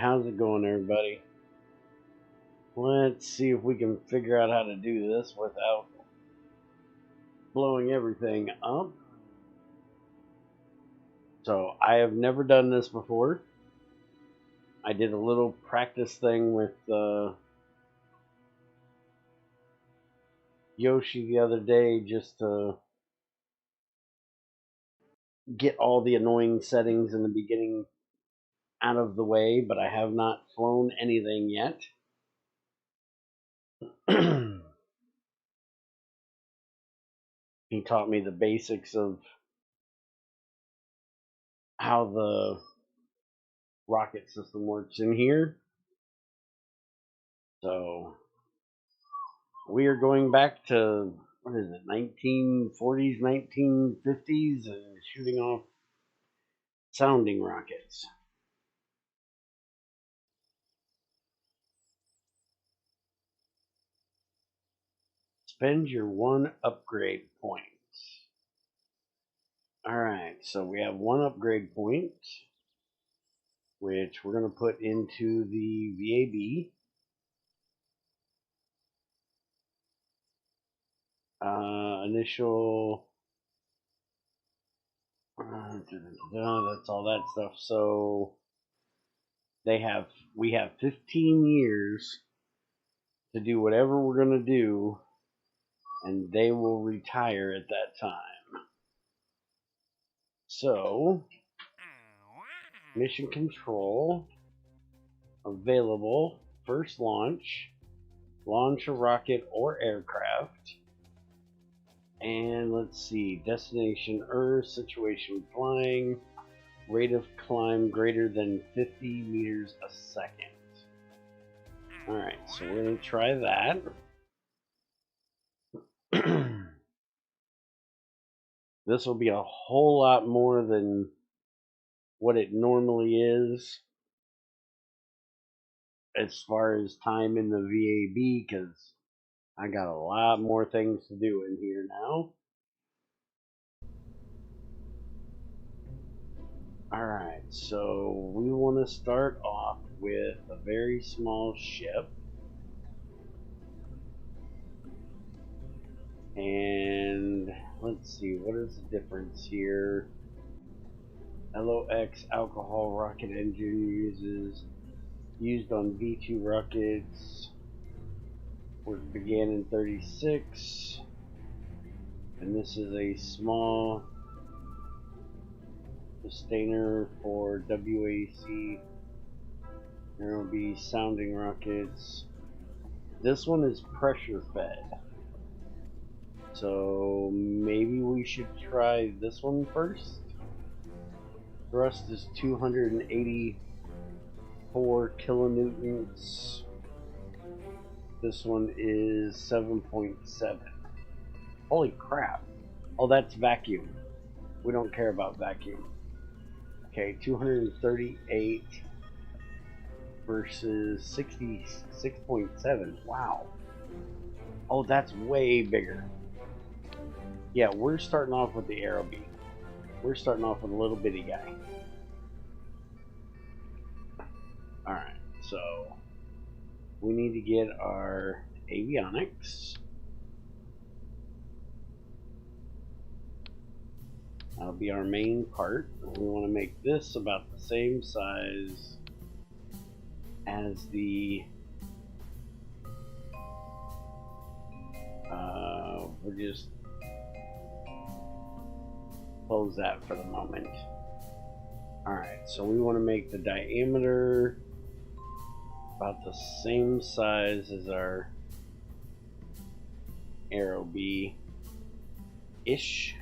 how's it going, everybody? Let's see if we can figure out how to do this without blowing everything up. So, I have never done this before. I did a little practice thing with Yoshi the other day just to get all the annoying settings in the beginning out of the way, but I have not flown anything yet. He taught me the basics of how the rocket system works in here. So we are going back to, what is it, 1940s, 1950s, and shooting off sounding rockets. Spend your 1 upgrade point. Alright, so we have 1 upgrade point, which we're going to put into the VAB. Initial, that's all that stuff. So we have 15 years to do whatever we're going to do, and they will retire at that time. So, mission control, available, first launch a rocket or aircraft, and let's see, destination Earth, situation flying, rate of climb greater than 50 meters a second. Alright, so we're going to try that. This will be a whole lot more than what it normally is as far as time in the VAB, because I got a lot more things to do in here now. Alright, so we want to start off with a very small ship. And let's see, what is the difference here? LOX alcohol rocket engine used on V2 rockets. Work began in 36. And this is a small sustainer for WAC. There will be sounding rockets. This one is pressure fed. So maybe we should try this one first. Thrust is 284 kilonewtons. This one is 7.7. Holy crap. Oh, that's vacuum. We don't care about vacuum. Okay, 238 versus 66.7. Wow. Oh, that's way bigger. Yeah, we're starting off with the Aero B. We're starting off with a little bitty guy. Alright, so we need to get our avionics. That'll be our main part. We want to make this about the same size as the we'll just close that for the moment. Alright, so we want to make the diameter about the same size as our Aero B ish.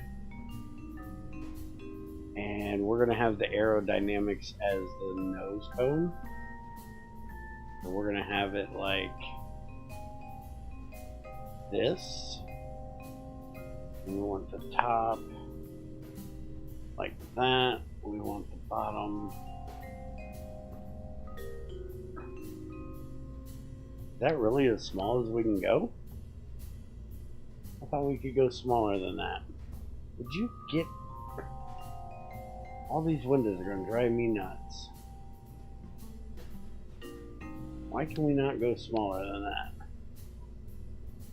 And we're going to have the aerodynamics as the nose cone. So we're going to have it like this. And we want the top like that. We want the bottom. Is that really as small as we can go? I thought we could go smaller than that. Would you get... All these windows are going to drive me nuts. Why can we not go smaller than that?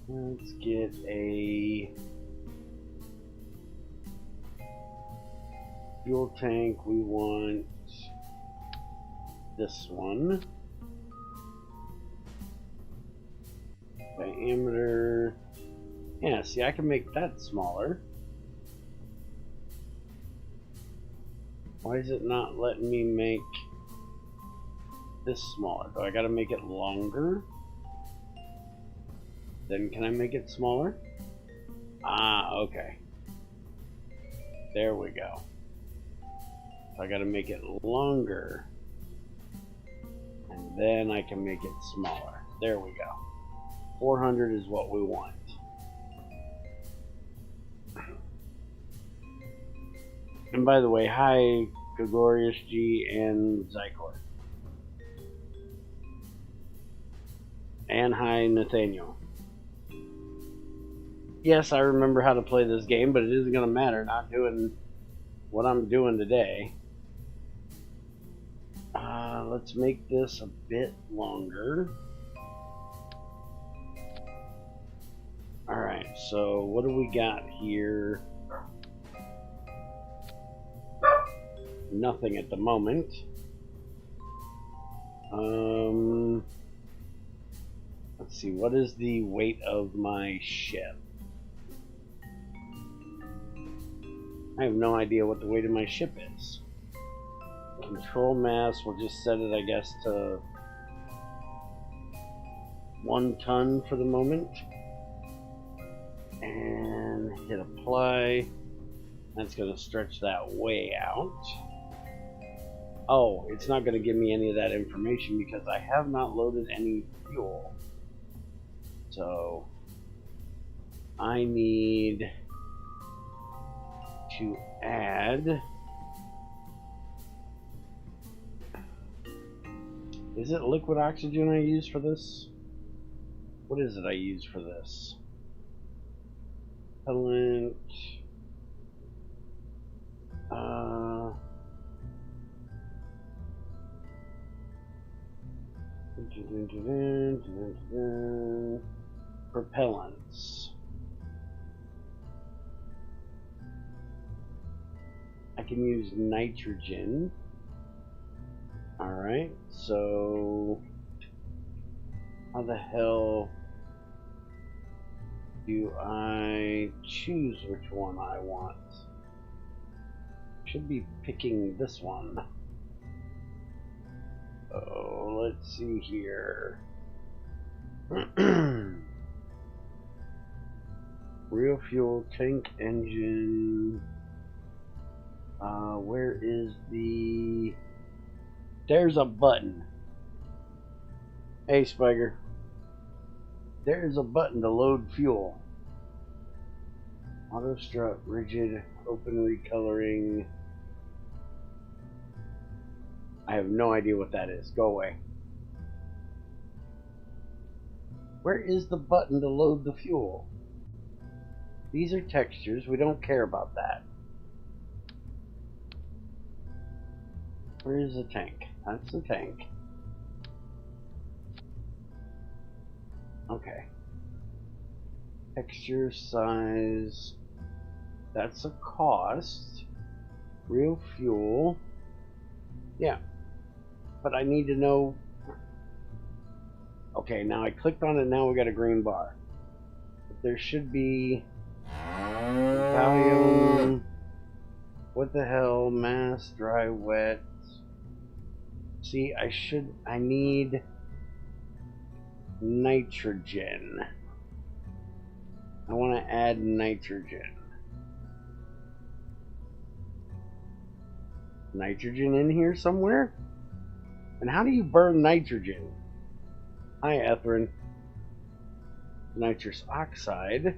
Let's get a fuel tank. We want this one. Diameter. Yeah, see, I can make that smaller. Why is it not letting me make this smaller? Do I gotta make it longer? Then can I make it smaller? Ah, okay. There we go. So I gotta make it longer. And then I can make it smaller. There we go. 400 is what we want. And by the way, hi Gregorius G and Zykor. And hi Nathaniel. Yes, I remember how to play this game, but it isn't going to matter. Not doing what I'm doing today. Let's make this a bit longer. Alright, so what do we got here? Nothing at the moment. Let's see, what is the weight of my ship? I have no idea what the weight of my ship is. Control mass, we'll just set it, I guess, to 1 ton for the moment. And hit apply. That's going to stretch that way out. Oh, it's not going to give me any of that information because I have not loaded any fuel. So I need to add. Is it liquid oxygen I use for this? What is it I use for this? Propellant. Propellants. I can use nitrogen. Alright, so how the hell do I choose which one I want? Should be picking this one. Oh, let's see here. Real fuel tank engine. Where is the... There's a button. Hey, Spiker. There's a button to load fuel. Auto strut, rigid, open recoloring. I have no idea what that is. Go away. Where is the button to load the fuel? These are textures. We don't care about that. Where is the tank? That's the tank. Okay. Texture, size. That's a cost. Real fuel. Yeah. But I need to know. Okay, now I clicked on it, now we got a green bar. But there should be volume. What the hell? Mass, dry, wet. See, I need nitrogen. I want to add nitrogen. Nitrogen in here somewhere? And how do you burn nitrogen? Hi, Ethrin. Nitrous oxide.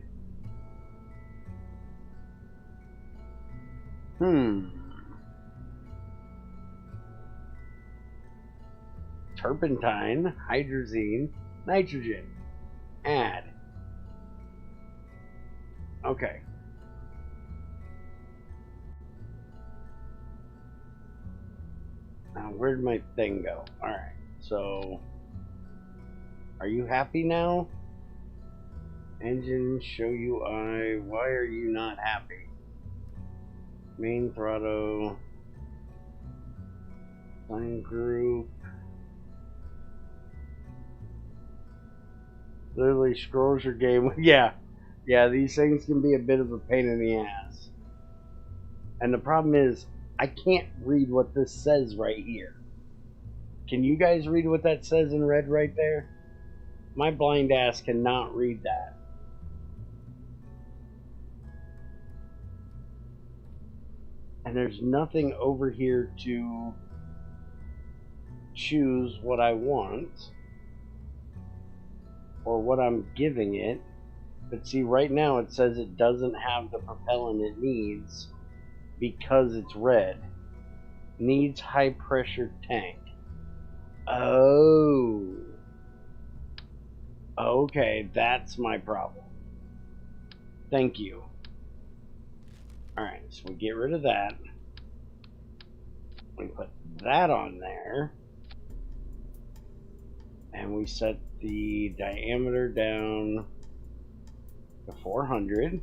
Turpentine, hydrazine, nitrogen. Add. Okay. Now, where'd my thing go? Alright, so Are you happy now? Engine, show UI. Why are you not happy? Main throttle. Line group. Literally scrolls your game. Yeah. Yeah, these things can be a bit of a pain in the ass. And the problem is, I can't read what this says right here. Can you guys read what that says in red right there? My blind ass cannot read that. And there's nothing over here to choose what I want or what I'm giving it. But see, right now it says it doesn't have the propellant it needs because it's red. Needs high pressure tank. Oh. Okay, that's my problem. Thank you. Alright, so we get rid of that. We put that on there. And we set the diameter down to 400.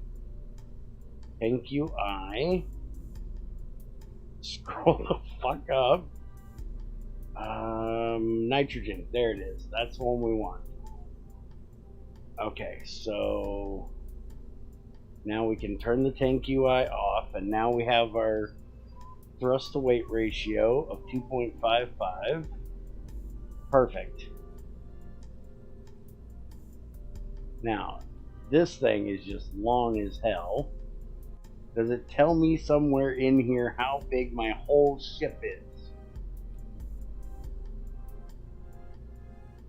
Thank you, I. Scroll the fuck up. Nitrogen. There it is. That's the one we want. Okay, so now we can turn the tank UI off, and now we have our thrust to weight ratio of 2.55. Perfect. Now, this thing is just long as hell. Does it tell me somewhere in here how big my whole ship is?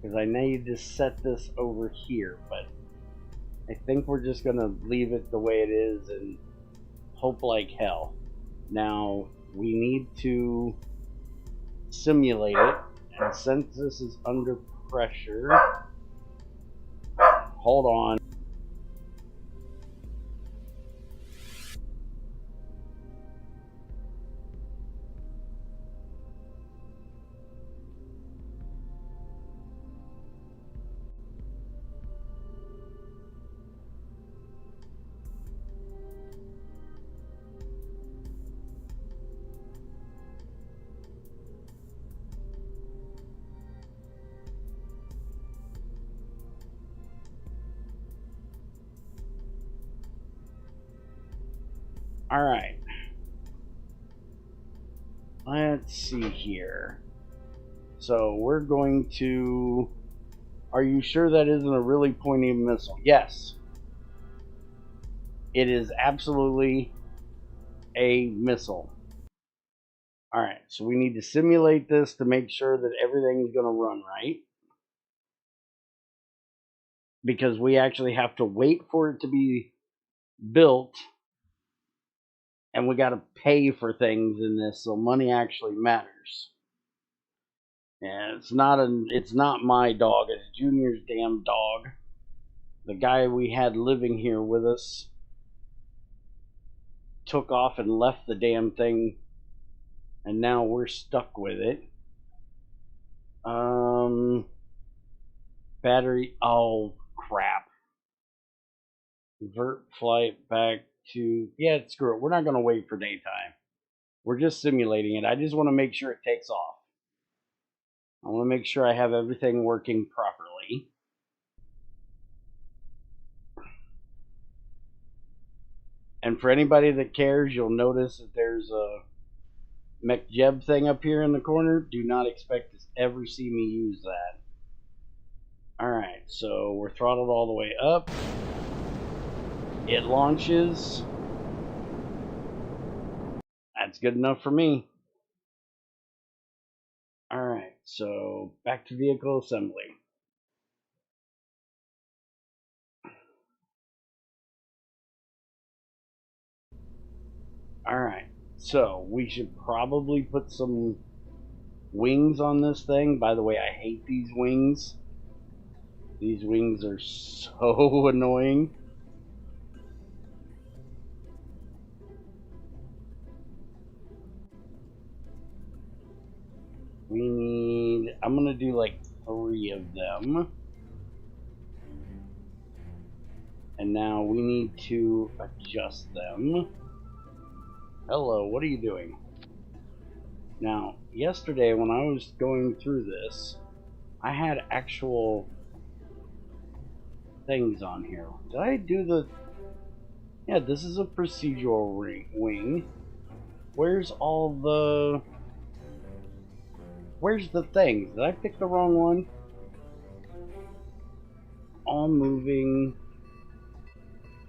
Because I need to set this over here, but I think we're just going to leave it the way it is and hope like hell. Now, we need to simulate it, and since this is under pressure, hold on. Alright. Let's see here. So we're going to... Are you sure that isn't a really pointy missile? Yes. It is absolutely a missile. Alright, so we need to simulate this to make sure that everything is going to run right. Because we actually have to wait for it to be built. And we got to pay for things in this, so money actually matters. And it's not my dog, it's Junior's damn dog. The guy we had living here with us took off and left the damn thing, and now we're stuck with it. Battery, oh crap. Vert flight back to, yeah, screw it. We're not going to wait for daytime. We're just simulating it. I just want to make sure it takes off. I want to make sure I have everything working properly. And for anybody that cares, you'll notice that there's a McJeb thing up here in the corner. Do not expect to ever see me use that. Alright, so we're throttled all the way up. It launches. That's good enough for me. Alright, so back to vehicle assembly. Alright, so we should probably put some wings on this thing. By the way, I hate these wings. These wings are so annoying. We need, I'm gonna do like 3 of them. And now we need to adjust them. Hello, what are you doing? Now, yesterday when I was going through this, I had actual things on here. Did I do the... Yeah, this is a procedural wing. Where's all the... Where's the things? Did I pick the wrong one? All moving...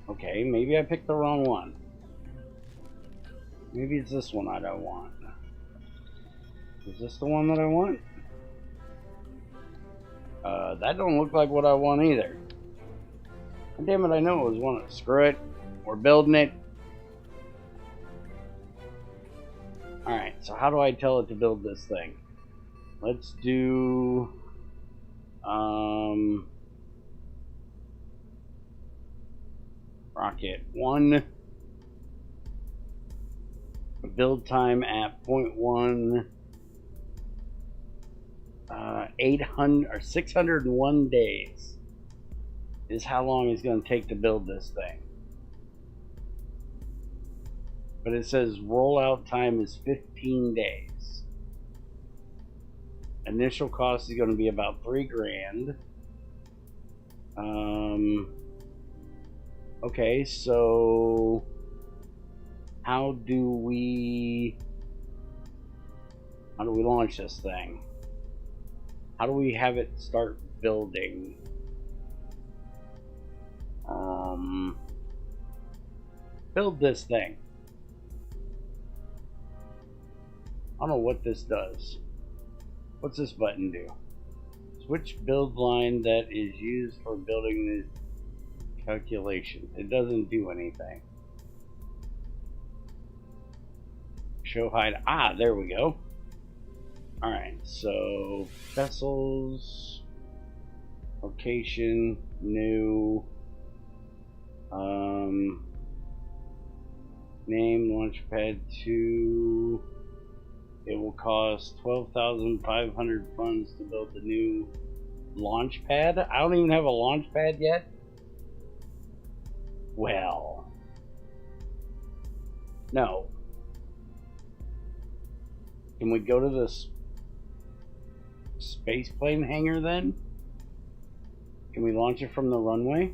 Okay, maybe I picked the wrong one. Maybe it's this one I don't want. Is this the one that I want? That don't look like what I want either. Damn it, I know it was one. Screw it. We're building it. Alright, so how do I tell it to build this thing? Let's do... Rocket 1. Build time at 0.1. 800 or 601 days is how long it's going to take to build this thing. But it says rollout time is 15 days. Initial cost is going to be about $3,000. Okay, so how do we launch this thing? How do we have it start building? Build this thing. I don't know what this does. What's this button do? Switch build line that is used for building the calculation. It doesn't do anything. Show hide. Ah, there we go. Alright, so vessels, location, new, name, launchpad 2. It will cost 12,500 funds to build the new launch pad. I don't even have a launch pad yet. Well, no. Can we go to this space plane hangar then? Can we launch it from the runway?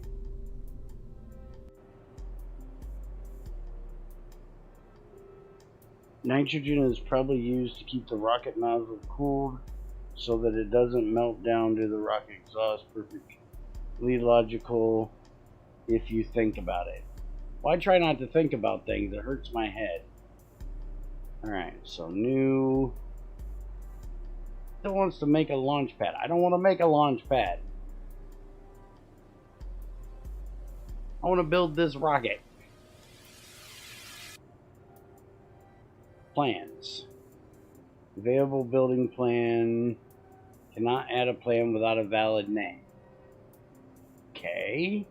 Nitrogen is probably used to keep the rocket nozzle cooled so that it doesn't melt down to the rocket exhaust. Perfectly logical if you think about it. Well, I try not to think about things. It hurts my head. Alright, so new. It wants to make a launch pad. I don't want to make a launch pad. I want to build this rocket. Plans. Available building plan. Cannot add a plan without a valid name. Okay.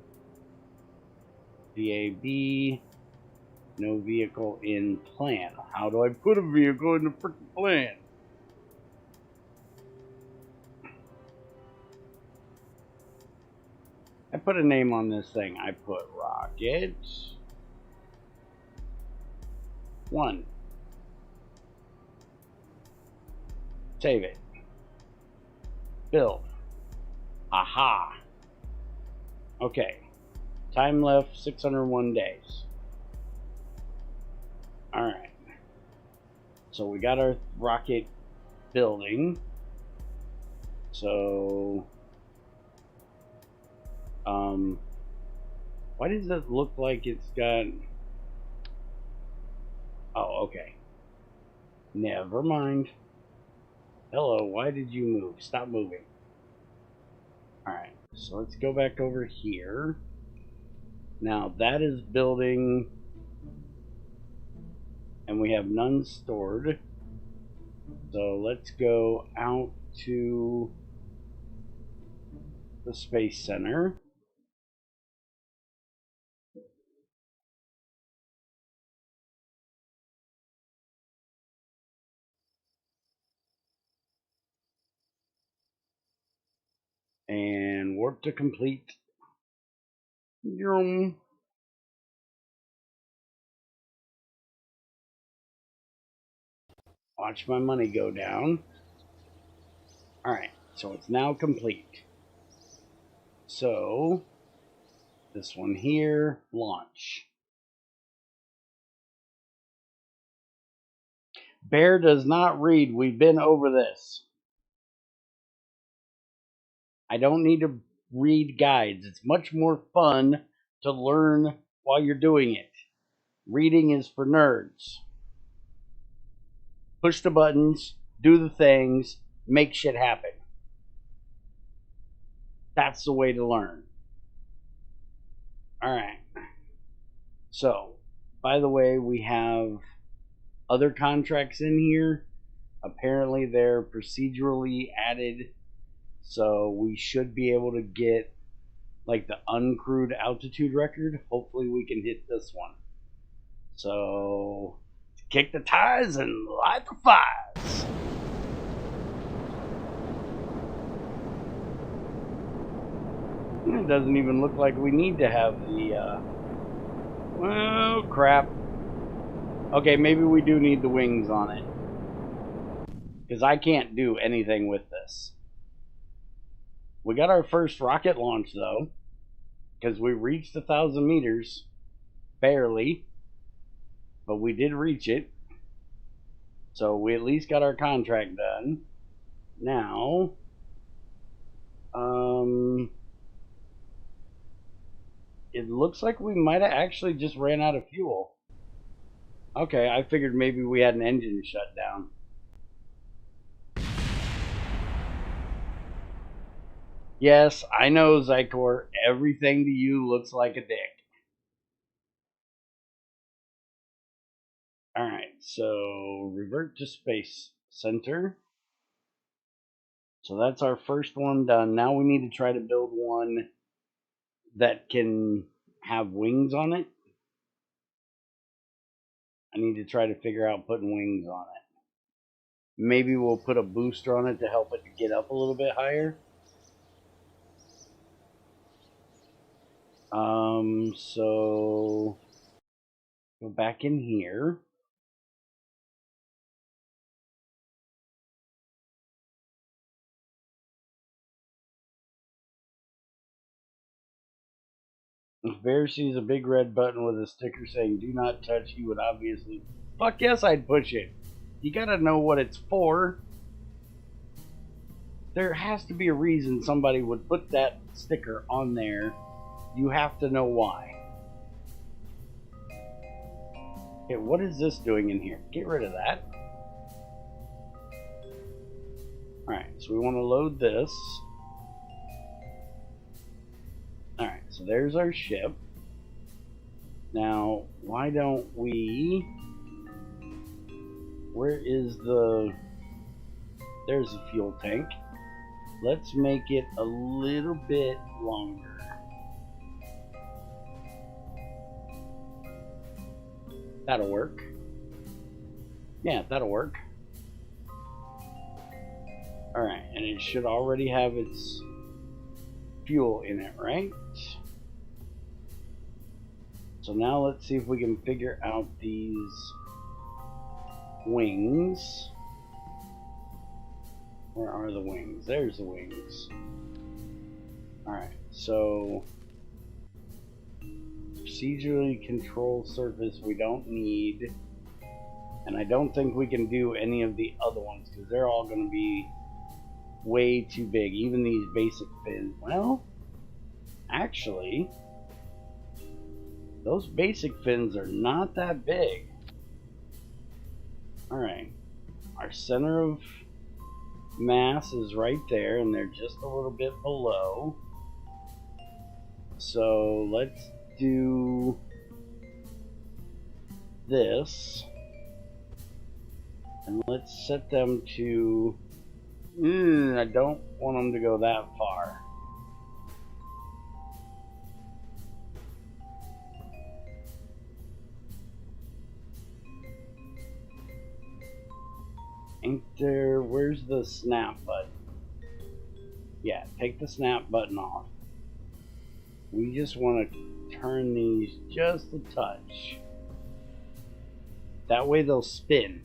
VAB. No vehicle in plan. How do I put a vehicle in the freaking plan? I put a name on this thing. I put Rocket 1. Save it. Build. Aha. Okay. Time left 601 days. Alright. So we got our rocket building. So why does it look like it's got... Oh, okay. Never mind. Hello, why did you move? Stop moving. Alright, so let's go back over here. Now that is building, and we have none stored. So let's go out to the Space Center. And warp to complete. Vroom. Watch my money go down. Alright, so it's now complete. So, this one here, launch. Bear does not read. We've been over this. I don't need to read guides. It's much more fun to learn while you're doing it. Reading is for nerds. Push the buttons, do the things, make shit happen. That's the way to learn. Alright. So, by the way, we have other contracts in here. Apparently they're procedurally added, so we should be able to get like the uncrewed altitude record. Hopefully we can hit this one. So kick the tires and light the fires. It doesn't even look like we need to have the well, crap. Okay, maybe we do need the wings on it, because I can't do anything with this. We got our first rocket launch though, because we reached 1,000 meters. Barely, but we did reach it. So we at least got our contract done. Now, it looks like we might have actually just ran out of fuel. Okay, I figured maybe we had an engine shut down. Yes, I know, Zykor. Everything to you looks like a dick. Alright, so revert to Space Center. So that's our first one done. Now we need to try to build one that can have wings on it. I need to try to figure out putting wings on it. Maybe we'll put a booster on it to help it to get up a little bit higher. So go back in here. If Bear sees a big red button with a sticker saying "Do not touch," he would obviously... Fuck yes, I'd push it. You gotta know what it's for. There has to be a reason somebody would put that sticker on there. You have to know why. Okay, what is this doing in here? Get rid of that. Alright, so we want to load this. Alright, so there's our ship. Now, why don't we... Where is the... There's the fuel tank. Let's make it a little bit longer. That'll work. Yeah, that'll work. Alright, and it should already have its fuel in it, right? So now let's see if we can figure out these wings. Where are the wings? There's the wings. Alright, so procedurally control surface we don't need, and I don't think we can do any of the other ones because they're all going to be way too big. Even these basic fins. Well, actually, those basic fins are not that big. Alright, our center of mass is right there, and they're just a little bit below. So let's do this, and let's set them to... I don't want them to go that far. Ain't there... Where's the snap button? Yeah, take the snap button off. We just want to turn these just a touch. That way they'll spin.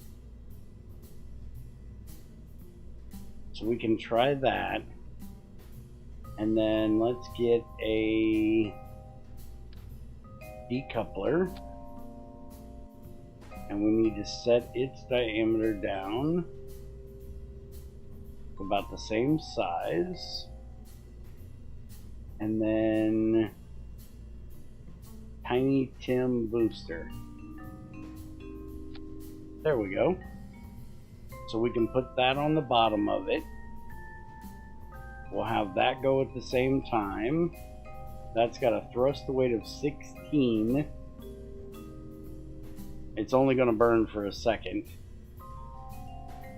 So we can try that. And then let's get a decoupler. And we need to set its diameter down to about the same size. And then Tiny Tim booster. There we go. So we can put that on the bottom of it. We'll have that go at the same time. That's got a thrust weight of 16. It's only going to burn for a second.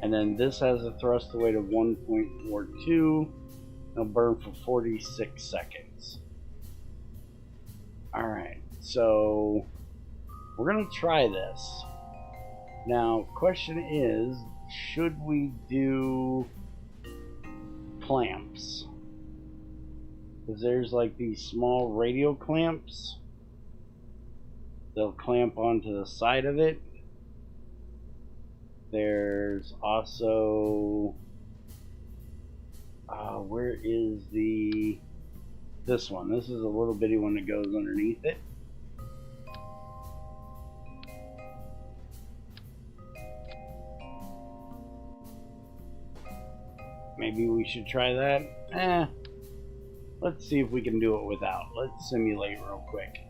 And then this has a thrust weight of 1.42. It'll burn for 46 seconds. Alright, so we're going to try this. Now, question is, should we do clamps? Because there's like these small radial clamps. They'll clamp onto the side of it. There's also where is this one? This is a little bitty one that goes underneath it. Maybe we should try that. Let's see if we can do it without. Let's simulate real quick.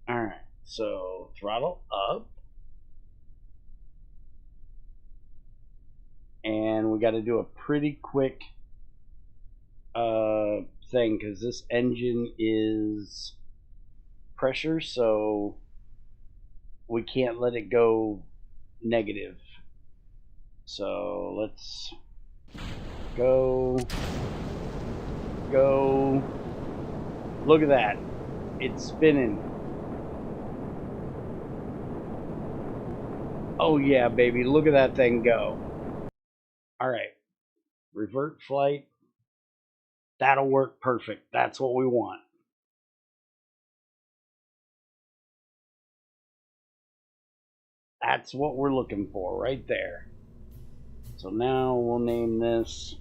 Alright, so throttle up. And we got to do a pretty quick thing because this engine is pressure, so we can't let it go negative. So let's go. Look at that. It's spinning. Oh yeah, baby, look at that thing go. Alright, revert flight. That'll work perfect. That's what we want. That's what we're looking for right there. So now we'll name this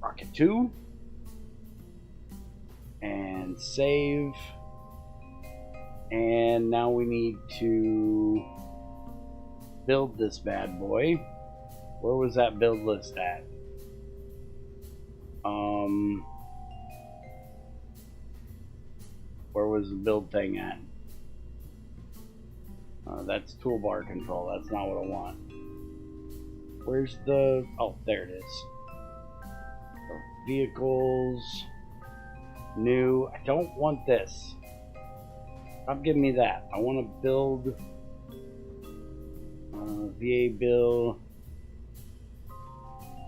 Rocket 2 and save. And now we need to build this bad boy. Where was that build list at? Where was the build thing at? That's toolbar control. That's not what I want. Where's the... Oh, there it is. So vehicles. New. I don't want this. Stop giving me that. I want to build VA build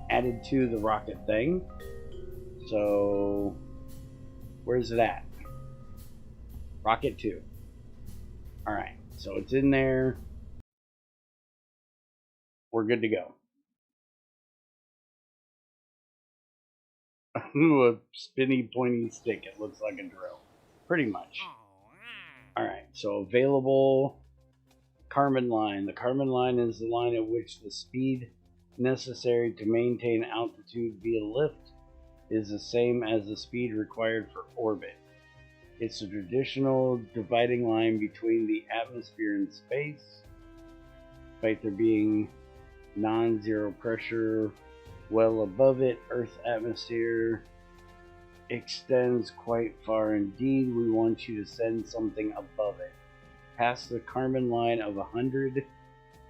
added to the rocket thing. So where's it at? Rocket 2. Alright, so it's in there. We're good to go. Ooh, a spinny pointy stick. It looks like a drill. Pretty much. Alright, so available Kármán line. The Kármán line is the line at which the speed necessary to maintain altitude via lift is the same as the speed required for orbit. It's a traditional dividing line between the atmosphere and space, despite there being non-zero pressure well above it. Earth's atmosphere extends quite far indeed. We want you to send something above it. Past the Kármán line of 100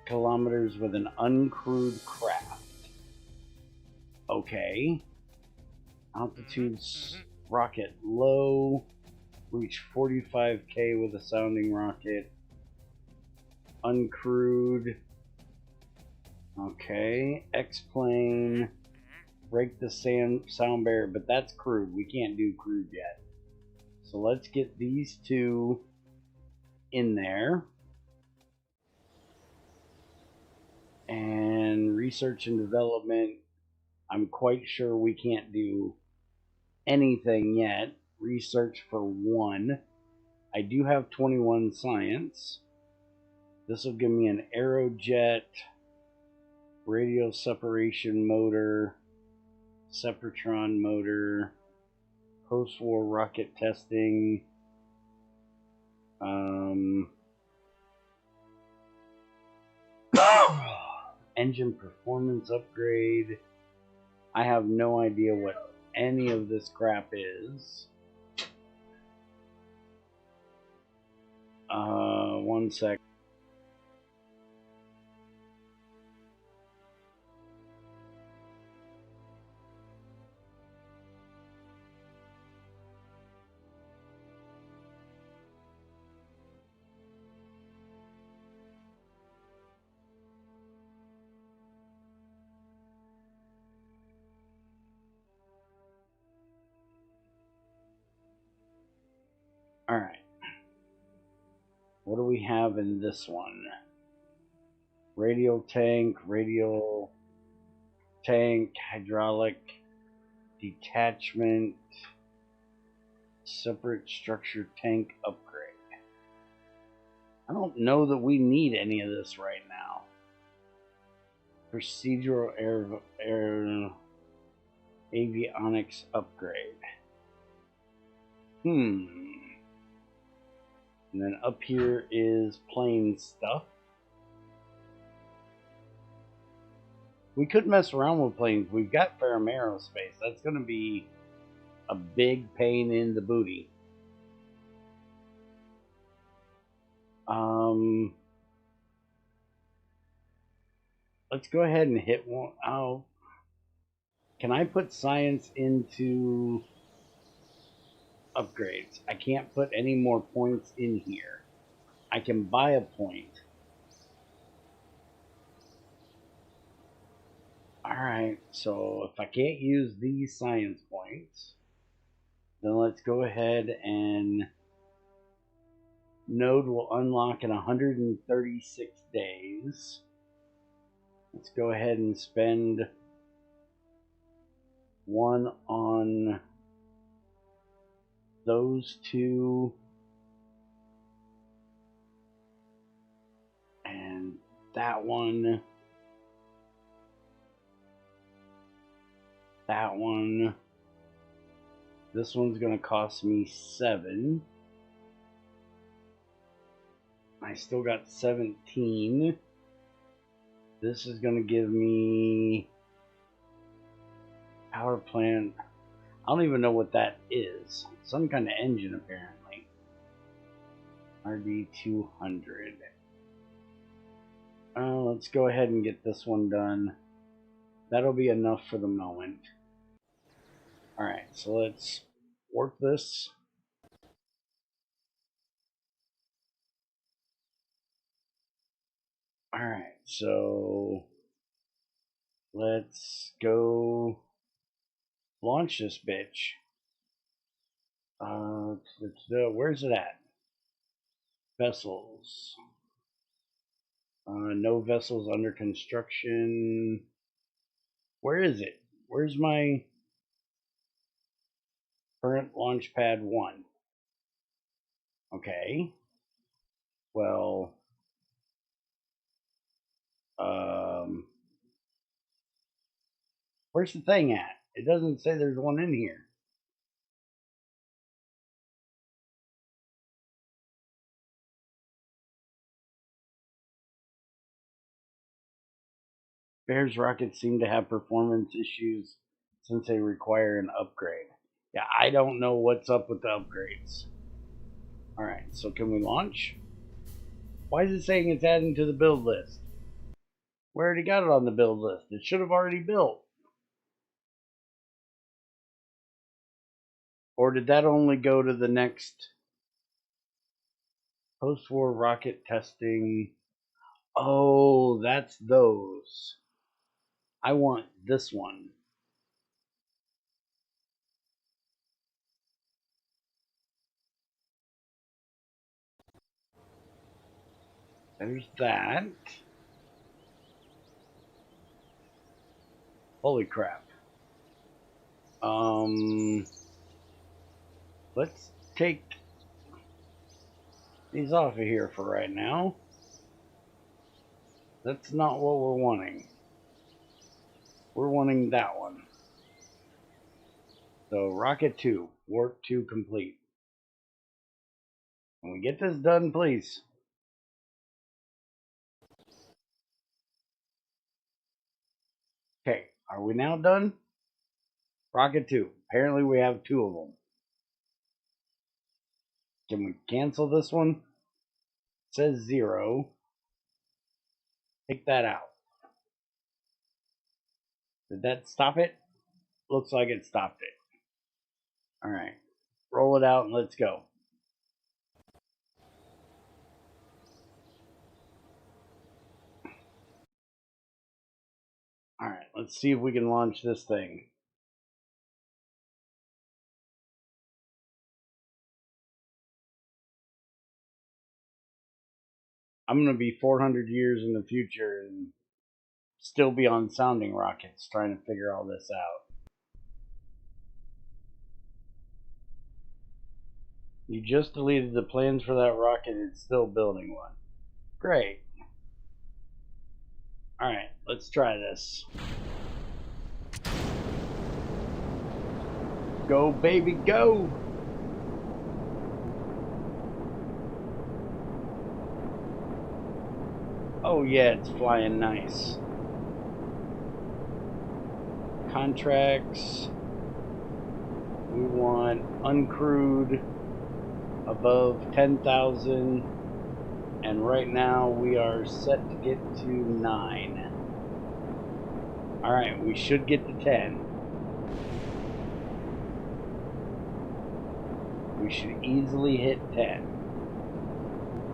kilometers with an uncrewed craft. Okay. Altitude rocket low. Reach 45K with a sounding rocket. Uncrewed. Okay. X-plane. Break the sound barrier, but that's crewed. We can't do crewed yet. So let's get these two in there. And research and development, I'm quite sure we can't do anything yet. Research for 1. I do have 21 science. This will give me an aerojet, radio separation motor, Sepratron motor, post-war rocket testing, engine performance upgrade. I have no idea what any of this crap is. 1 sec. Alright. What do we have in this one? Radial tank, hydraulic detachment, separate structure tank upgrade. I don't know that we need any of this right now. Procedural air avionics upgrade. And then up here is plain stuff. We could mess around with planes. We've got Ferrum Aerospace. That's going to be a big pain in the booty. Let's go ahead and hit one. Oh, can I put science into upgrades? I can't put any more points in here. I can buy a point. Alright, so if I can't use these science points, then let's go ahead and node will unlock in 136 days. Let's go ahead and spend 1 on those 2 and that one. That one. This one's going to cost me 7. I still got 17. This is going to give me power plant. I don't even know what that is. Some kind of engine, apparently. RD200. Let's go ahead and get this one done. That'll be enough for the moment. Alright, so let's work this. Alright, so let's go launch this bitch. Where's it at? Vessels. No vessels under construction. Where is it? Where's my current launch pad 1? Okay. Well, where's the thing at? It doesn't say there's one in here. Bear's rockets seem to have performance issues since they require an upgrade. Yeah, I don't know what's up with the upgrades. Alright, so can we launch? Why is it saying it's adding to the build list? We already got it on the build list. It should have already built. Or did that only go to the next Post-war rocket testing. Oh, that's those. I want this one. There's that. Holy crap. Let's take these off of here for right now. That's not what we're wanting. We're wanting that one. So rocket 2, warp 2 complete. Can we get this done, please? Okay, are we now done? Rocket 2. Apparently we have 2 of them. Can we cancel this one? It says 0. Take that out. Did that stop it? Looks like it stopped it. Alright. Roll it out and let's go. Alright, let's see if we can launch this thing. I'm going to be 400 years in the future and still be on sounding rockets trying to figure all this out. You just deleted the plans for that rocket. It's still building one. Great. Alright, let's try this. Go, baby, go! Oh yeah, it's flying nice. Contracts. We want uncrewed above 10,000. And right now we are set to get to 9. Alright, we should get to 10. We should easily hit 10.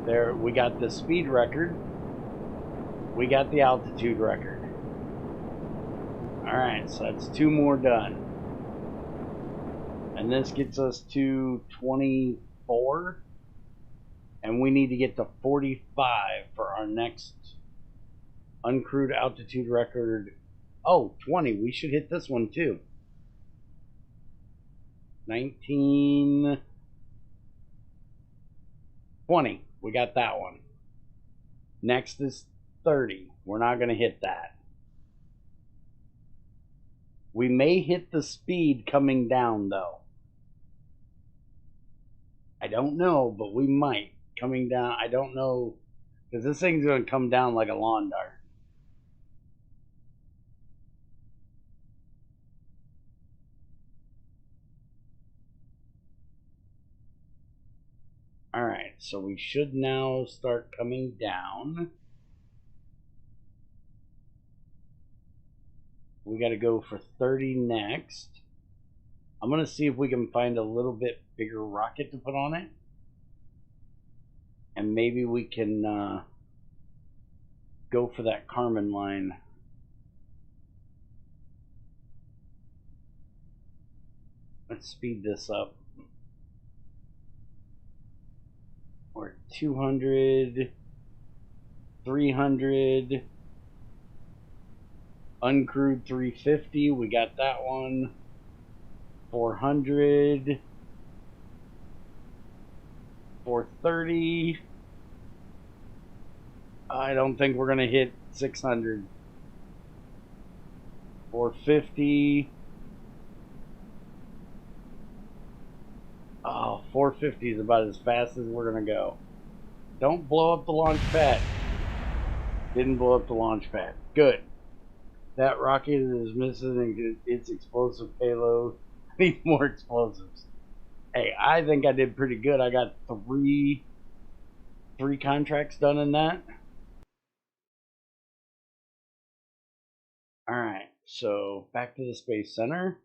There, we got the speed record. We got the altitude record. Alright, so that's 2 more done. And this gets us to 24. And we need to get to 45 for our next uncrewed altitude record. Oh, 20. We should hit this one too. 19. 20. We got that one. Next is 30. We're not going to hit that. We may hit the speed coming down, though. I don't know, but we might. Coming down, I don't know. Because this thing's going to come down like a lawn dart. Alright, so we should now start coming down. We got to go for 30 next. I'm going to see if we can find a little bit bigger rocket to put on it. And maybe we can go for that Kármán line. Let's speed this up. We're at 200, 300, uncrewed 350. We got that one. 400, 430. I don't think we're gonna hit 600. 450. Oh, 450 is about as fast as we're gonna go. Don't blow up the launch pad. Didn't blow up the launch pad. Good. That rocket is missing its explosive payload. Need more explosives. Hey, I think I did pretty good. I got three contracts done in that. Alright, so back to the Space Center.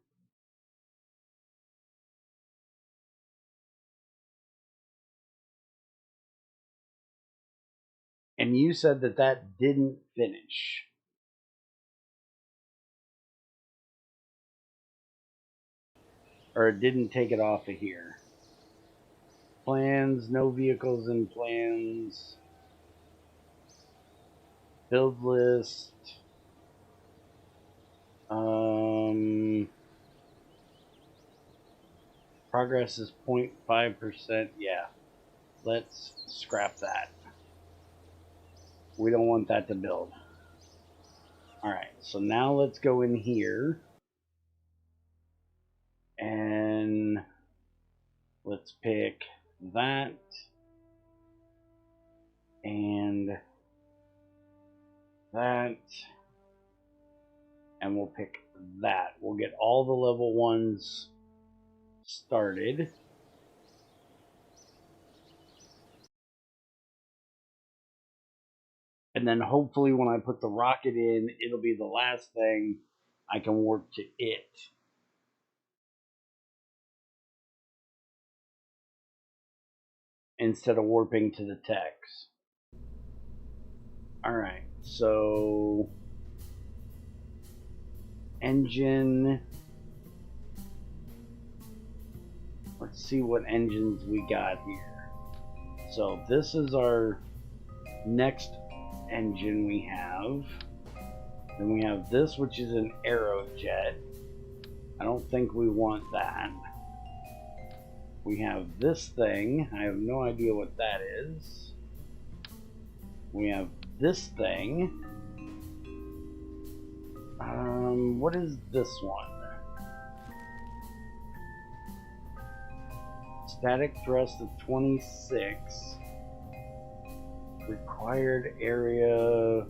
And you said that that didn't finish. Or it didn't take it off of here. Plans, no vehicles in plans. Build list. Progress is 0.5%. Yeah. Let's scrap that. We don't want that to build. Alright, so now let's go in here. And let's pick that. And that. And we'll pick that. We'll get all the level 1s started. And then hopefully when I put the rocket in, it'll be the last thing I can warp to it. Instead of warping to the techs. Alright, so engine. Let's see what engines we got here. So this is our next engine we have. Then we have this, which is an Aerojet. I don't think we want that. We have this thing. I have no idea what that is. We have this thing. What is this one? Static thrust of 26. Required area.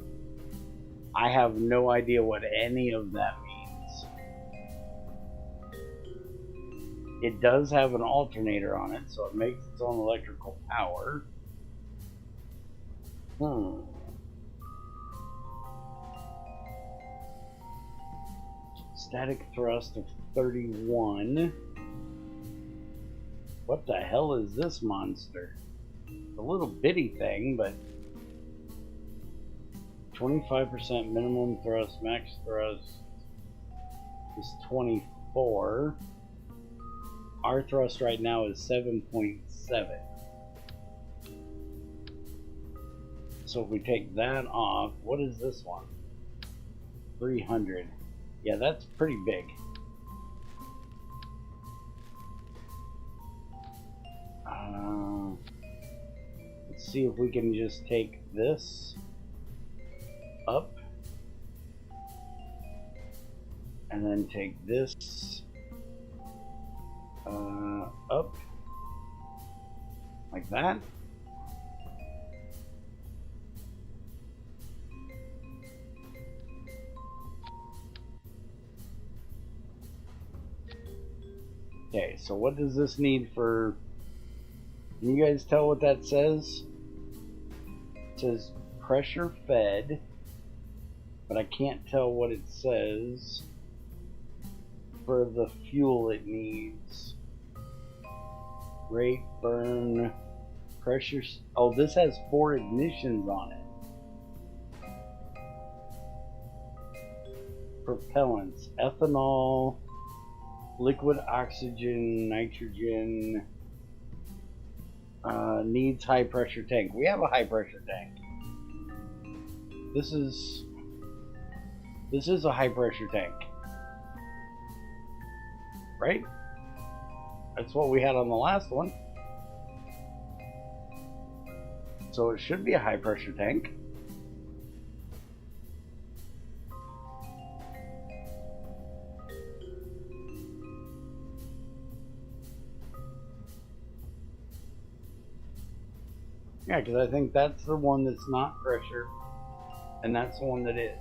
I have no idea what any of that means. It does have an alternator on it, so it makes its own electrical power. Static thrust of 31. What the hell is this monster? It's a little bitty thing, but 25% minimum thrust, max thrust is 24. Our thrust right now is 7.7. So if we take that off, what is this one? 300. Yeah, that's pretty big. Let's see if we can just take this up and then take this up like that. Okay, so what does this need for? Can you guys tell what that says? It says pressure fed, but I can't tell what it says for the fuel it needs. Rate, burn, pressure. Oh, this has 4 ignitions on it. Propellants, ethanol, liquid oxygen, nitrogen. Needs high pressure tank. We have a high pressure tank. This is a high pressure tank, right? That's what we had on the last one. So it should be a high pressure tank. Yeah, because I think that's the one that's not pressure, and that's the one that is.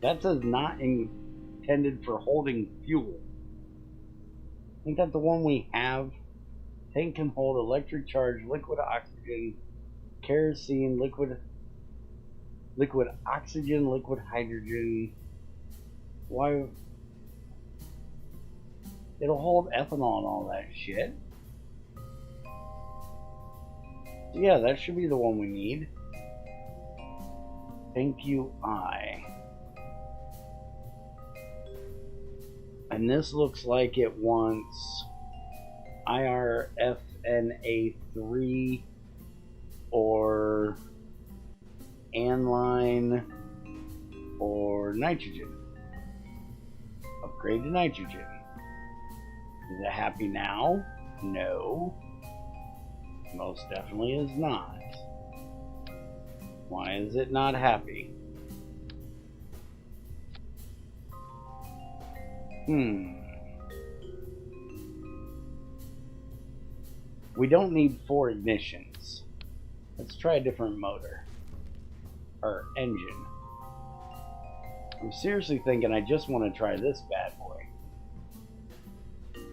That says not intended for holding fuel. Isn't that the one we have? Tank can hold electric charge, liquid oxygen, kerosene, liquid oxygen, liquid hydrogen. Why? It'll hold ethanol and all that shit. So yeah, that should be the one we need. Thank you, I. And this looks like it wants IRFNA3 or aniline or nitrogen. Upgrade to nitrogen. Is it happy now? No. Most definitely is not. Why is it not happy? We don't need 4 ignitions. Let's try a different motor. Or engine. I'm seriously thinking I just want to try this bad boy.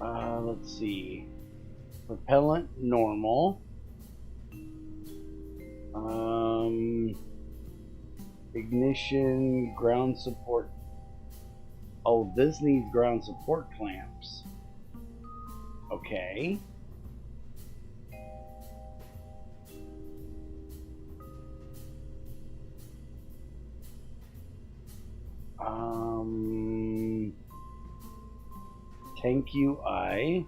Let's see. Propellant normal. Ignition, ground support. Oh, this needs ground support clamps. Okay. Tank UI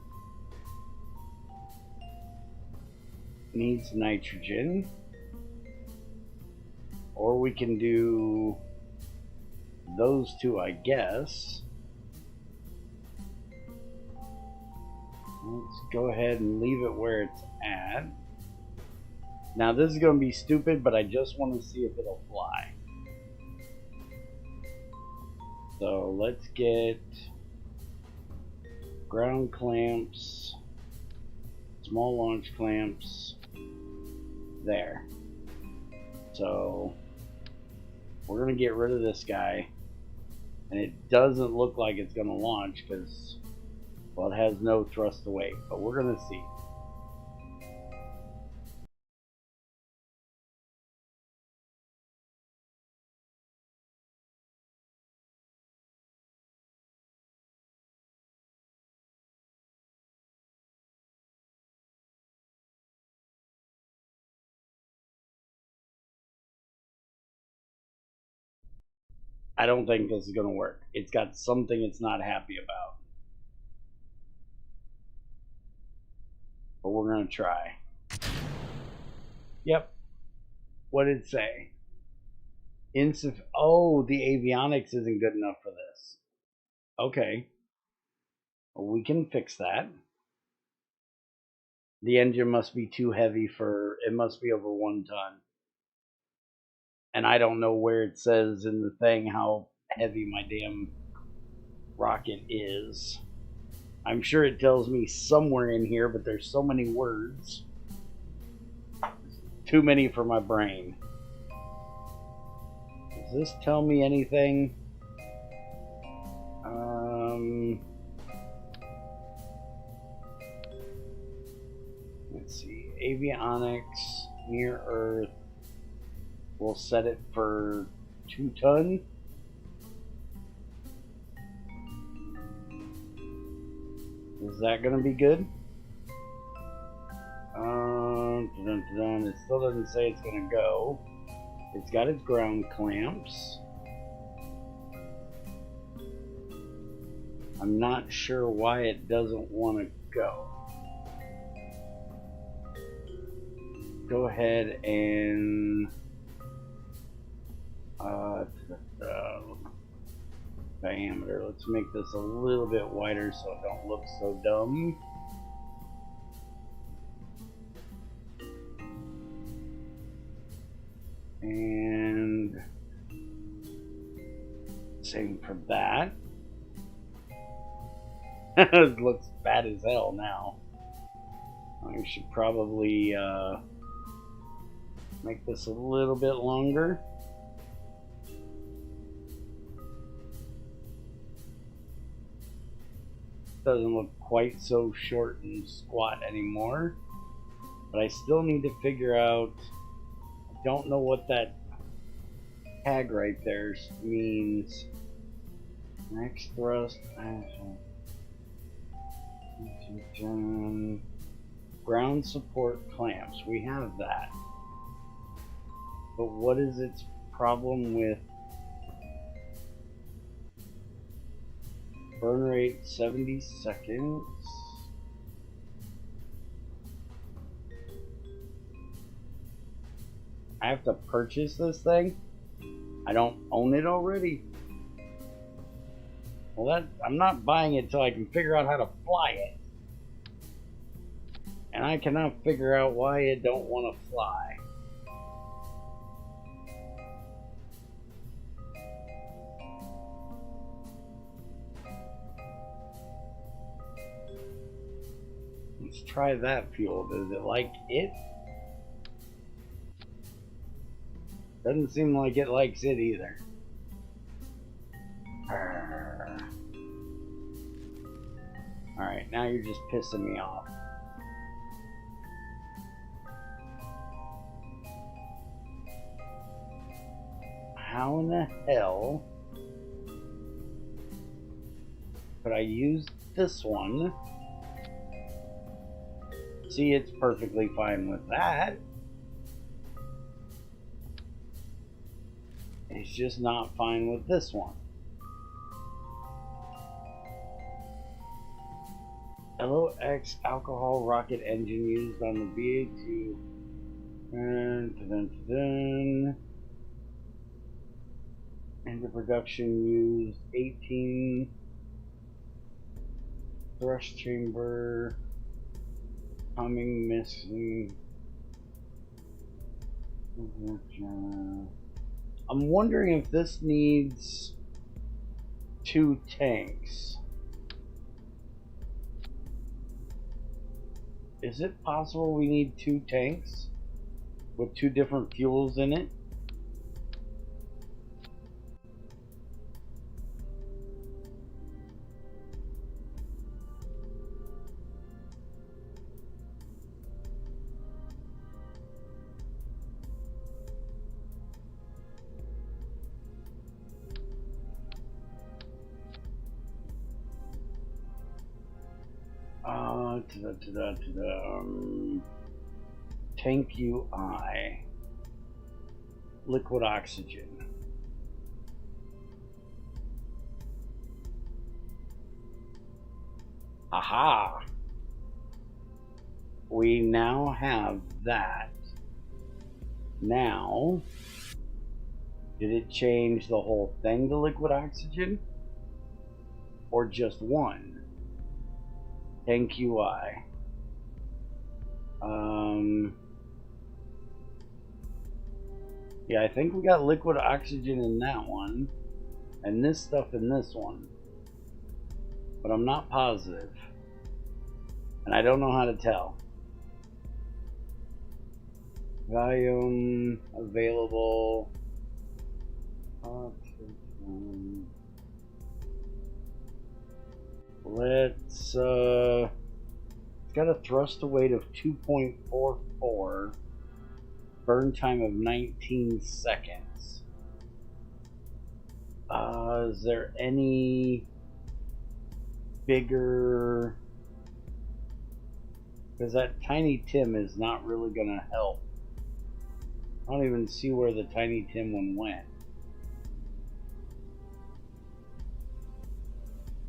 needs nitrogen, or we can do those two, I guess. Let's go ahead and leave it where it's at. Now this is going to be stupid, but I just want to see if it'll fly. So let's get ground clamps, small launch clamps, there. So we're going to get rid of this guy, and it doesn't look like it's going to launch because, well, it has no thrust to weight, but we're going to see. I don't think this is going to work. It's got something it's not happy about. But we're going to try. Yep. What did it say? Oh, the avionics isn't good enough for this. Okay. Well, we can fix that. The engine must be too heavy for... It must be over 1 ton. And I don't know where it says in the thing how heavy my damn rocket is. I'm sure it tells me somewhere in here, but there's so many words. Too many for my brain. Does this tell me anything? Let's see. Avionics, near Earth. We'll set it for 2 ton. Is that going to be good? It still doesn't say it's going to go. It's got its ground clamps. I'm not sure why it doesn't want to go. Go ahead and diameter. Let's make this a little bit wider so it don't look so dumb. And same for that. It looks bad as hell now. I should probably make this a little bit longer. Doesn't look quite so short and squat anymore, but I still need to figure out. I don't know what that tag right there means. Max thrust. Ground support clamps. We have that. But what is its problem with burn rate 70 seconds? I have to purchase this thing? I don't own it already? Well, I'm not buying it till I can figure out how to fly it. And I cannot figure out why it don't want to fly. Let's try that fuel. Does it like it? Doesn't seem like it likes it either. Alright, now you're just pissing me off. How in the hell could I use this one? See, it's perfectly fine with that. It's just not fine with this one. LOX alcohol rocket engine used on the BA2. Into production used 18 thrust chamber. Humming missing. I'm wondering if this needs 2 tanks. Is it possible we need 2 tanks with 2 different fuels in it? Tank UI. Liquid oxygen. Aha! We now have that. Now, did it change the whole thing to liquid oxygen? Or just one? Tank UI. Yeah, I think we got liquid oxygen in that one, and this stuff in this one. But I'm not positive. And I don't know how to tell. Volume available. Let's it's got a thrust to weight of 2.44, burn time of 19 seconds. Is there any bigger? Because that Tiny Tim is not really gonna help. I don't even see where the Tiny Tim one went.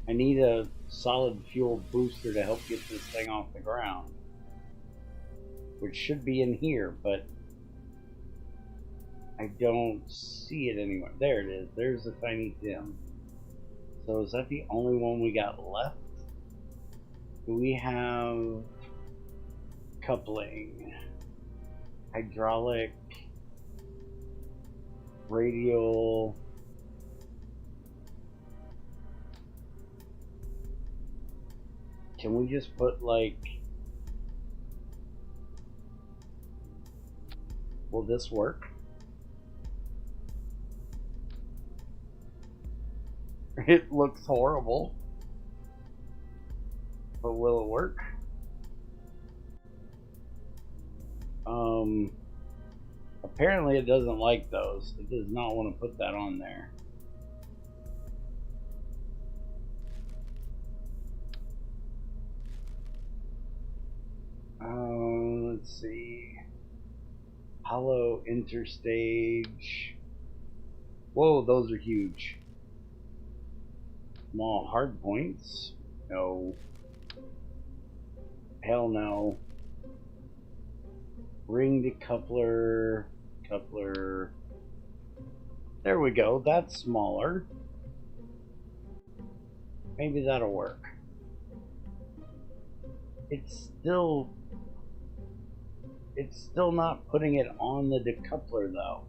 I need a solid fuel booster to help get this thing off the ground, which should be in here, but I don't see it anywhere. There it is. There's the Tiny Tim. So is that the only one we got left? Do we have coupling, hydraulic, radial? Can we just put like, will this work? It looks horrible, but will it work? Apparently it doesn't like those. It does not want to put that on there. Hollow interstage. Whoa, those are huge. Small hard points. No. Hell no. Ring decoupler. Coupler. There we go. That's smaller. Maybe that'll work. It's still not putting it on the decoupler though.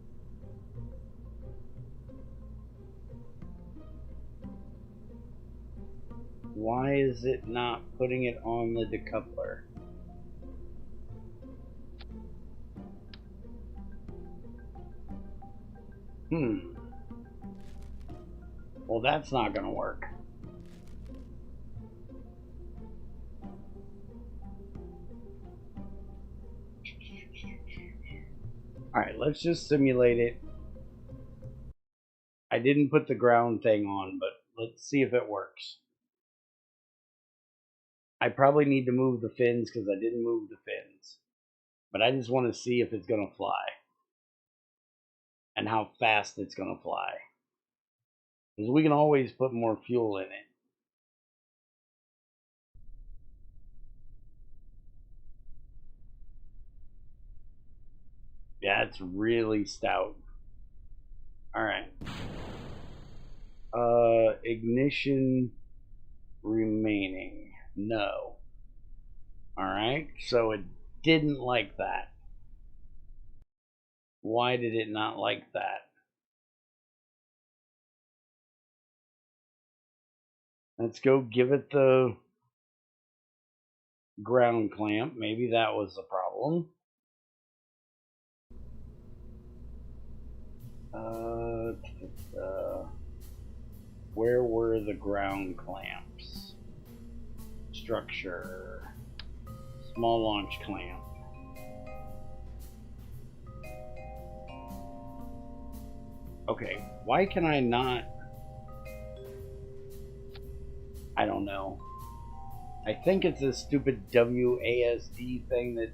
Why is it not putting it on the decoupler? Well, that's not gonna work. Alright, let's just simulate it. I didn't put the ground thing on, but let's see if it works. I probably need to move the fins because I didn't move the fins. But I just want to see if it's going to fly. And how fast it's going to fly. Because we can always put more fuel in it. Yeah, it's really stout. Alright. Ignition remaining. No. Alright, so it didn't like that. Why did it not like that? Let's go give it the ground clamp. Maybe that was the problem. Where were the ground clamps? Structure. Small launch clamp. Okay, why can I not? I don't know. I think it's a stupid WASD thing that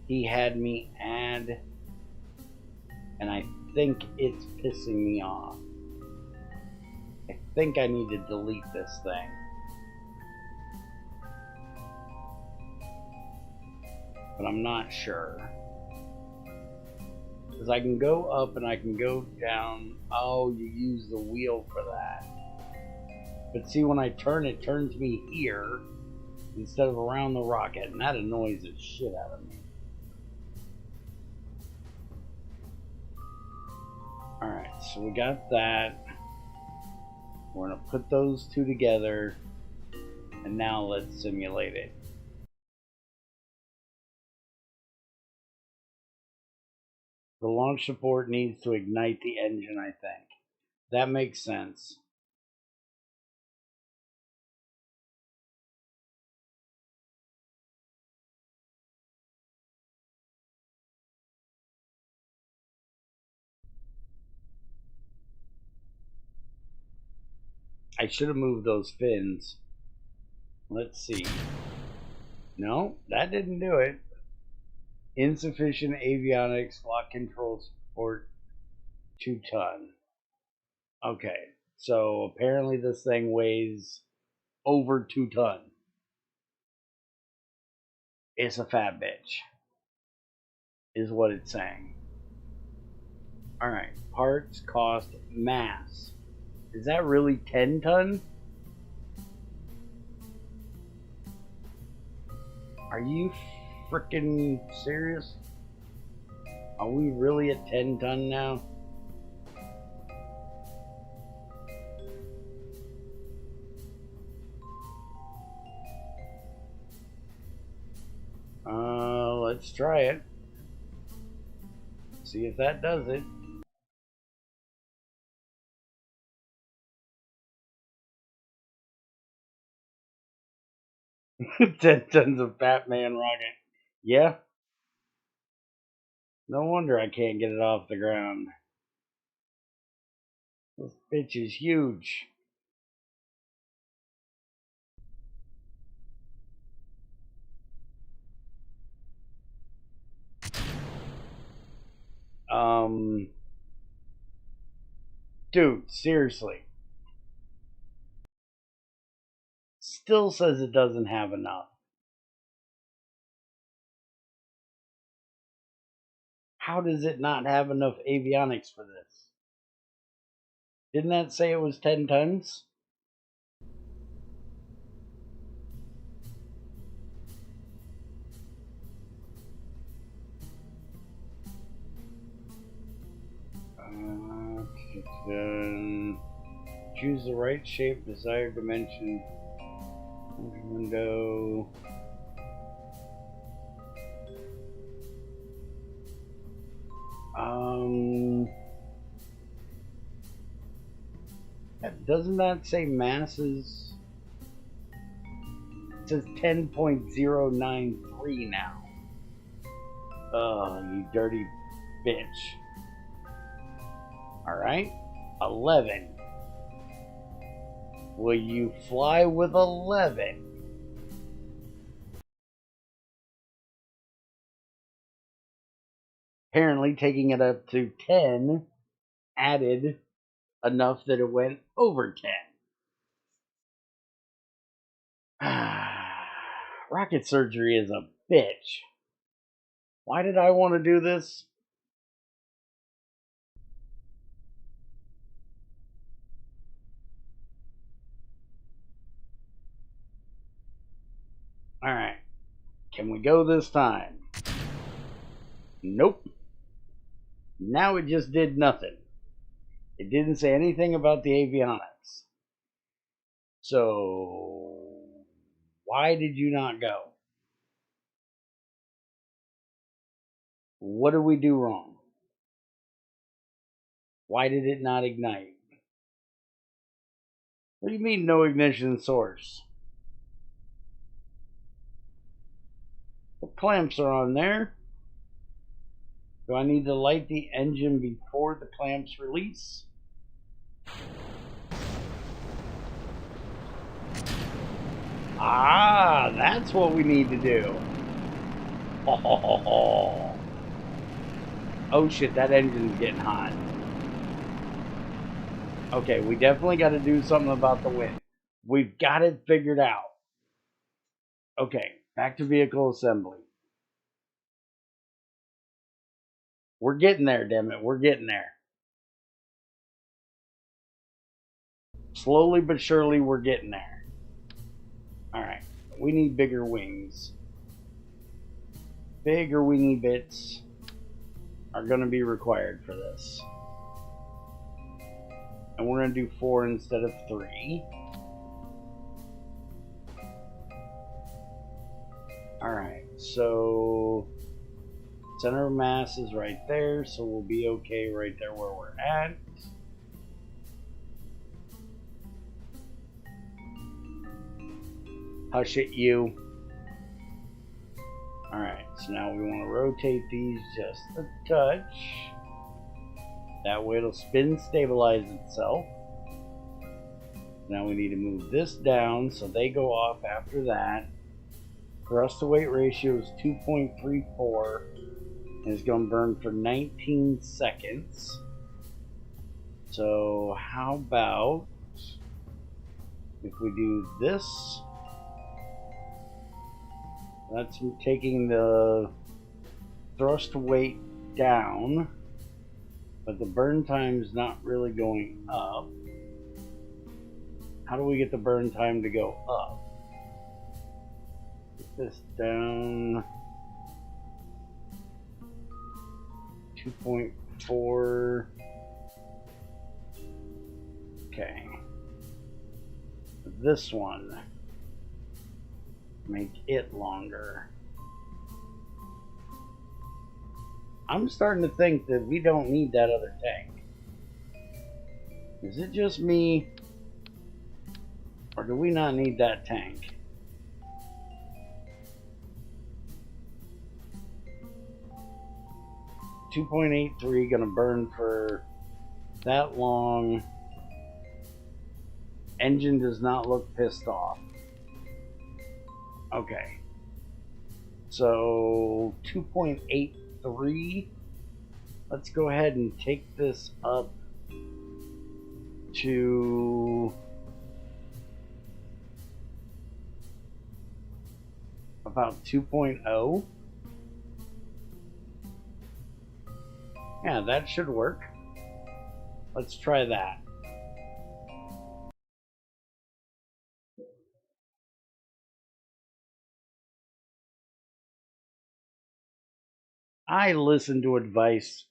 he had me add, and I think it's pissing me off. I think I need to delete this thing. But I'm not sure. Because I can go up and I can go down. Oh, you use the wheel for that. But see, when I turn, it turns me here instead of around the rocket, and that annoys the shit out of me. Alright, so we got that. We're going to put those two together, and now let's simulate it. The launch support needs to ignite the engine, I think. That makes sense. I should have moved those fins. Let's see. No, that didn't do it. Insufficient avionics, lock control support, 2 ton. Okay, so apparently this thing weighs over 2 ton. It's a fat bitch, is what it's saying. Alright, parts, cost, mass. Is that really 10 ton? Are you freaking serious? Are we really at 10 ton now? Let's try it. See if that does it. Ten tons of Batman rocket. Yeah. No wonder I can't get it off the ground. This bitch is huge. Dude, seriously. Still says it doesn't have enough. How does it not have enough avionics for this? Didn't that say it was 10 tons? Choose the right shape, desired dimension. Window. Doesn't that say masses? It says 10.093 now. Oh, you dirty bitch. Alright. 11. Will you fly with 11? Apparently, taking it up to 10 added enough that it went over 10. Rocket surgery is a bitch. Why did I want to do this? Alright. Can we go this time? Nope. Now it just did nothing. It didn't say anything about the avionics. So, why did you not go? What did we do wrong? Why did it not ignite? What do you mean no ignition source? The clamps are on there. Do I need to light the engine before the clamps release? Ah, that's what we need to do. Oh shit, that engine's getting hot. Okay, we definitely got to do something about the wind. We've got it figured out. Okay, back to vehicle assembly. We're getting there, damn it. We're getting there. Slowly but surely, we're getting there. Alright, we need bigger wings. Bigger wingy bits are going to be required for this. And we're going to do 4 instead of 3. Alright, so center of mass is right there, so we'll be okay right there where we're at. Hush it, you. Alright, so now we want to rotate these just a touch. That way it'll spin stabilize itself. Now we need to move this down so they go off after that. Thrust to weight ratio is 2.34 and it's going to burn for 19 seconds. So how about if we do this? That's taking the thrust to weight down, but the burn time is not really going up. How do we get the burn time to go up? Put this down 2.4. Okay. This one, make it longer. I'm starting to think that we don't need that other tank. Is it just me? Or do we not need that tank? $2.83 gonna burn for that long. Engine does not look pissed off. Okay. So 2.83 Let's go ahead and take this up to about 2.0. Yeah, that should work. Let's try that. I listen to advice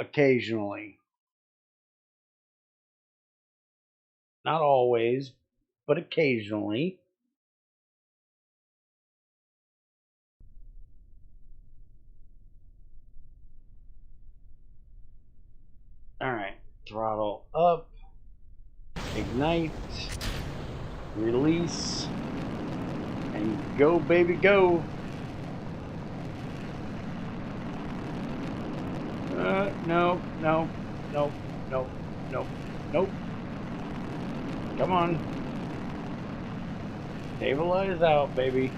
occasionally. Not always, but occasionally. Alright, throttle up, ignite, release, and go baby go! No, no, no, no, no, nope. Come on. Stabilize out, baby.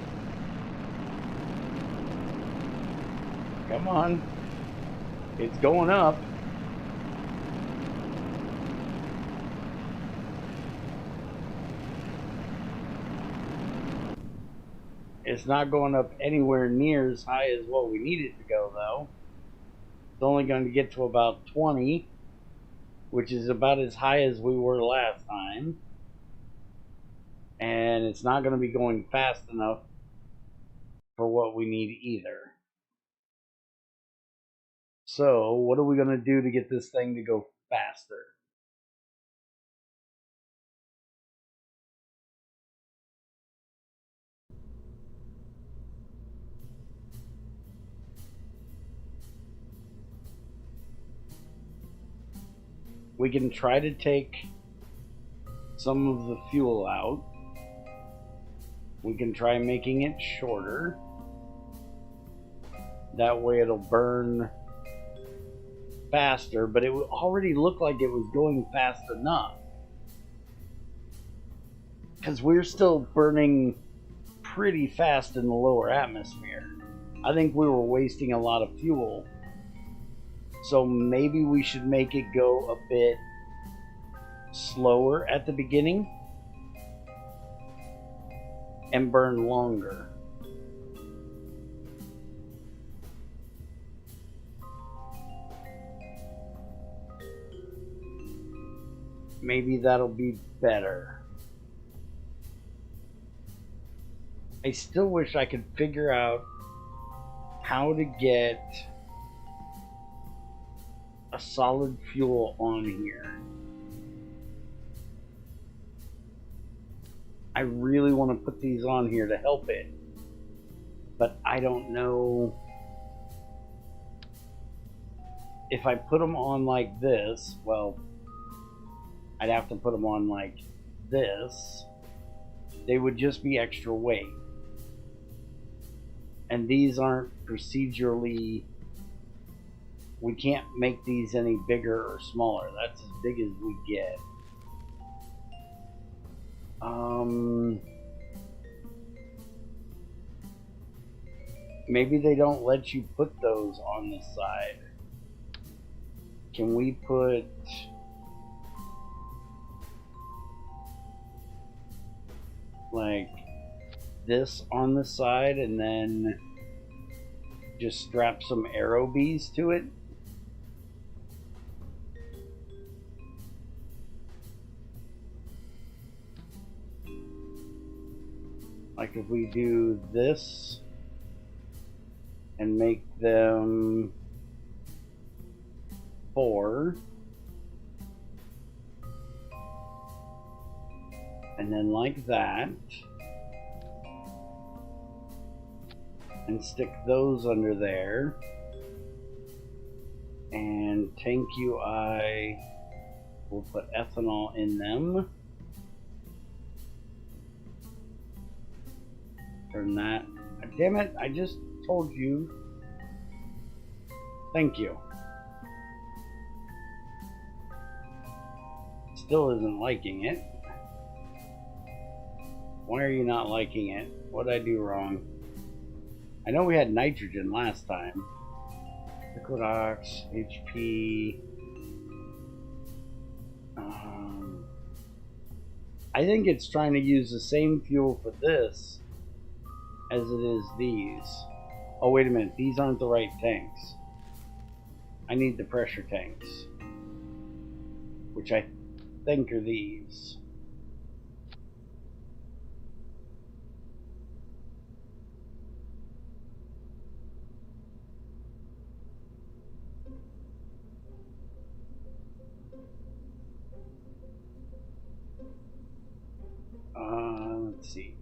Come on. It's going up. It's not going up anywhere near as high as what we need it to go, though. It's only going to get to about 20, which is about as high as we were last time. And it's not going to be going fast enough for what we need either. So, what are we going to do to get this thing to go faster? We can try to take some of the fuel out. We can try making it shorter. That way it'll burn faster, but it already looked like it was going fast enough. Because we're still burning pretty fast in the lower atmosphere. I think we were wasting a lot of fuel. So maybe we should make it go a bit slower at the beginning and burn longer. Maybe that'll be better. I still wish I could figure out how to get a solid fuel on here. I really want to put these on here to help it, but I don't know if I put them on like this. Well, I'd have to put them on like this. They would just be extra weight. And these aren't procedurally, we can't make these any bigger or smaller. That's as big as we get. Maybe they don't let you put those on the side. Can we put like this on the side and then just strap some arrow bees to it? Like if we do this and make them 4, and then like that, and stick those under there, and tank UI, we'll put ethanol in them. Turn that. Damn it, I just told you. Thank you. Still isn't liking it. Why are you not liking it? What did I do wrong? I know we had nitrogen last time. Equinox, HP. I think it's trying to use the same fuel for this as it is these. Oh, wait a minute. These aren't the right tanks. I need the pressure tanks, which I think are these. Let's see.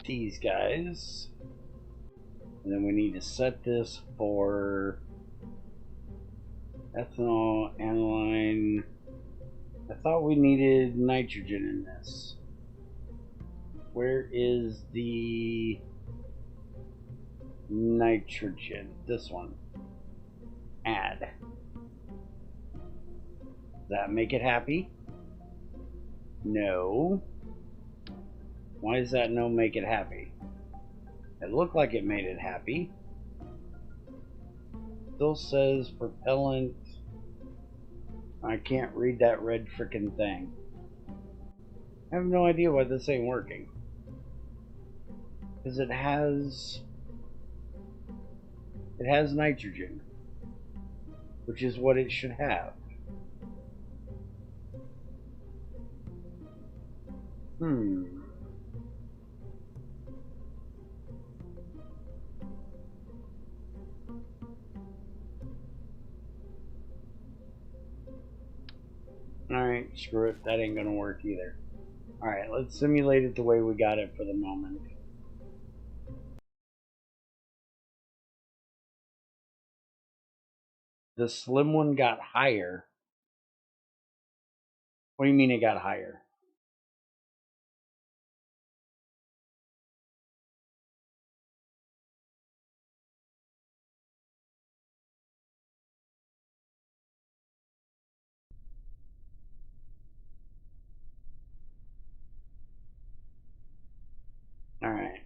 These guys. And then we need to set this for ethanol, aniline. I thought we needed nitrogen in this. Where is the nitrogen? This one. Add. Does that make it happy? No. Why does that no make it happy? It looked like it made it happy. Still says propellant. I can't read that red frickin' thing. I have no idea why this ain't working. Because it has nitrogen, which is what it should have. Alright, screw it. That ain't gonna work either. Alright, let's simulate it the way we got it for the moment. The slim one got higher. What do you mean it got higher? Alright.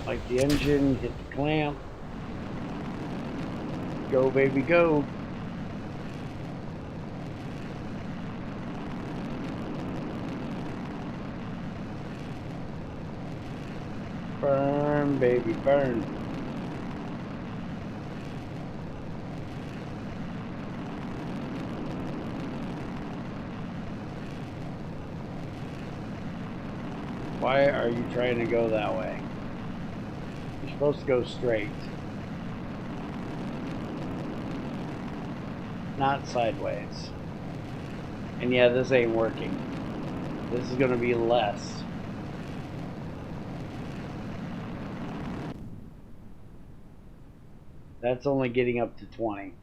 Like the engine, hit the clamp. Go, baby, go. Burn, baby, burn. Why are you trying to go that way? You're supposed to go straight. Not sideways. And yeah, this ain't working. This is gonna be less. That's only getting up to 20.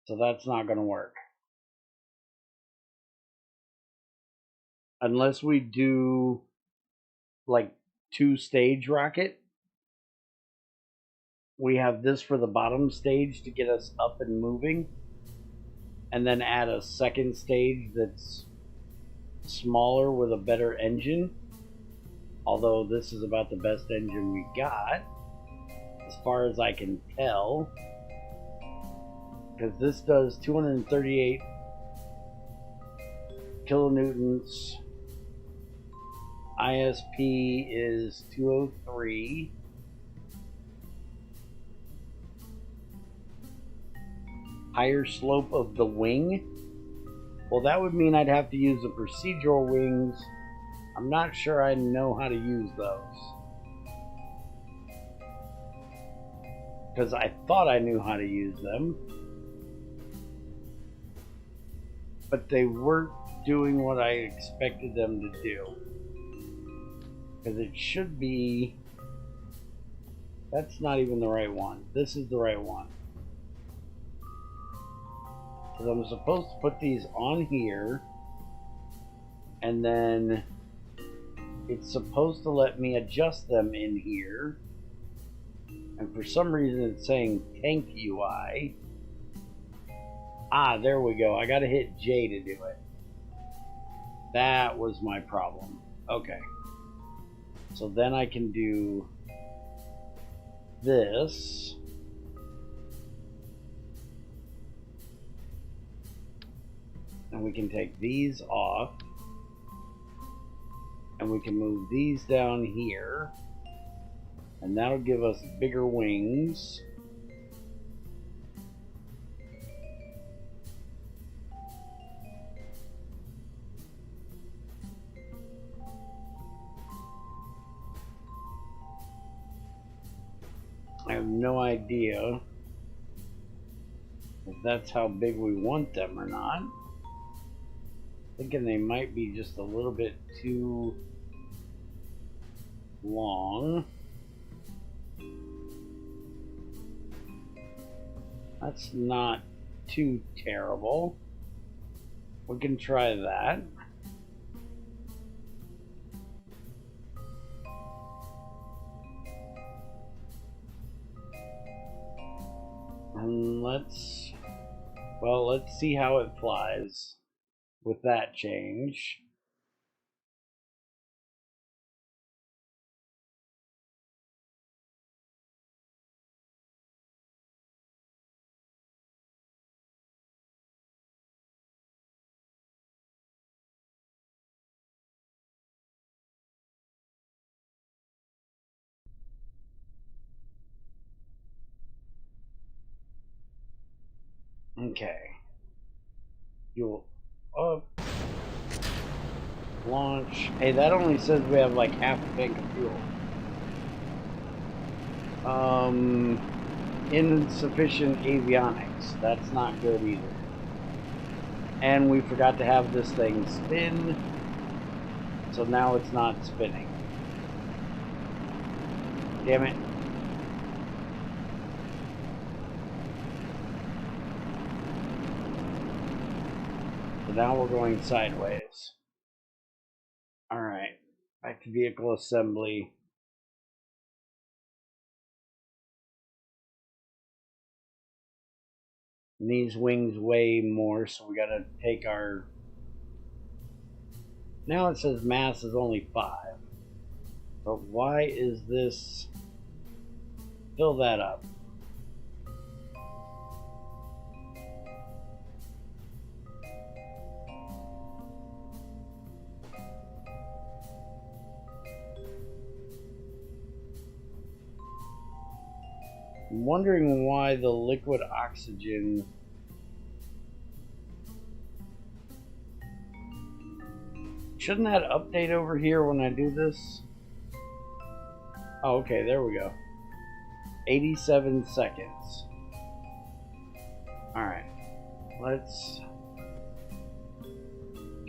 So that's not gonna work. Unless we do like 2-stage rocket. We have this for the bottom stage to get us up and moving, and then add a second stage that's smaller with a better engine, although this is about the best engine we got as far as I can tell, because this does 238 kilonewtons. ISP is 203. Higher slope of the wing. Well, that would mean I'd have to use the procedural wings. I'm not sure I know how to use those, because I thought I knew how to use them, but they weren't doing what I expected them to do. Because it should be... That's not even the right one. This is the right one. Because I'm supposed to put these on here, and then it's supposed to let me adjust them in here, and for some reason it's saying tank UI. Ah, there we go. I gotta hit J to do it. That was my problem. Okay. So then I can do this. And we can take these off. And we can move these down here. And that'll give us bigger wings. I have no idea if that's how big we want them or not. Thinking they might be just a little bit too long. That's not too terrible. We can try that. And let's see how it flies with that change. Okay. Fuel up. Launch. Hey, that only says we have like half a tank of fuel. Insufficient avionics. That's not good either. And we forgot to have this thing spin. So now it's not spinning. Damn it. So now we're going sideways. Alright. Back to vehicle assembly. And these wings weigh more, so we gotta take our... Now it says mass is only 5. But why is this... Fill that up. I'm wondering why the liquid oxygen... Shouldn't that update over here when I do this? Oh, okay, there we go. 87 seconds. Alright. Let's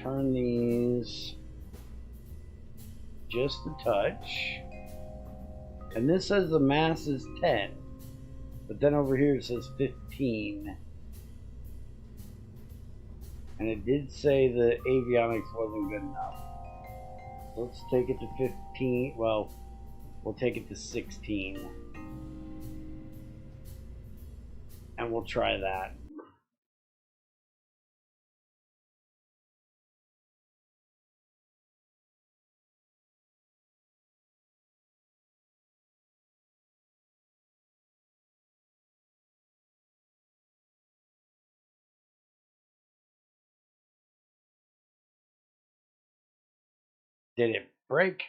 turn these just a touch. And this says the mass is 10. But then over here it says 15. And it did say the avionics wasn't good enough. Let's take it to 15. Well, we'll take it to 16. And we'll try that. Did it break?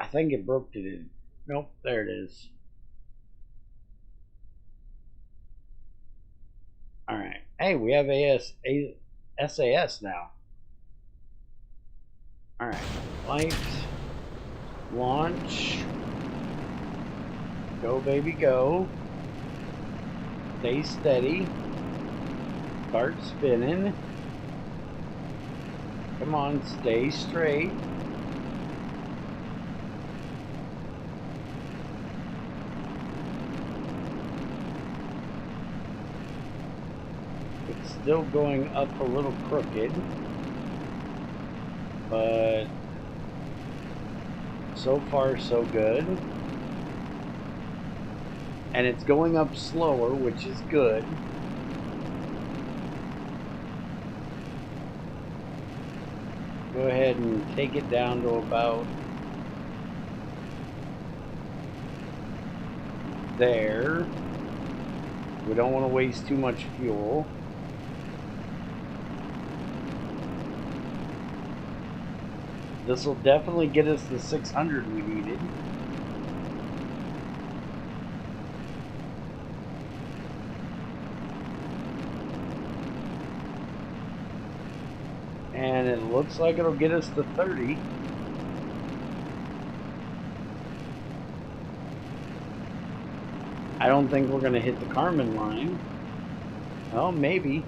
I think it broke it. Nope, there it is. Alright. Hey, we have SAS now. Alright. Light. Launch. Go, baby, go. Stay steady. Start spinning. Come on, stay straight. It's still going up a little crooked, but so far so good. And it's going up slower, which is good. Go ahead and take it down to about there. We don't want to waste too much fuel. This will definitely get us the 600 we needed. And it looks like it'll get us to 30. I don't think we're going to hit the Kármán line. Well, maybe.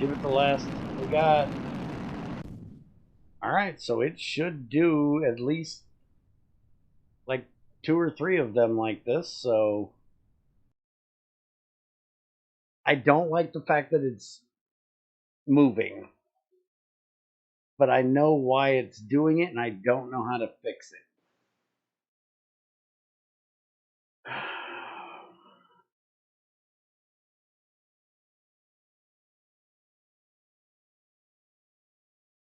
Give it the last we got. Alright, so it should do at least like 2 or 3 of them like this, so I don't like the fact that it's moving. But I know why it's doing it, and I don't know how to fix it.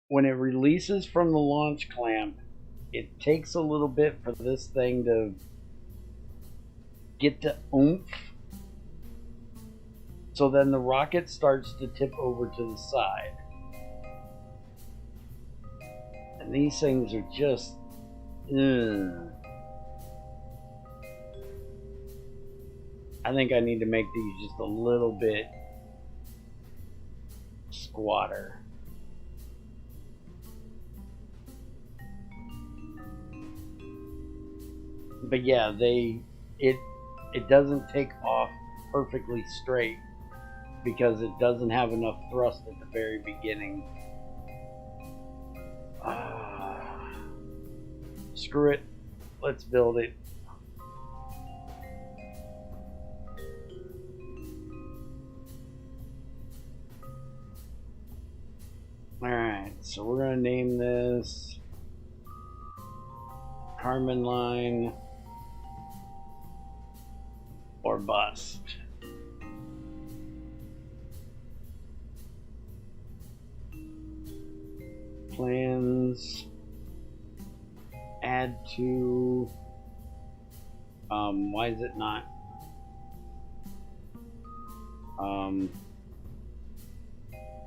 When it releases from the launch clamp, it takes a little bit for this thing to get the oomph. So then the rocket starts to tip over to the side. And these things are just... I think I need to make these just a little bit squatter. But yeah, it doesn't take off perfectly straight because it doesn't have enough thrust at the very beginning. Screw it. Let's build it. Alright, so we're going to name this Kármán line or bust. Plans. Add to. Why is it not?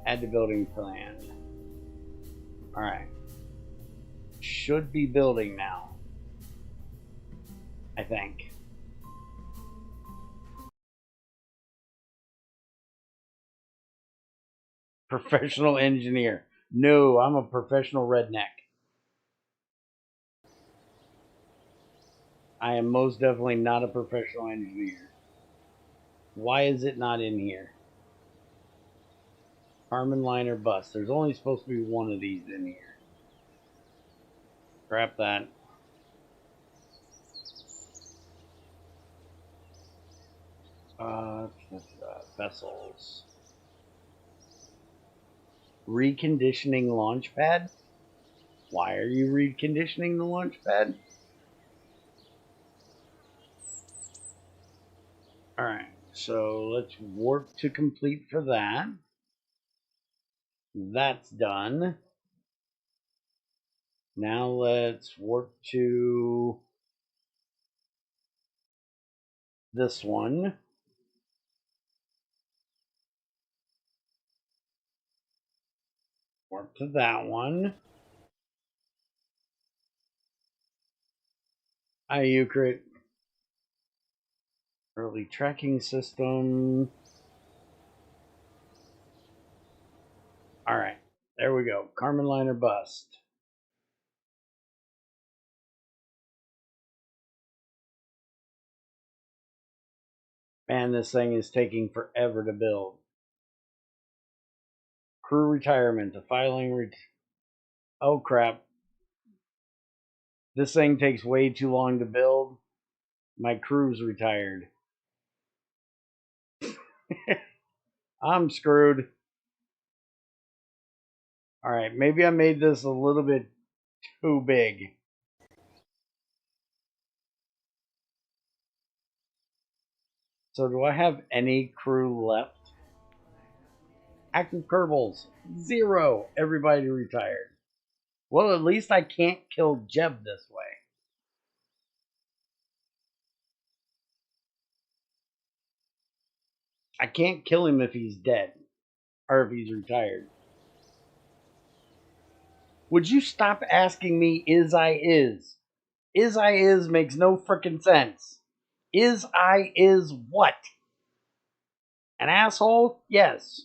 Add to building plan. Alright. Should be building now. I think. Professional engineer. No, I'm a professional redneck. I am most definitely not a professional engineer. Why is it not in here? Kármán line or bust. There's only supposed to be one of these in here. Scrap that. Vessels. Reconditioning launch pad? Why are you reconditioning the launch pad? Alright, so let's warp to complete for that. That's done. Now let's warp to this one. Warp to that one. Hi, Eucrit. Early tracking system. Alright, there we go. Kármán line or bust. Man, this thing is taking forever to build. Crew retirement. The filing oh crap. This thing takes way too long to build. My crew's retired. I'm screwed. Alright, maybe I made this a little bit too big. So do I have any crew left? Active Kerbals, 0. Everybody retired. Well, at least I can't kill Jeb this way. I can't kill him if he's dead. Or if he's retired. Would you stop asking me is I is? Is I is makes no frickin' sense. Is I is what? An asshole? Yes.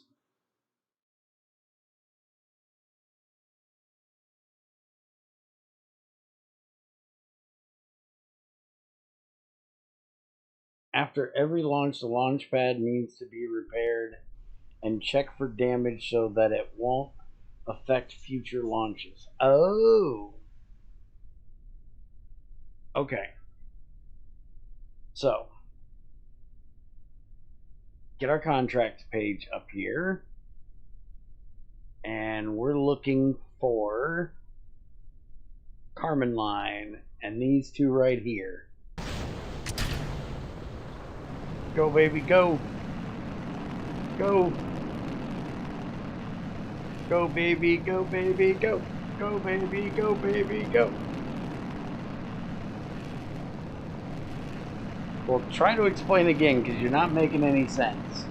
After every launch, the launch pad needs to be repaired and check for damage so that it won't affect future launches. Oh. Okay. So, get our contracts page up here. And we're looking for Carmen Line and these two right here. Go, baby, go. Go. Go, baby, go, baby, go. Go, baby, go, baby, go. Well, try to explain again, because you're not making any sense.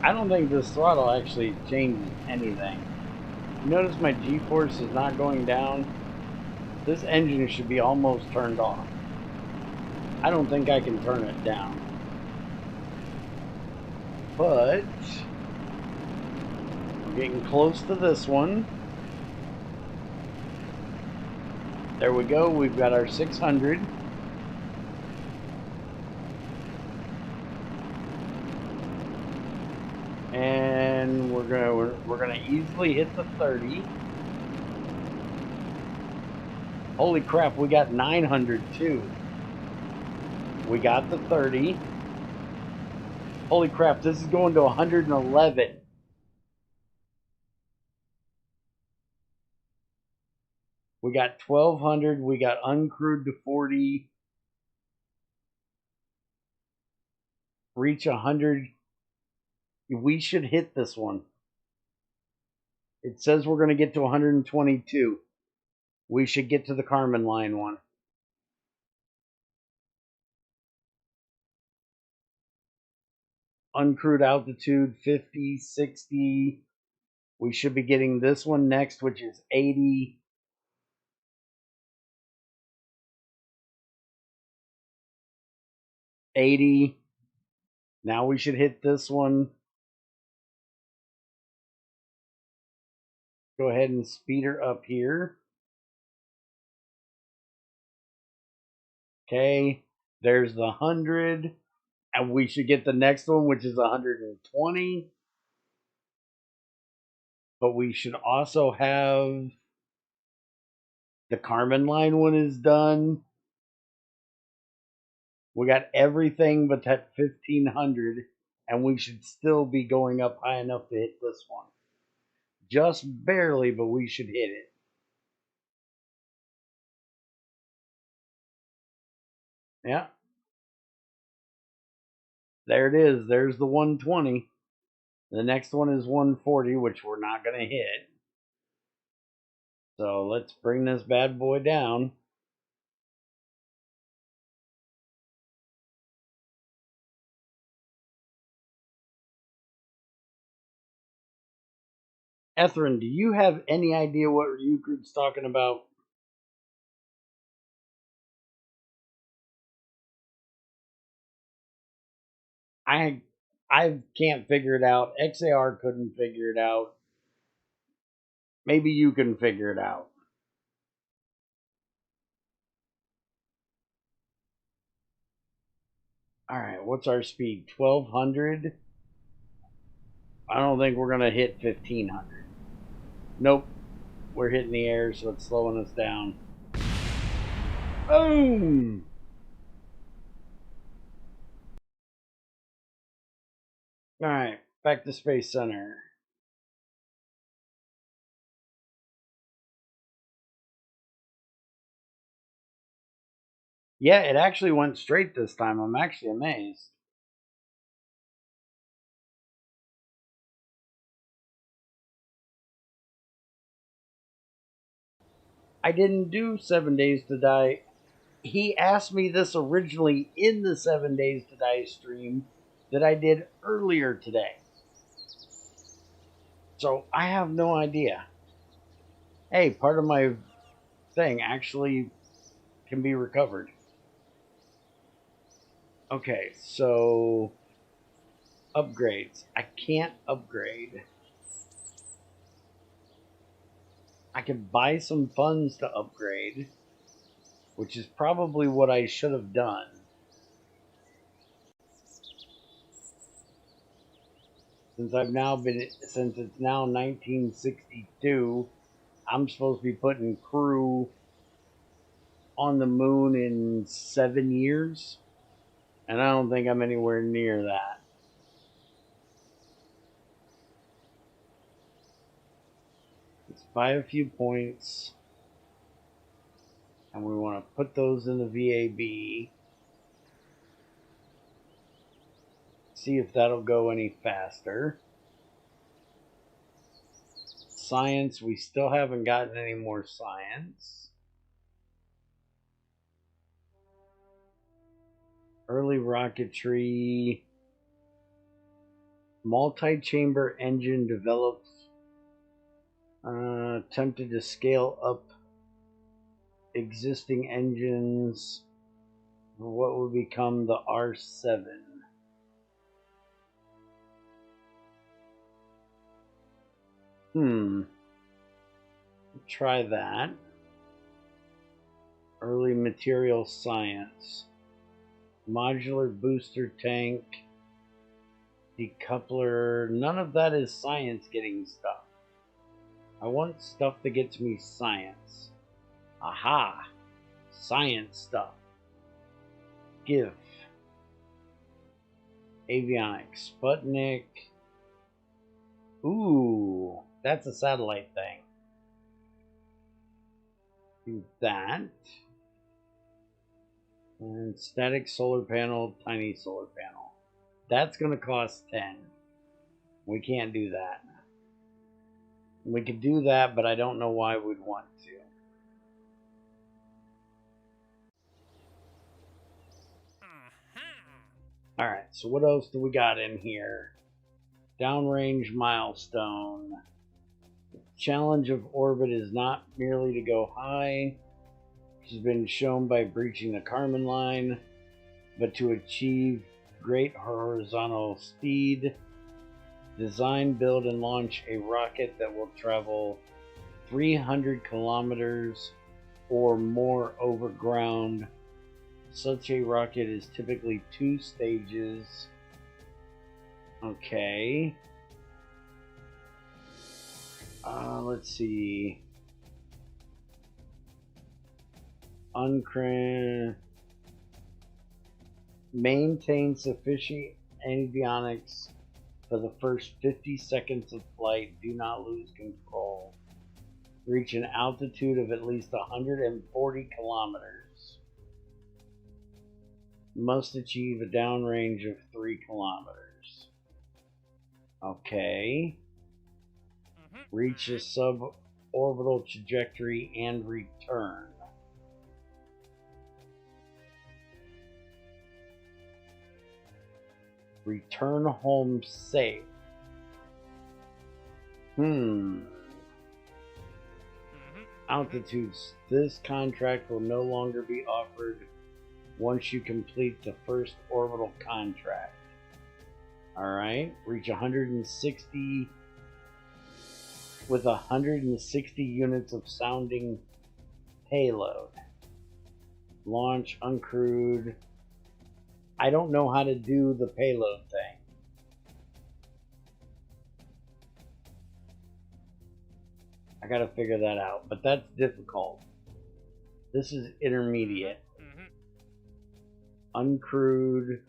I don't think this throttle actually changes anything. Notice my G-force is not going down. This engine should be almost turned off. I don't think I can turn it down. But we're getting close to this one. There we go. We've got our 600. And we're gonna easily hit the 30. Holy crap, we got 900 too. We got the 30. Holy crap, this is going to 111. We got 1200. We got uncrewed to 40. Reach 100. We should hit this one. It says we're going to get to 122. We should get to the Carmen Line one. Uncrewed altitude 50, 60. We should be getting this one next, which is 80. 80. Now we should hit this one. Go ahead and speed her up here. Okay, there's the 100. And we should get the next one, which is 120. But we should also have the Carmen Line one is done. We got everything but that 1500, and we should still be going up high enough to hit this one. Just barely, but we should hit it. Yeah. There it is. There's the 120. The next one is 140, which we're not going to hit. So let's bring this bad boy down. Ethrin, do you have any idea what Euclid's talking about? I can't figure it out. XAR couldn't figure it out. Maybe you can figure it out. All right, what's our speed? 1200. I don't think we're gonna hit 1500. Nope, we're hitting the air, so it's slowing us down. Boom! All right, back to Space Center. Yeah, it actually went straight this time. I'm actually amazed. I didn't do 7 Days to Die. He asked me this originally in the 7 Days to Die stream that I did earlier today. So I have no idea. Hey, part of my thing actually can be recovered. Okay, so upgrades. I can't upgrade. I could buy some funds to upgrade, which is probably what I should have done. Since it's now 1962, I'm supposed to be putting crew on the moon in 7 years, and I don't think I'm anywhere near that. Let's buy a few points, and we want to put those in the VAB. See if that'll go any faster. Science, we still haven't gotten any more science. Early rocketry. Multi-chamber engine develops. Attempted to scale up existing engines for what would become the R7. Try that. Early material science. Modular booster tank. Decoupler. None of that is science getting stuff. I want stuff that gets me science. Aha! Science stuff. GIF. Avionics. Sputnik. Ooh, that's a satellite thing. Do that. And static solar panel, tiny solar panel. That's going to cost 10. We can't do that. We could do that, but I don't know why we'd want to. Alright, so what else do we got in here? Downrange milestone. The challenge of orbit is not merely to go high, which has been shown by breaching the Kármán line, but to achieve great horizontal speed. Design, build, and launch a rocket that will travel 300 kilometers or more over ground. Such a rocket is typically 2 stages. Okay. Let's see. Maintain sufficient avionics for the first 50 seconds of flight. Do not lose control. Reach an altitude of at least 140 kilometers. Must achieve a downrange of 3 kilometers. Okay. Reach a suborbital trajectory and return. Return home safe. Altitudes. This contract will no longer be offered once you complete the first orbital contract. Alright. Reach 160 with 160 units of sounding payload. Launch uncrewed. I don't know how to do the payload thing. I gotta figure that out, but that's difficult. This is intermediate. Uncrewed,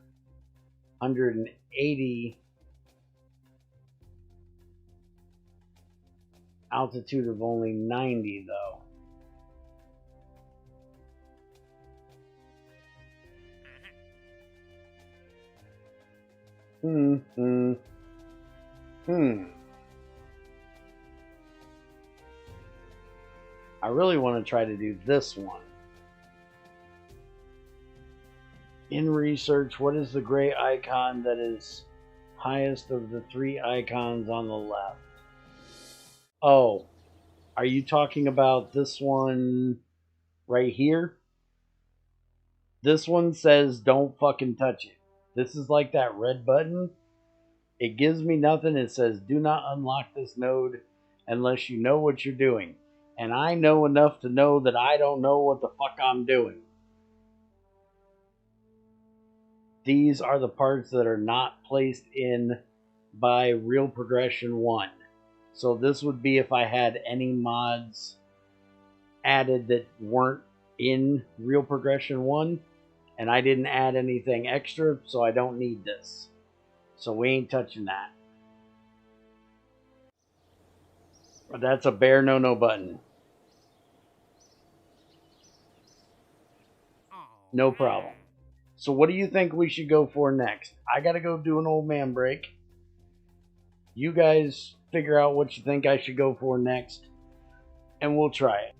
180. Altitude of only 90 though. I really want to try to do this one. In research, what is the gray icon that is highest of the three icons on the left? Oh, are you talking about this one right here? This one says don't fucking touch it. This is like that red button. It gives me nothing. It says do not unlock this node unless you know what you're doing. And I know enough to know that I don't know what the fuck I'm doing. These are the parts that are not placed in by Real Progression 1. So this would be if I had any mods added that weren't in Real Progression 1, and I didn't add anything extra, so I don't need this. So we ain't touching that. But that's a bare no-no button. No problem. So what do you think we should go for next? I gotta go do an old man break. You guys figure out what you think I should go for next, and we'll try it.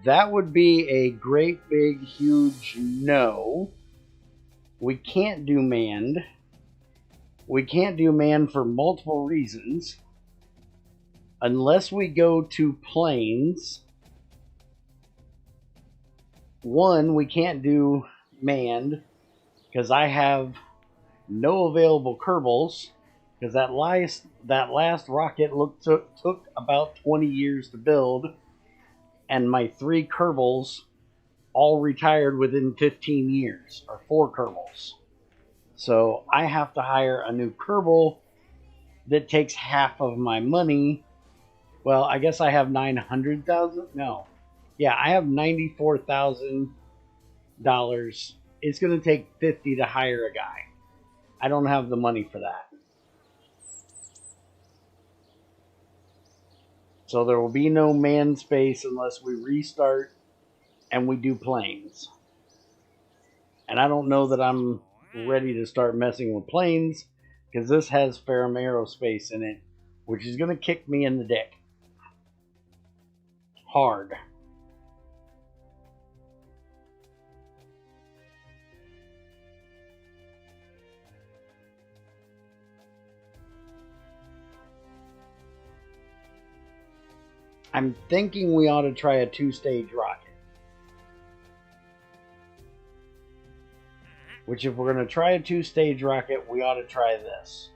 That would be a great big huge no. We can't do manned. We can't do manned for multiple reasons. Unless we go to planes. One, we can't do manned because I have no available Kerbals, because that last rocket took about 20 years to build, and my 3 Kerbals all retired within 15 years, or 4 Kerbals. So I have to hire a new Kerbal that takes half of my money. Well, I guess I have 900,000. No, yeah, I have $94,000. It's going to take 50 to hire a guy. I don't have the money for that. So there will be no man space unless we restart and we do planes. And I don't know that I'm ready to start messing with planes, because this has Ferrum Aerospace in it, which is going to kick me in the dick. Hard. I'm thinking we ought to try a 2-stage rocket. Which, if we're going to try a 2-stage rocket, we ought to try this.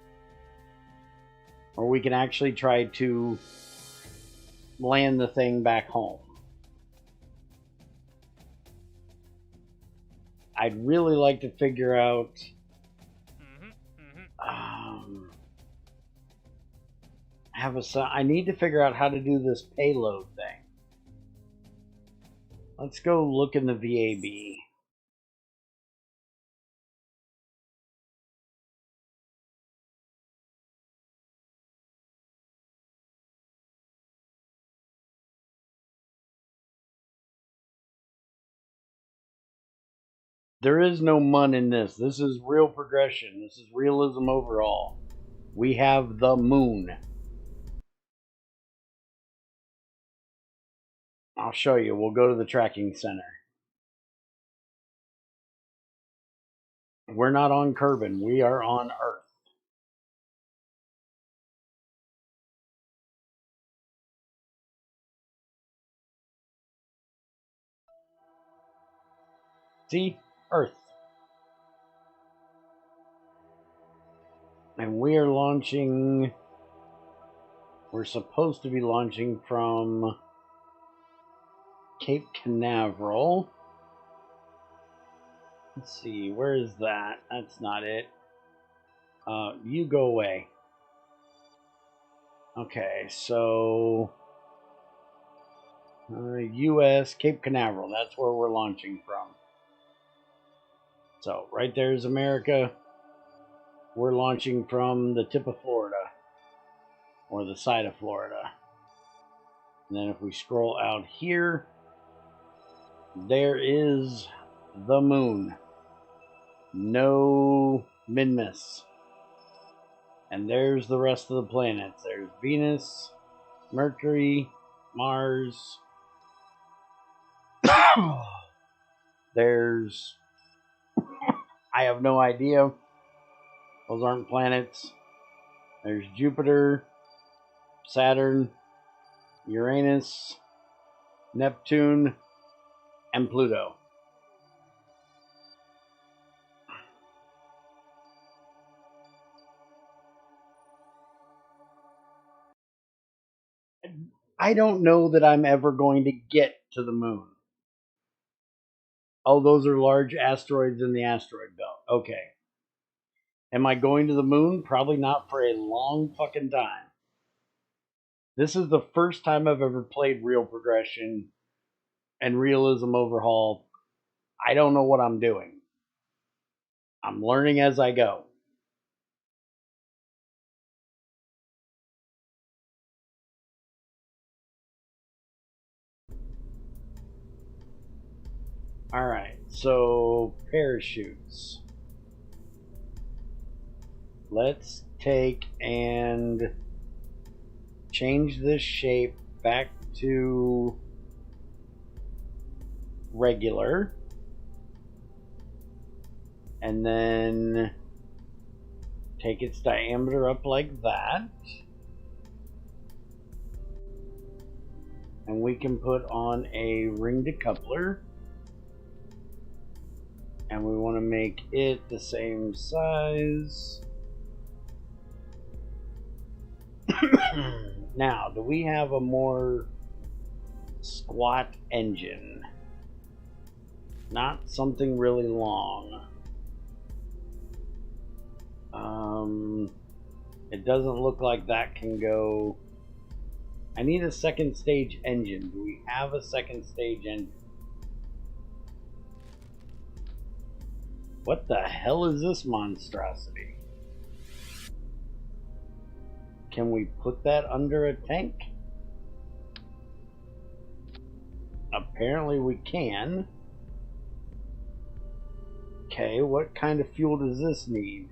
Or we can actually try to land the thing back home. I'd really like to figure out I need to figure out how to do this payload thing. Let's go look in the VAB. There is no MUN in this. This is real progression. This is Realism Overhaul. We have the moon. I'll show you. We'll go to the tracking center. We're not on Kerbin. We are on Earth. See? Earth. And we are launching... We're supposed to be launching from Cape Canaveral. Let's see, where is that? That's not it. You go away. Okay, so... U.S. Cape Canaveral, that's where we're launching from. So, right there's America. We're launching from the tip of Florida. Or the side of Florida. And then if we scroll out here, there is the moon. No Minmus. And there's the rest of the planets. There's Venus, Mercury, Mars. There's... I have no idea. Those aren't planets. There's Jupiter, Saturn, Uranus, Neptune, and Pluto. I don't know that I'm ever going to get to the moon. Oh, those are large asteroids in the asteroid belt. Okay. Am I going to the moon? Probably not for a long fucking time. This is the first time I've ever played Real Progression and Realism Overhaul. I don't know what I'm doing. I'm learning as I go. Alright, so parachutes. Let's take and change this shape back to regular. And then take its diameter up like that. And we can put on a ring decoupler. And we want to make it the same size. Now, do we have a more squat engine? Not something really long. It doesn't look like that can go. I need a second stage engine. Do we have a second stage engine? What the hell is this monstrosity? Can we put that under a tank? Apparently we can. Okay, what kind of fuel does this need?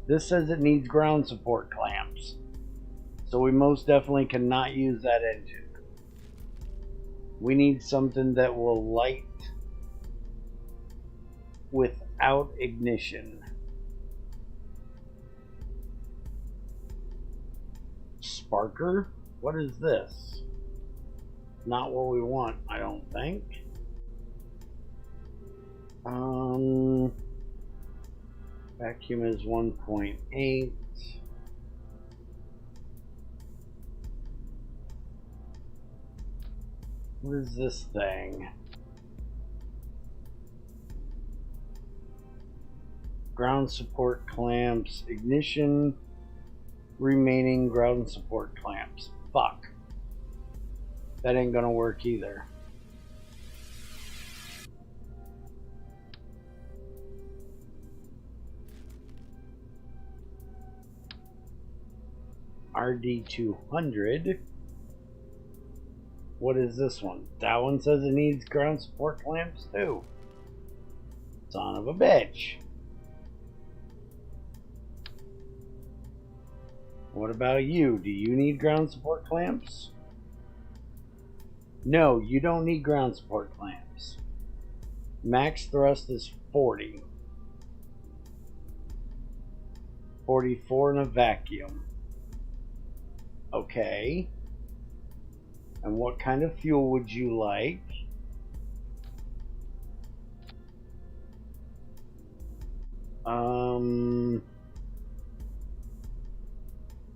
This says it needs ground support clamps. So we most definitely cannot use that engine. We need something that will light without ignition. Sparker? What is this? not what we want, I don't think. Vacuum is 1.8. What is this thing? Ground support clamps, ignition, remaining ground support clamps. Fuck. That ain't gonna work either. RD200. What is this one? That one says it needs ground support clamps too. Son of a bitch. What about you? Do you need ground support clamps? No, you don't need ground support clamps. Max thrust is 40. 44 in a vacuum. Okay. And what kind of fuel would you like?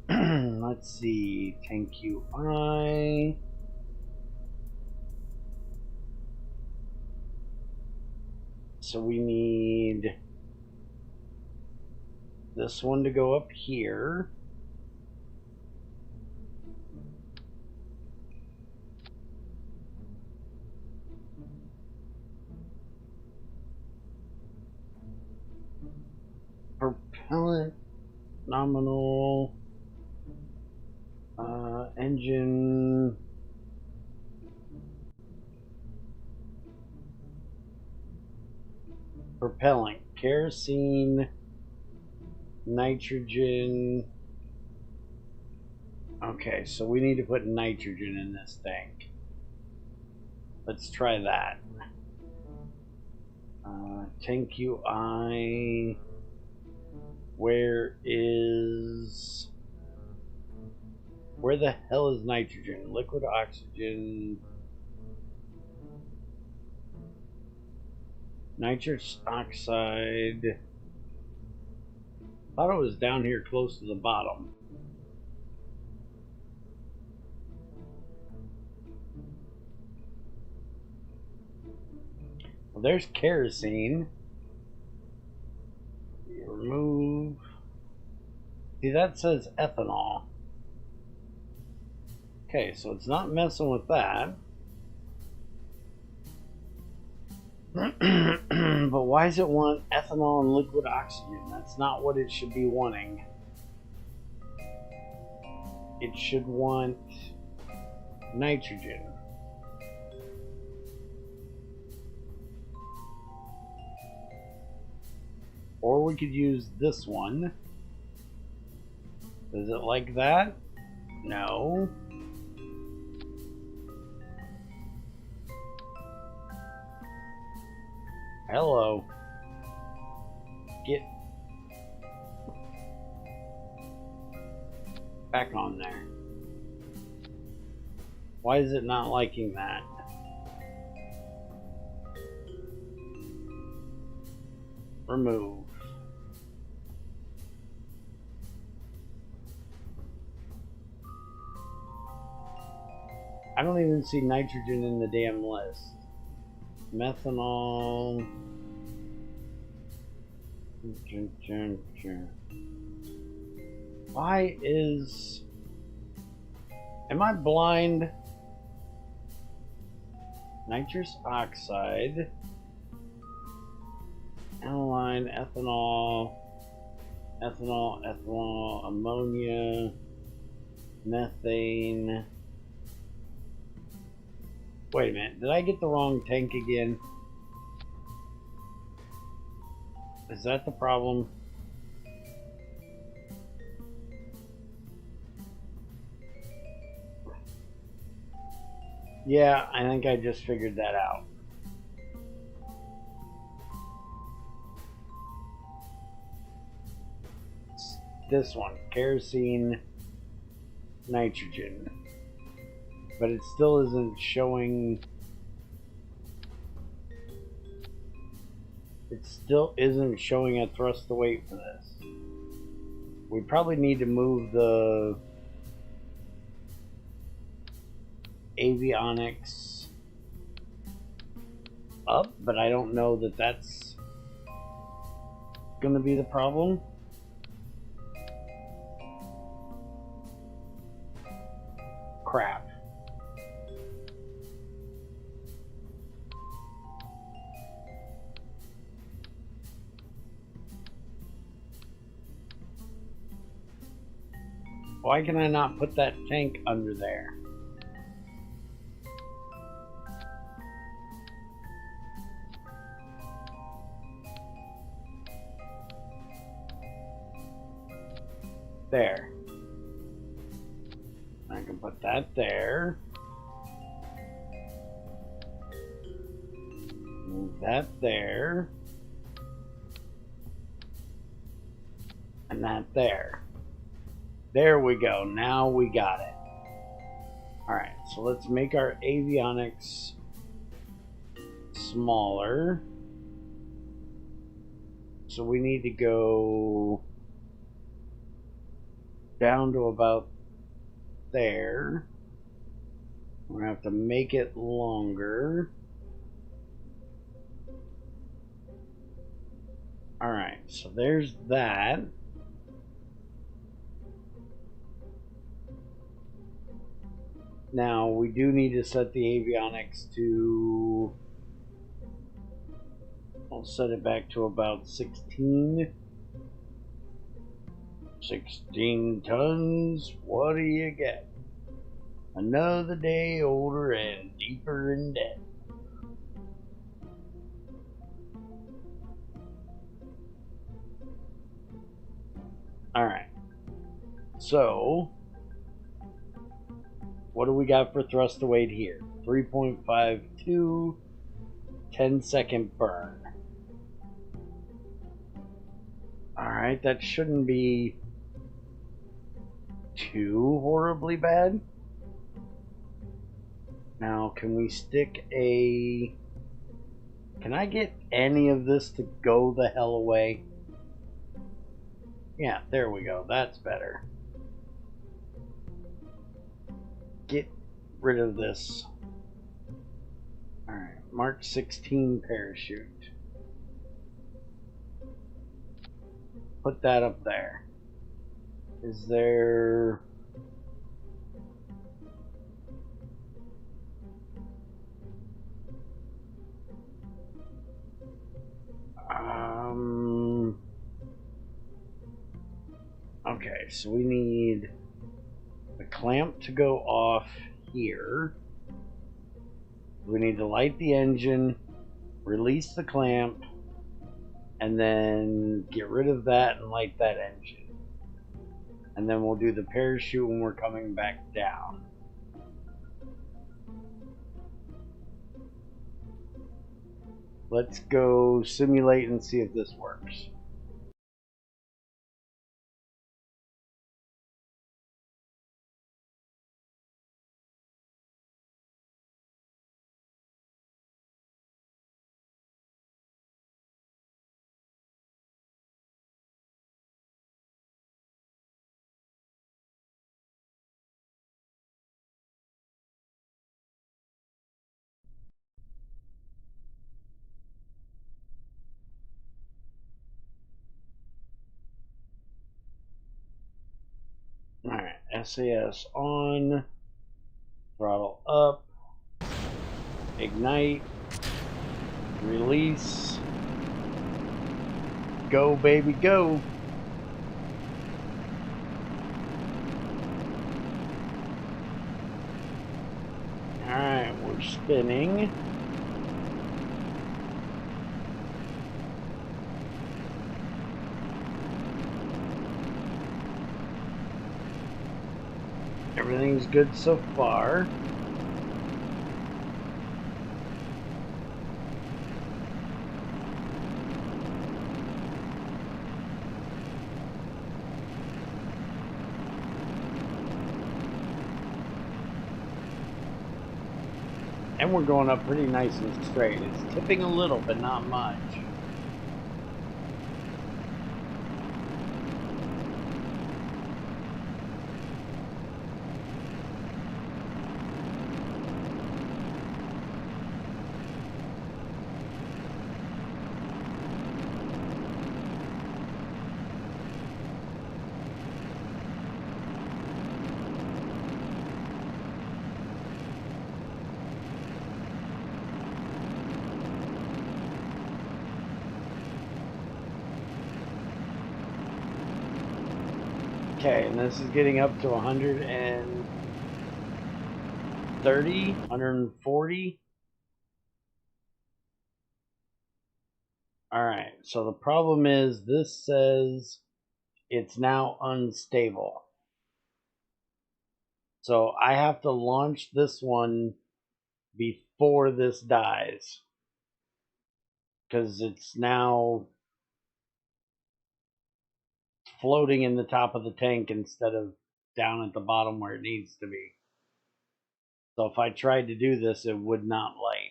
Let's see. Tank UI. So we need this one to go up here. Propellant nominal engine propellant kerosene nitrogen. Okay, so we need to put nitrogen in this tank. Let's try that. Tank UI. Where the hell is nitrogen? Liquid oxygen. Nitrous oxide. Thought it was down here close to the bottom. Well, there's kerosene. Remove. See, that says ethanol. Okay, so it's not messing with that. But why does it want ethanol and liquid oxygen? That's not what it should be wanting. It should want nitrogen. Or we could use this one. Is it like that? No. Hello. Get back on there. Why is it not liking that? Remove. I don't even see nitrogen in the damn list. Methanol. Why is... Am I blind? Nitrous oxide. Aniline, ethanol. Ethanol, ammonia. Methane. Wait a minute, did I get the wrong tank again? Is that the problem? Yeah, I think I just figured that out. It's this one, kerosene, nitrogen. but it still isn't showing. It still isn't showing a thrust to weight for this. We probably need to move the avionics up, but I don't know that that's going to be the problem. Crap. Why can I not put that tank under there? There. I can put that there. Move that there. And that there. There we go. Now we got it. Alright, so let's make our avionics smaller. So we need to go down to about there. We're going to have to make it longer. Alright, so there's that. Now, we do need to set the avionics to... I'll set it back to about 16. 16 tons, what do you get? Another day older and deeper in debt. Alright. So... what do we got for thrust to weight here? 3.52, 10-second burn. Alright, that shouldn't be too horribly bad. Now, can we stick a... can I get any of this to go the hell away? Yeah, there we go. That's better. Get rid of this. Alright, Mark 16 parachute. Put that up there. Is there... okay, so we need the clamp to go off here. We need to light the engine, release the clamp, and then get rid of that and light that engine. And then we'll do the parachute when we're coming back down. Let's go simulate and see if this works. Alright, SAS on, throttle up, ignite, release, go baby go. Alright, we're spinning. Everything's good so far. And we're going up pretty nice and straight. It's tipping a little, but not much. Okay, and this is getting up to 130, 140. Alright, so the problem is this says it's now unstable. So I have to launch this one before this dies. Because it's now floating in the top of the tank instead of down at the bottom where it needs to be. So if I tried to do this, it would not light.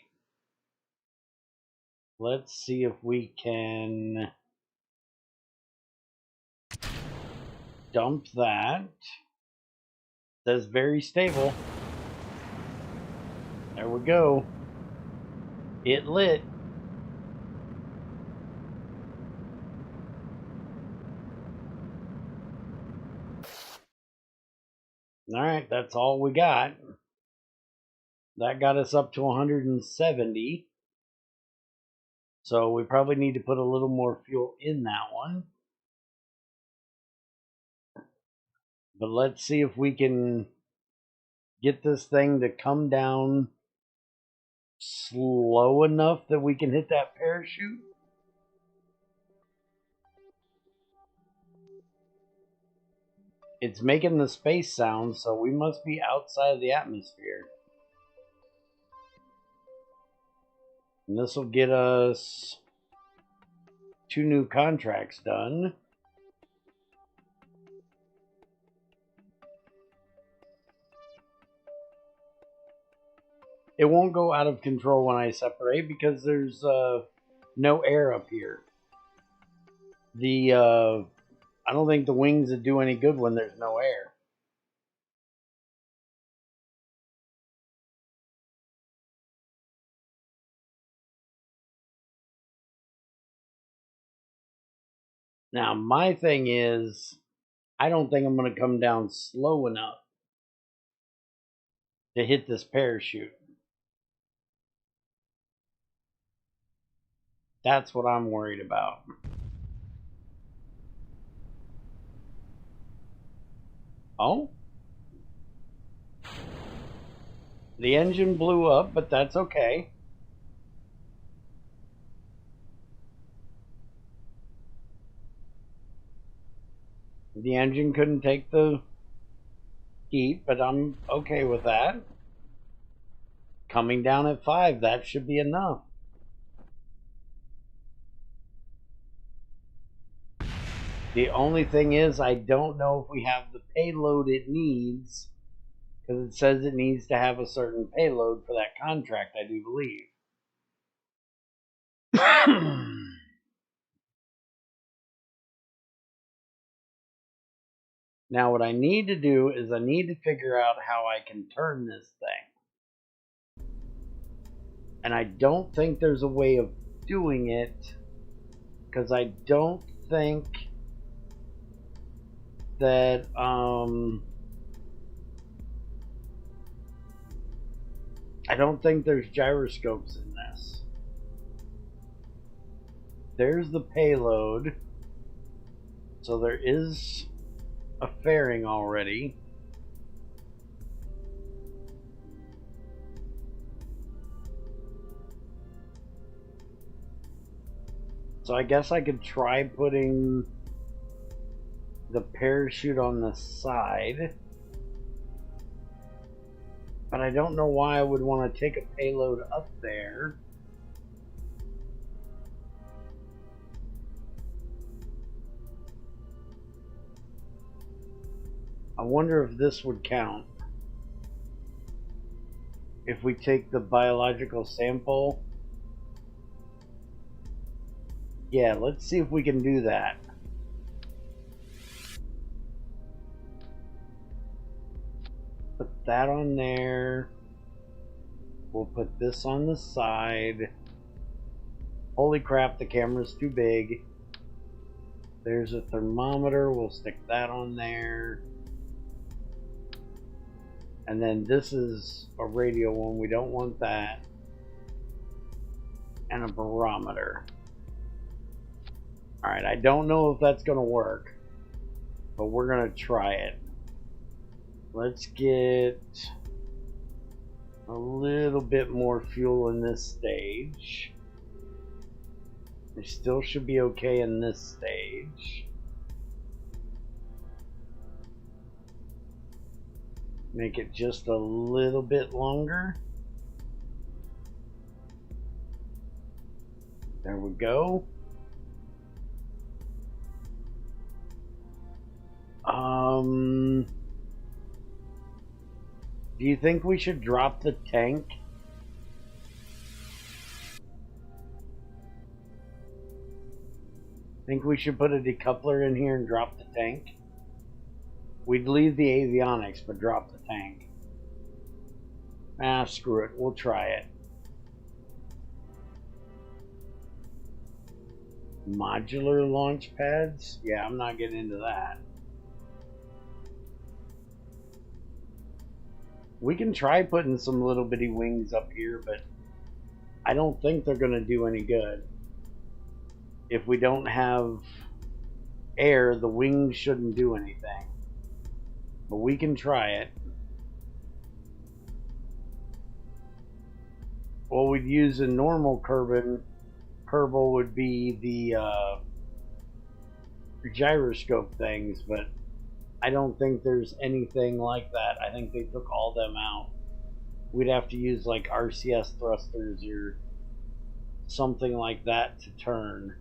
Let's see if we can dump that. It says very stable. There we go. It lit. Alright, that's all we got. That got us up to 170. So we probably need to put a little more fuel in that one. But let's see if we can get this thing to come down slow enough that we can hit that parachute. It's making the space sound, so we must be outside of the atmosphere. And this will get us 2 new contracts done. It won't go out of control when I separate because there's no air up here. I don't think the wings would do any good when there's no air. Now, my thing is, I don't think I'm going to come down slow enough to hit this parachute. That's what I'm worried about. Oh? The engine blew up, but that's okay. The engine couldn't take the heat, but I'm okay with that. Coming down at 5, that should be enough. The only thing is, I don't know if we have the payload it needs, because it says it needs to have a certain payload for that contract, I do believe. Now, what I need to do is I need to figure out how I can turn this thing. And I don't think there's a way of doing it, because I don't think that I don't think there's gyroscopes in this. There's the payload, so there is a fairing already. So I guess I could try putting the parachute on the side, but I don't know why I would want to take a payload up there. I wonder if this would count. if we take the biological sample. Yeah, let's see if we can do that. Put that on there. We'll put this on the side. Holy crap, the camera's too big. There's a thermometer. We'll stick that on there. And then this is a radio one. We don't want that. And a barometer. Alright, I don't know if that's going to work, but we're going to try it. Let's get a little bit more fuel in this stage. We still should be okay in this stage. Make it just a little bit longer. There we go. Do you think we should drop the tank? Think we should put a decoupler in here and drop the tank? We'd leave the avionics, but drop the tank. Ah, screw it. We'll try it. Modular launch pads? Yeah, I'm not getting into that. We can try putting some little bitty wings up here, but I don't think they're going to do any good. If we don't have air, the wings shouldn't do anything. But we can try it. What we'd use in normal Kerbal would be the gyroscope things, but I don't think there's anything like that. I think they took all them out. We'd have to use like RCS thrusters or something like that to turn.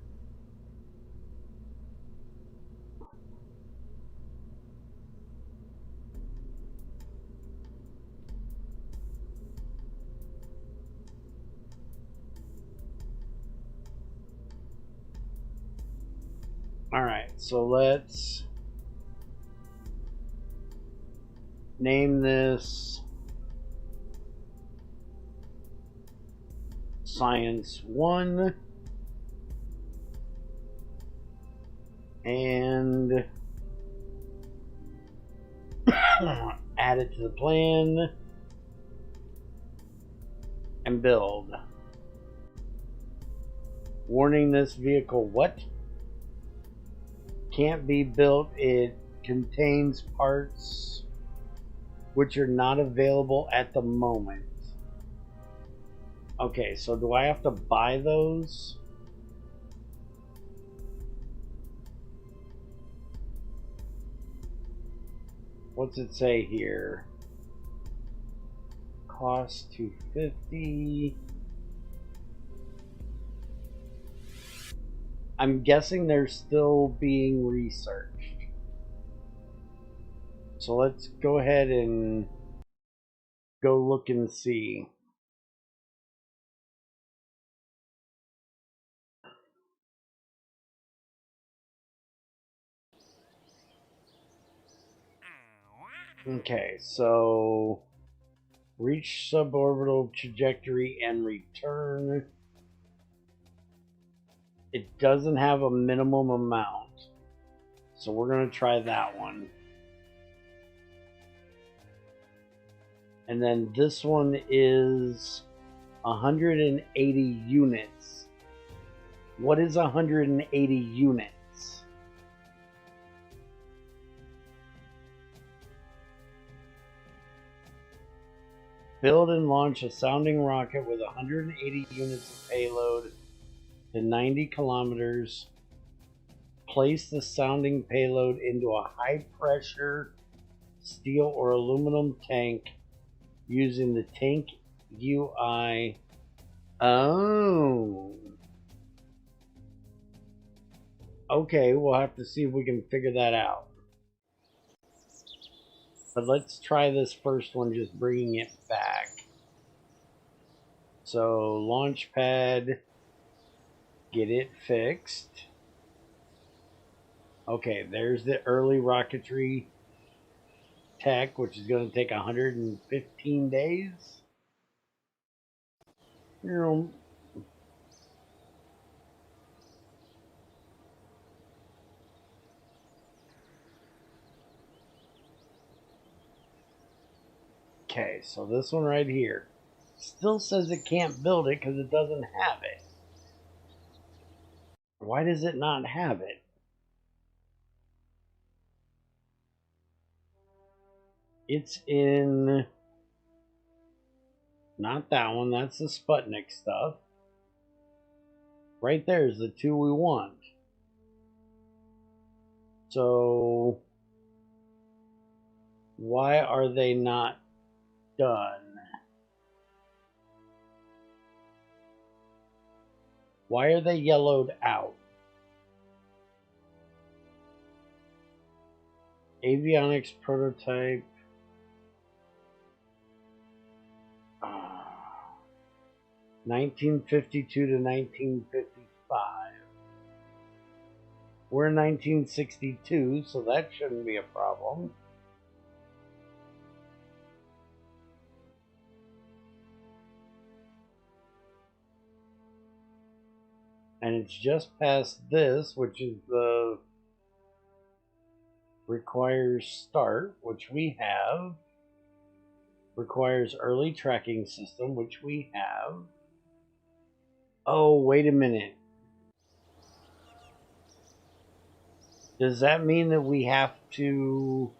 Alright, so let's name this Science 1 and add it to the plan and build. Warning, this vehicle what? Can't be built. It contains parts which are not available at the moment. Okay, so do I have to buy those? What's it say here? Cost $250. I'm guessing they're still being researched. So let's go ahead and go look and see. Okay, so reach suborbital trajectory and return. It doesn't have a minimum amount, so we're going to try that one. And then this one is 180 units. What is 180 units? Build and launch a sounding rocket with 180 units of payload to 90 kilometers. Place the sounding payload into a high pressure steel or aluminum tank using the tank UI. Oh. Okay, we'll have to see if we can figure that out. But let's try this first one, just bringing it back. So launch pad, get it fixed. Okay, there's the early rocketry tech, which is going to take 115 days. Okay, so this one right here still says it can't build it because it doesn't have it. Why does it not have it? It's in... Not that one, that's the Sputnik stuff. Right there is the two we want. So... why are they not done? Why are they yellowed out? Avionics prototype. 1952 to 1955. We're in 1962, so that shouldn't be a problem. And it's just past this, which is the requires start, which we have. Requires early tracking system, which we have. Oh, wait a minute. Does that mean that we have to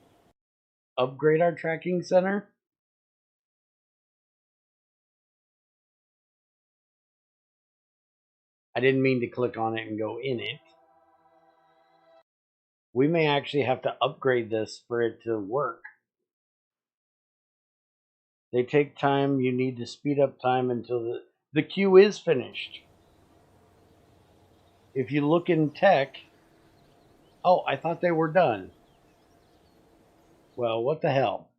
upgrade our tracking center? I didn't mean to click on it and go in it. We may actually have to upgrade this for it to work. They take time. You need to speed up time until the queue is finished. If you look in tech... Oh, I thought they were done. Well, what the hell?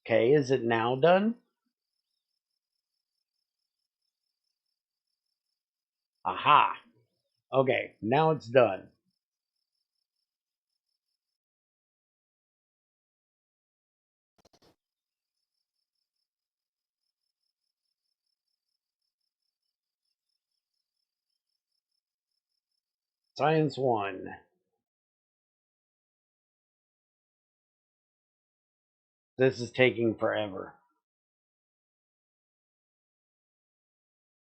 Okay, is it now done? Aha! Okay, now it's done. Science 1. This is taking forever.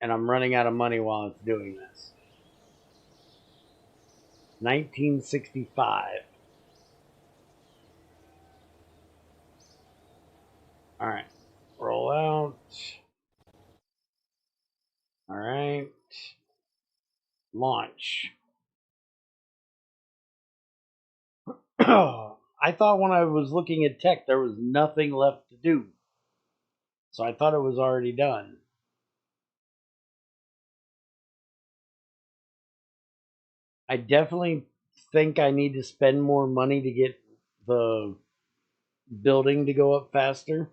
And I'm running out of money while it's doing this. 1965. Alright. Roll out. Alright. Launch. I thought when I was looking at tech there was nothing left to do. So I thought it was already done. I definitely think I need to spend more money to get the building to go up faster.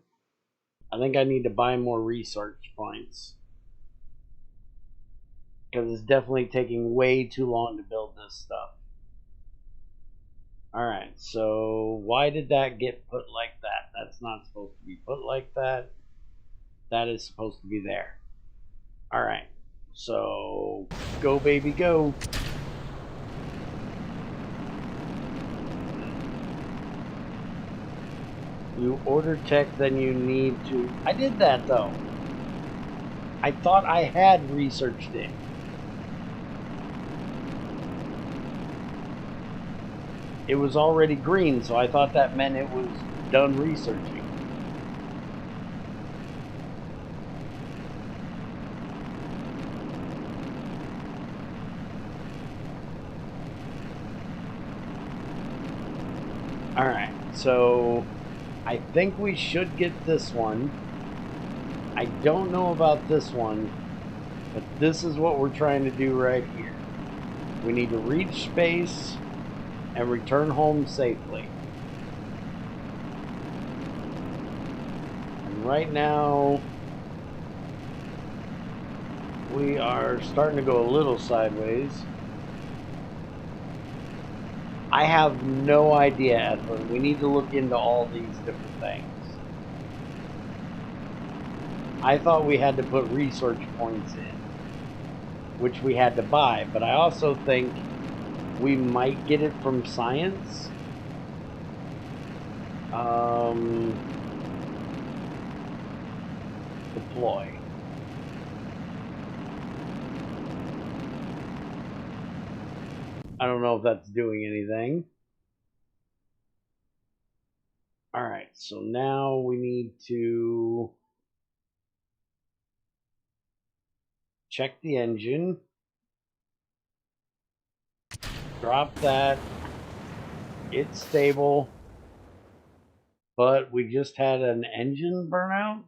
I think I need to buy more research points. Because it's definitely taking way too long to build this stuff. Alright, so why did that get put like that? That's not supposed to be put like that. That is supposed to be there. Alright, so go baby go. You order tech, then you need to... I did that though. I thought I had researched it. It was already green, so I thought that meant it was done researching. Alright, so I think we should get this one. I don't know about this one, but this is what we're trying to do right here. We need to reach space and return home safely. right now we are starting to go a little sideways. I have no idea, Edwin. We need to look into all these different things. I thought we had to put research points in, which we had to buy, but I also think we might get it from science. Deploy. I don't know if that's doing anything. Alright, so now we need to check the engine. Drop that. It's stable. But we just had an engine burnout?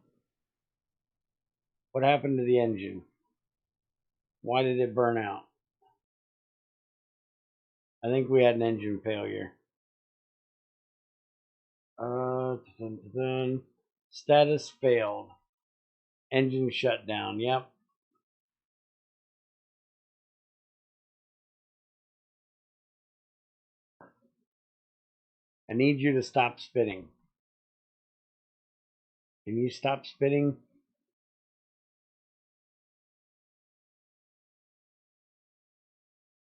What happened to the engine? Why did it burn out? I think we had an engine failure. Status failed. Engine shut down. Yep. I need you to stop spinning. Can you stop spinning?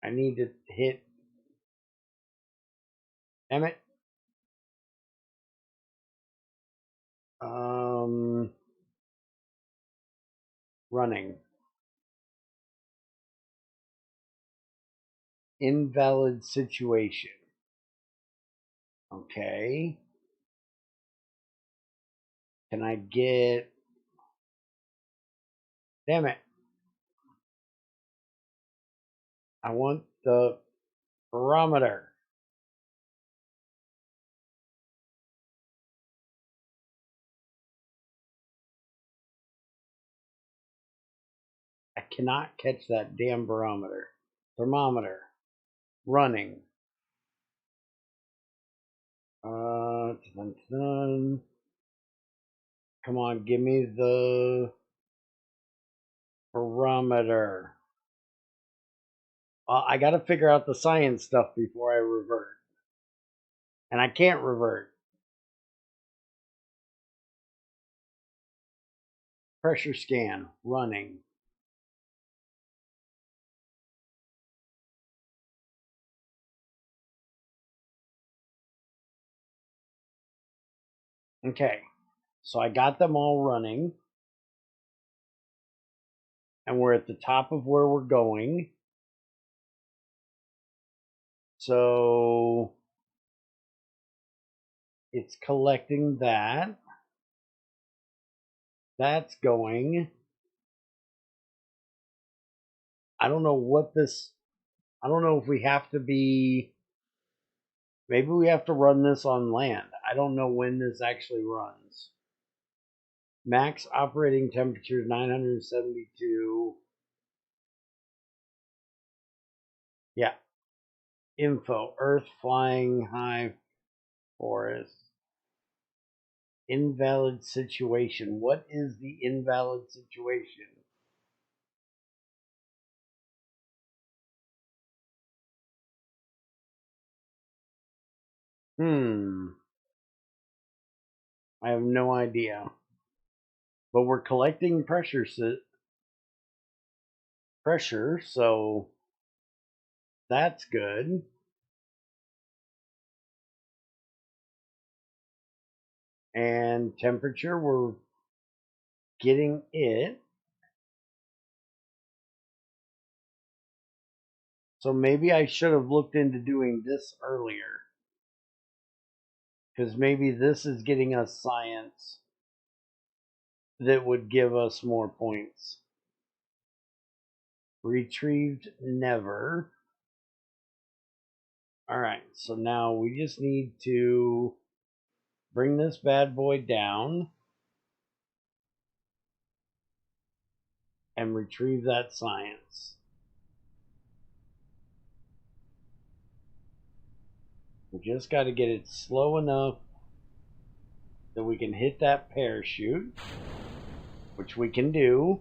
I need to hit. Damn it. Running. Invalid situation. Okay. Can I get... Damn it. I want the barometer. I cannot catch that damn barometer. Thermometer. Running. Come on, give me the barometer. I gotta figure out the science stuff before I revert. And I can't revert. Pressure scan. Running. Okay. So I got them all running. And we're at the top of where we're going. So it's collecting that. That's going. I don't know what this... I don't know if we have to be... Maybe we have to run this on land. I don't know when this actually runs. Max operating temperature 972. Yeah. Info. Earth flying high forest. Invalid situation. What is the invalid situation? I have no idea. But we're collecting pressure, so that's good. And temperature, we're getting it. So maybe I should have looked into doing this earlier. Because maybe this is getting us science that would give us more points. Retrieved never. Alright, so now we just need to bring this bad boy down and retrieve that science. We just got to get it slow enough that we can hit that parachute, which we can do.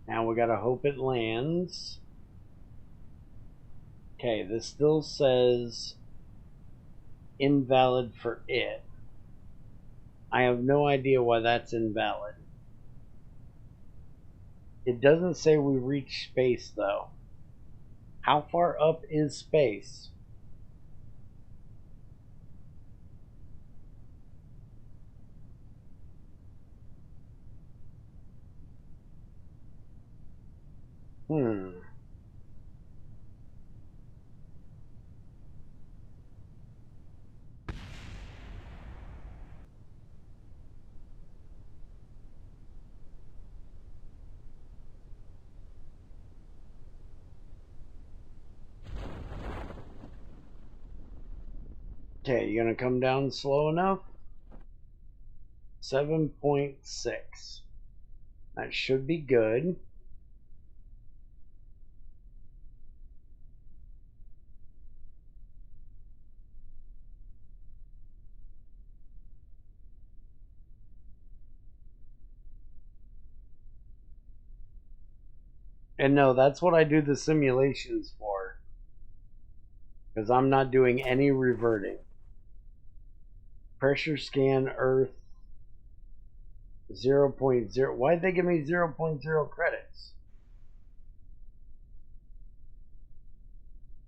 Now we gotta hope it lands. Okay, this still says invalid for it. I have no idea why that's invalid. It doesn't say we reach space though. How far up is space? Okay, you gonna come down slow enough? 7.6. That should be good. And no, that's what I do the simulations for. Because I'm not doing any reverting. Pressure scan Earth 0.0. Why'd they give me 0.0 credits?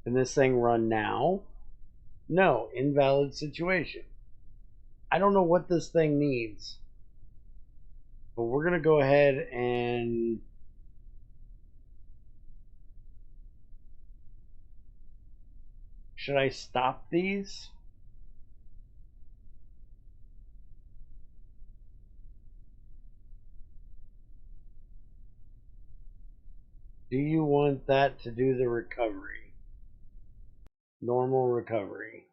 Can this thing run now? No, invalid situation. I don't know what this thing needs. But we're going to go ahead and... Should I stop these? Do you want that to do the recovery? Normal recovery.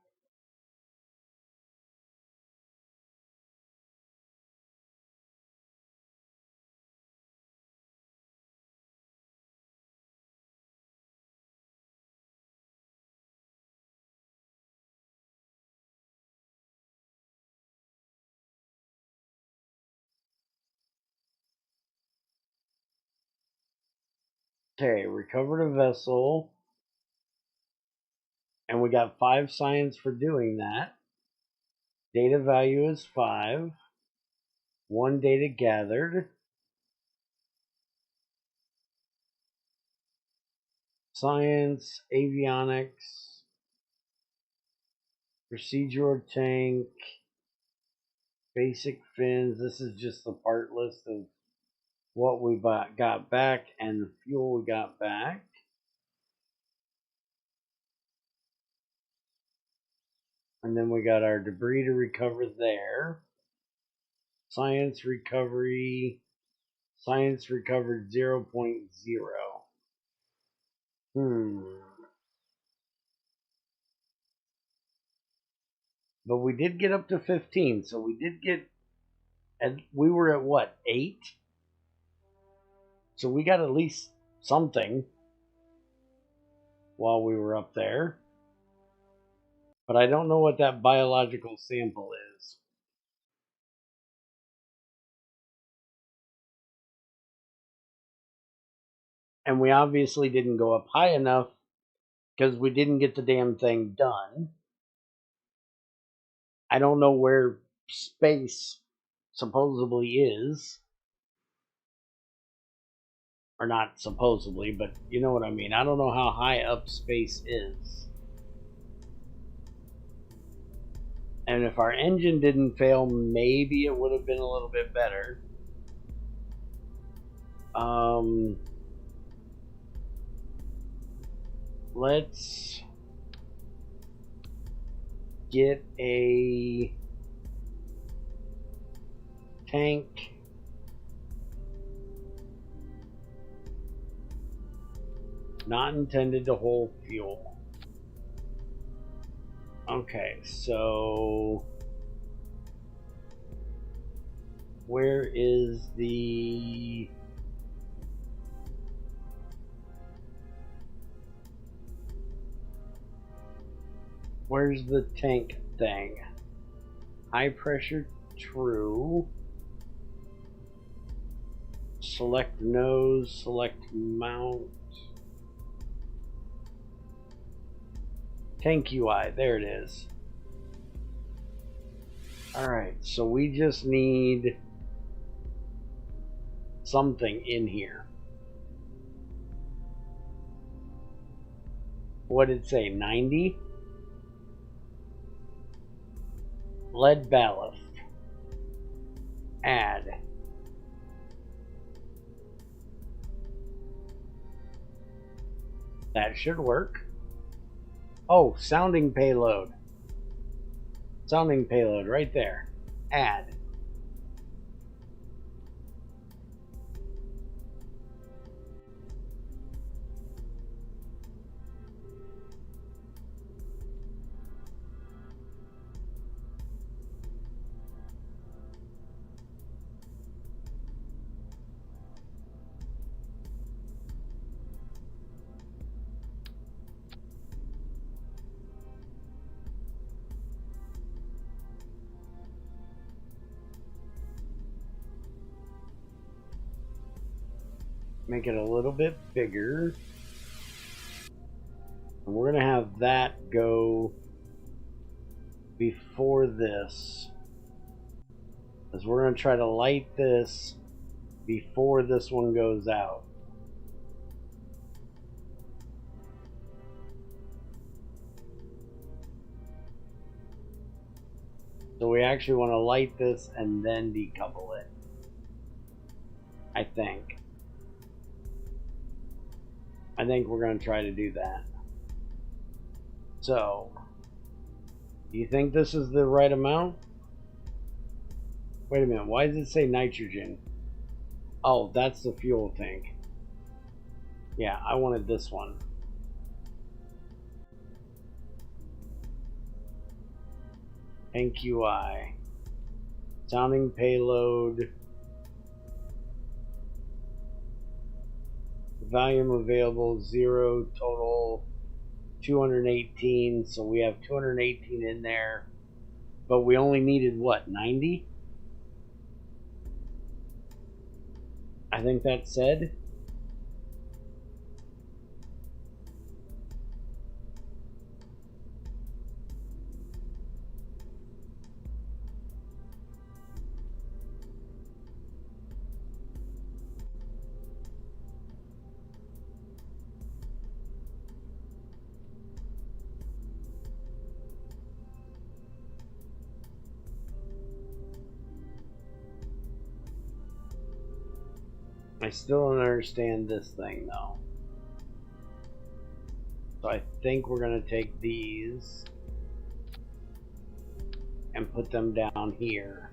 Okay, recovered a vessel. And we got 5 science for doing that. Data value is 5. 1 data gathered. Science, avionics, procedural tank, basic fins. This is just the part list of what we got back and the fuel we got back. And then we got our debris to recover there. Science recovery. Science recovered 0.0. But we did get up to 15, so we did get, and we were at what, 8? So we got at least something while we were up there. But I don't know what that biological sample is. And we obviously didn't go up high enough because we didn't get the damn thing done. I don't know where space supposedly is. Or not supposedly, but you know what I mean. I don't know how high up space is. And if our engine didn't fail, maybe it would have been a little bit better. Let's get a tank. Not intended to hold fuel. Okay, so where is the Where's the tank thing? High pressure, true. Select nose, select mount. Tank UI, there it is. Alright, so we just need something in here. What did it say? 90? Lead ballast. Add. That should work. Oh, sounding payload. Sounding payload right there. Add. Make it a little bit bigger. And we're going to have that go before this. Because we're going to try to light this before this one goes out. So we actually want to light this and then decouple it. I think we're going to try to do that. So, do you think this is the right amount? Wait a minute, why does it say nitrogen? Oh, that's the fuel tank. Yeah, I wanted this one. NQI. Sounding payload. Volume available 0, total 218, so we have 218 in there, but we only needed what, 90? I think that said. I still don't understand this thing though. So I think we're going to take these and put them down here.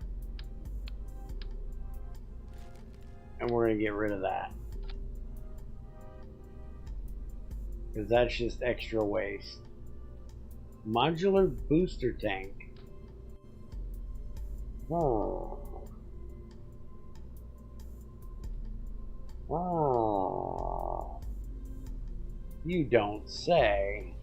And we're going to get rid of that. Because that's just extra waste. Modular booster tank. Oh. Oh, you don't say.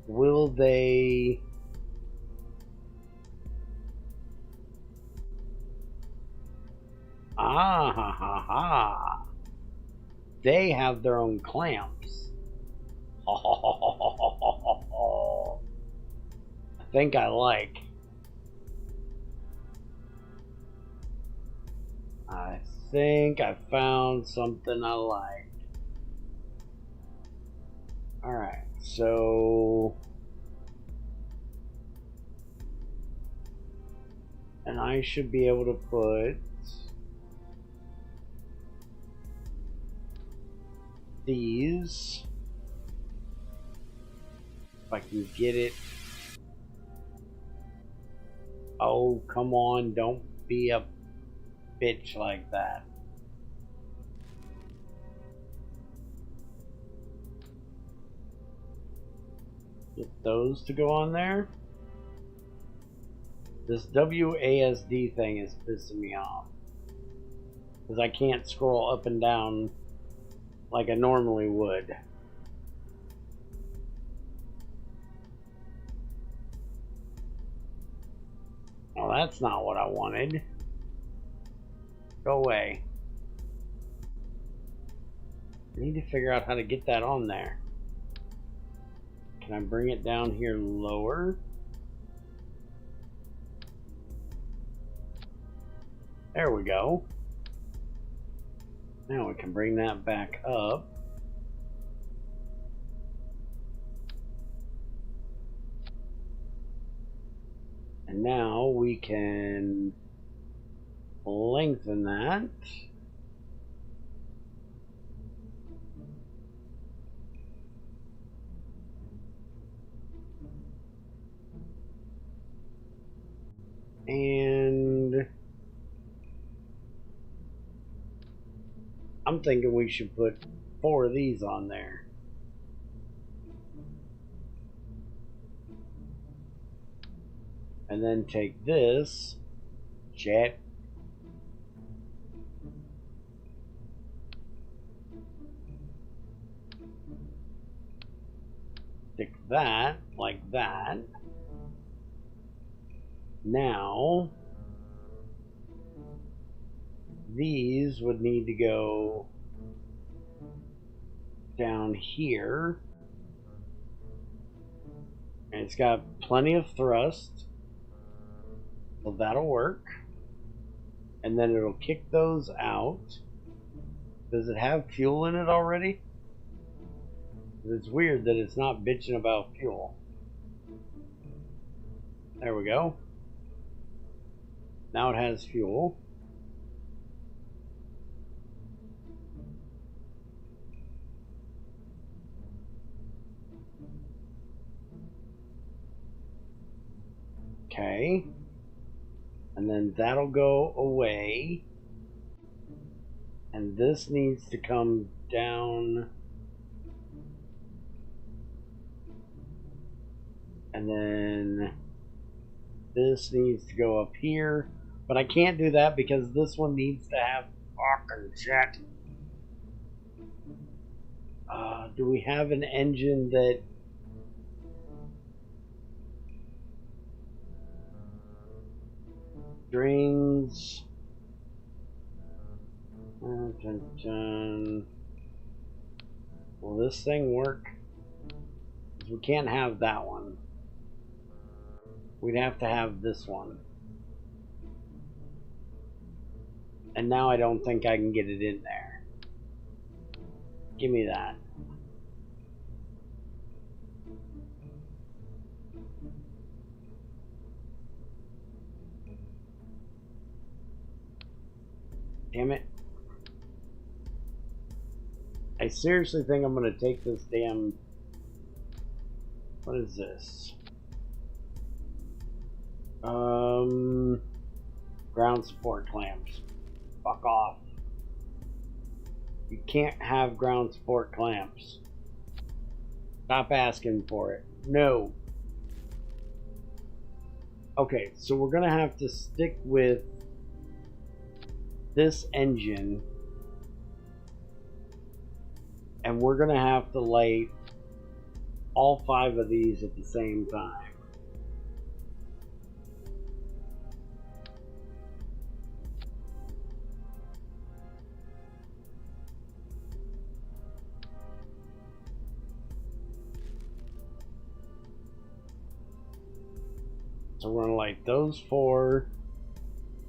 Will they... Ah, ha, ha, ha. They have their own clamps. I think I like. I think I found something I like. Alright, so... And I should be able to put... these, if I can get it. Oh, come on, don't be a bitch like that. Get those to go on there. This WASD thing is pissing me off. Because I can't scroll up and down like I normally would. Oh, that's not what I wanted. Go away. I need to figure out how to get that on there. Can I bring it down here lower? There we go. Now we can bring that back up. And now we can lengthen that. And I'm thinking we should put 4 of these on there. And then take this jet stick that like that. Now these would need to go down here, and it's got plenty of thrust, so that'll work. And then it'll kick those out. Does it have fuel in it already? It's weird that it's not bitching about fuel. There we go. Now it has fuel. Okay. And then that'll go away. And this needs to come down. And then this needs to go up here. But I can't do that because this one needs to have fucking jet. Do we have an engine that... Strings... Will this thing work? Because we can't have that one. We'd have to have this one. And now I don't think I can get it in there. Give me that. Damn it. I seriously think I'm going to take this damn... What is this? Ground support clamps. Fuck off. You can't have ground support clamps. Stop asking for it. No. Okay, so we're going to have to stick with this engine, and we're going to have to light all 5 of these at the same time. So we're going to light those 4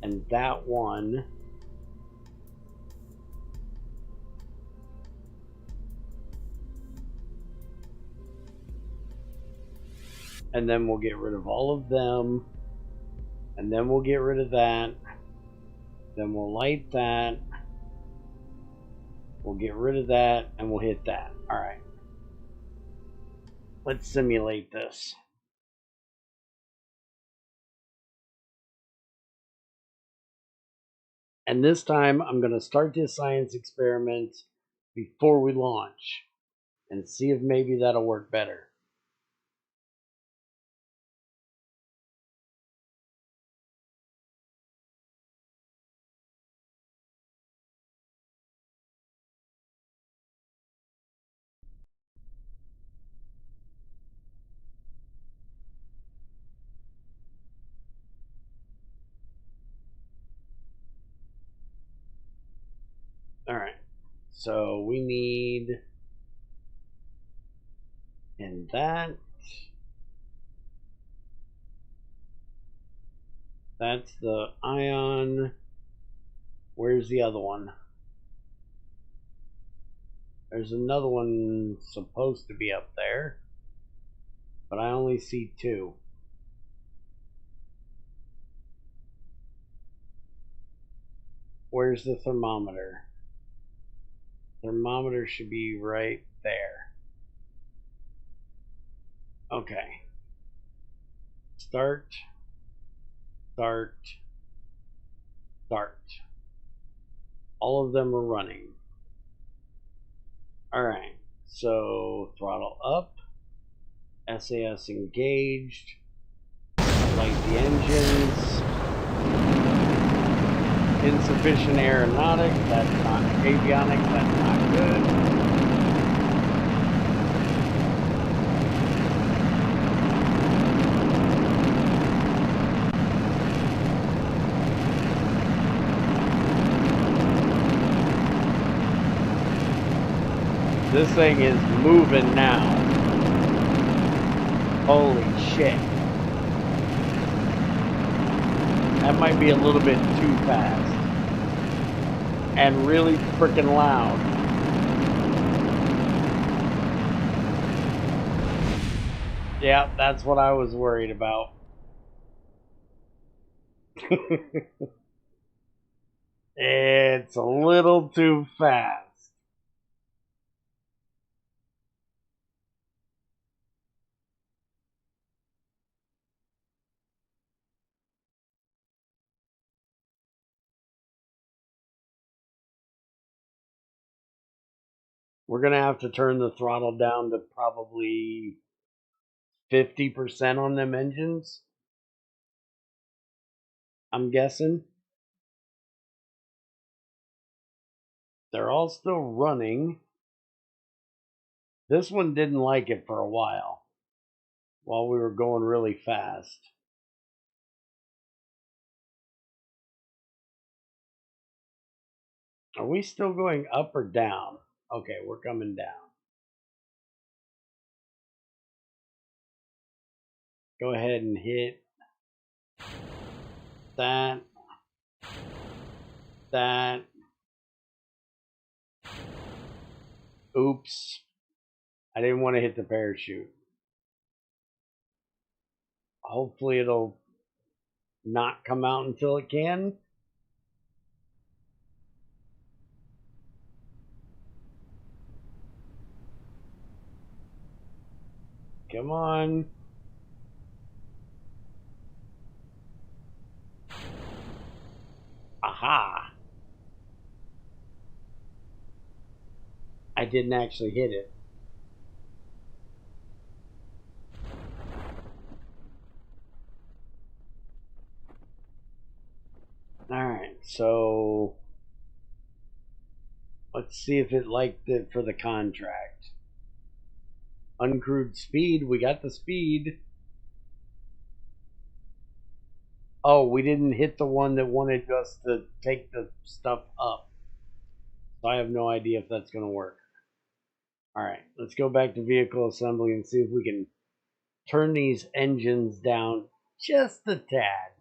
and that one. And then we'll get rid of all of them. And then we'll get rid of that. Then we'll light that. We'll get rid of that and we'll hit that. Alright. Let's simulate this. And this time I'm going to start this science experiment before we launch and see if maybe that'll work better. So we need, and that's the ion. Where's the other one? There's another one supposed to be up there, but I only see two. Where's the thermometer? Thermometer should be right there. Okay. Start. Start. Start. All of them are running. Alright. So throttle up. SAS engaged. Light the engines. Insufficient aeronautic, that's not avionics, that's not good. This thing is moving now. Holy shit. That might be a little bit too fast. And really freaking loud. Yeah, that's what I was worried about. It's a little too fast. We're going to have to turn the throttle down to probably 50% on them engines. I'm guessing. They're all still running. This one didn't like it for a while we were going really fast. Are we still going up or down? Okay, we're coming down. Go ahead and hit that. That. Oops. I didn't want to hit the parachute. Hopefully it'll not come out until it can. Come on. Aha. I didn't actually hit it. Alright, so let's see if it liked it for the contract. Uncrewed speed, we got the speed. Oh, we didn't hit the one that wanted us to take the stuff up. So I have no idea if that's going to work. Alright, let's go back to vehicle assembly and see if we can turn these engines down just a tad.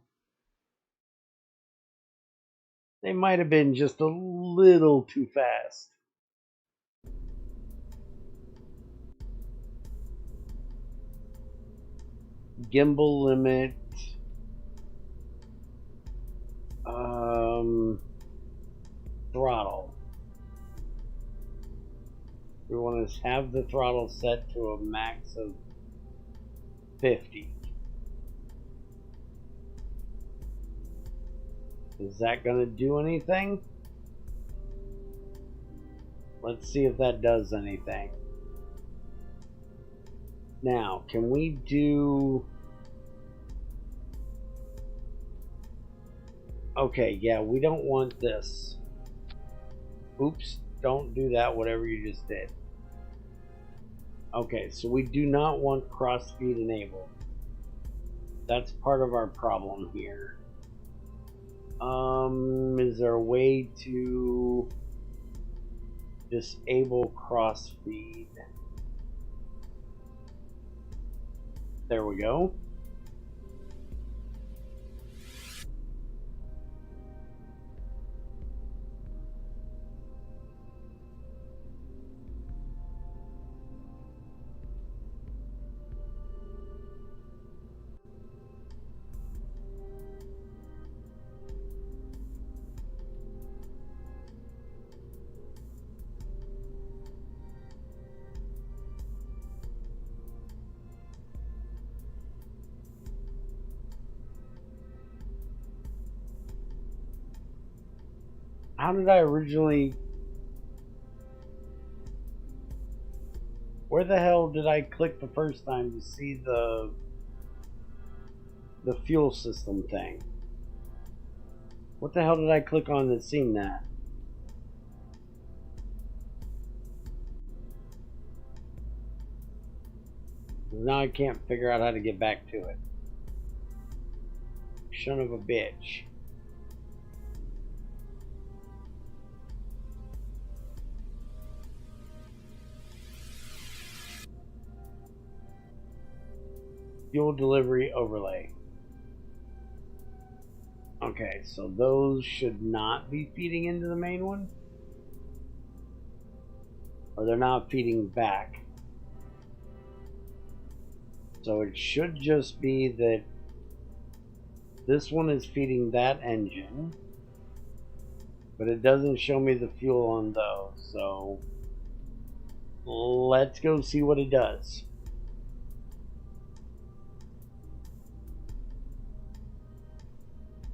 They might have been just a little too fast. Gimbal limit. Throttle. We want to have the throttle set to a max of 50. Is that going to do anything? Let's see if that does anything. Now, can we do... Okay, yeah, we don't want this. Oops, don't do that, whatever you just did. Okay, so we do not want cross-feed enabled. That's part of our problem here. Is there a way to... disable cross feed. There we go. How did I originally... Where the hell did I click the first time to see the fuel system thing? What the hell did I click on that seen that? Now I can't figure out how to get back to it. Son of a bitch. Fuel delivery overlay. Okay, so those should not be feeding into the main one? Or they're not feeding back. So it should just be that this one is feeding that engine, but it doesn't show me the fuel on those, so let's go see what it does.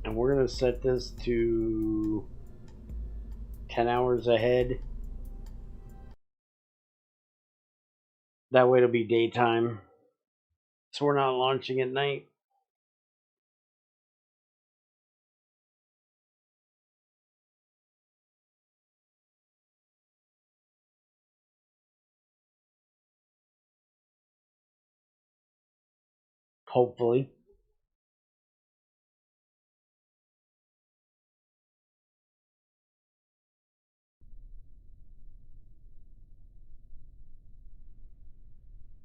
And we're going to set this to 10 hours ahead. That way it'll be daytime. So we're not launching at night. Hopefully.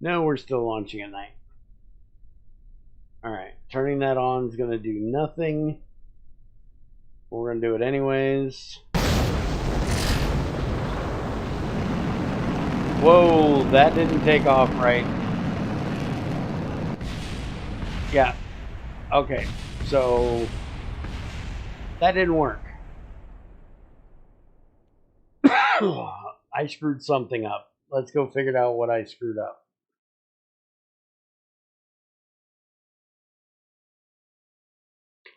No, we're still launching at night. Alright, turning that on is going to do nothing. We're going to do it anyways. Whoa, that didn't take off right. Yeah. Okay, so that didn't work. I screwed something up. Let's go figure out what I screwed up.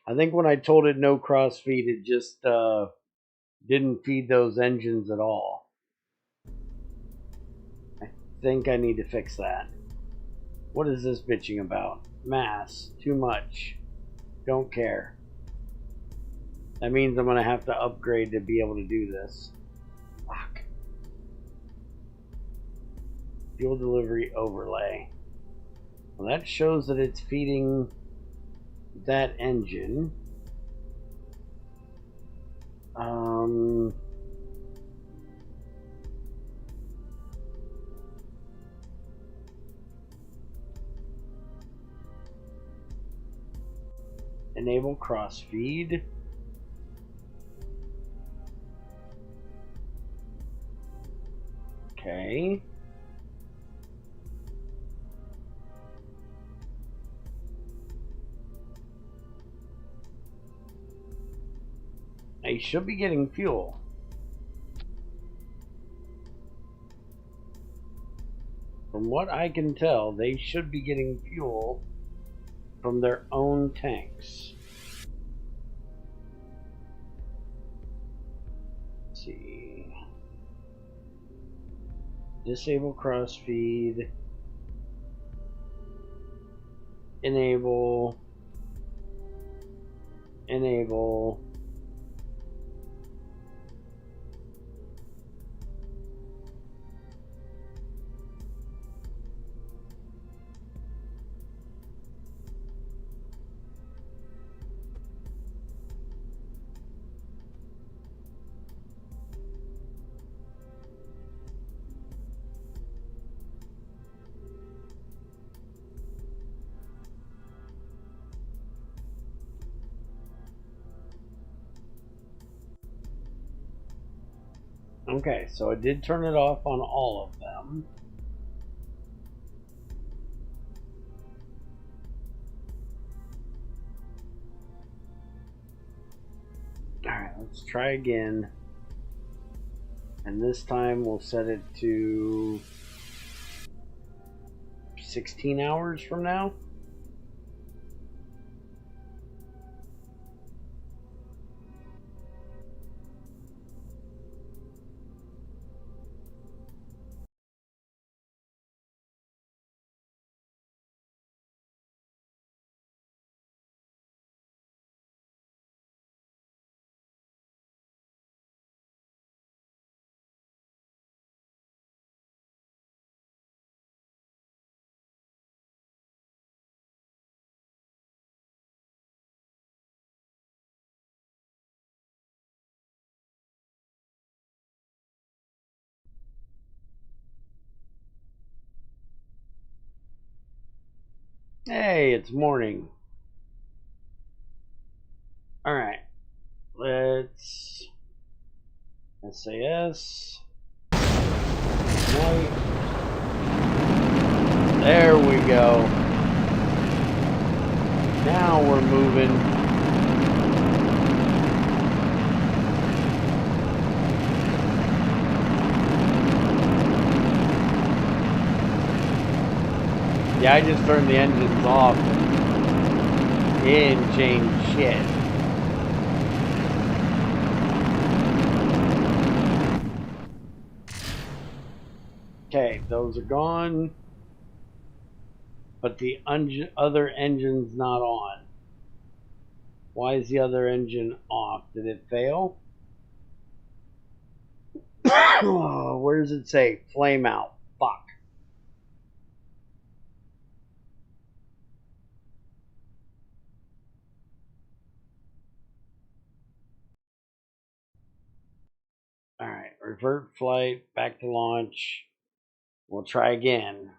I think when I told it no cross feed, it just didn't feed those engines at all. I think I need to fix that. What is this bitching about? Mass. Too much. Don't care. That means I'm going to have to upgrade to be able to do this. Fuck. Fuel delivery overlay. Well, that shows that it's feeding that engine. Enable cross feed. Okay. They should be getting fuel. From what I can tell, they should be getting fuel from their own tanks. Let's see. Disable cross feed. Enable. Enable. Okay, so I did turn it off on all of them. Alright, let's try again. And this time we'll set it to 16 hours from now. Hey, it's morning. Alright, let's SAS. Night. There we go. Now we're moving. Yeah, I just turned the engines off and it didn't change shit. Okay, those are gone. But the other engine's not on. Why is the other engine off? Did it fail? Where does it say? Flame out. Fuck. Alright, revert flight, back to launch. We'll try again.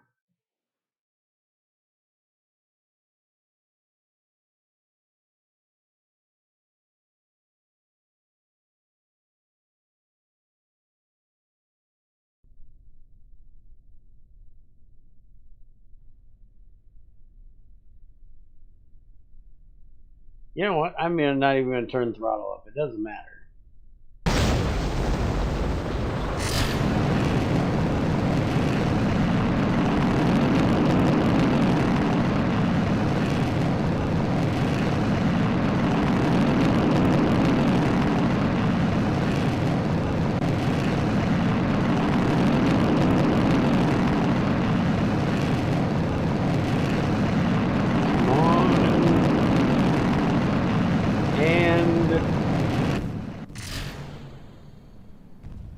You know what? I'm not even going to turn throttle up. It doesn't matter.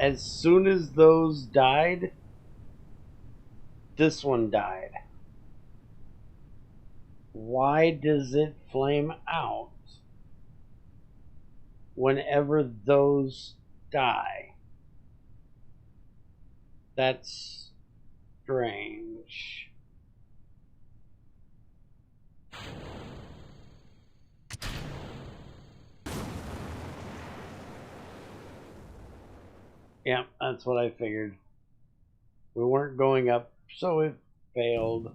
As soon as those died, this one died. Why does it flame out whenever those die? That's strange. Yeah, that's what I figured. We weren't going up, so it failed.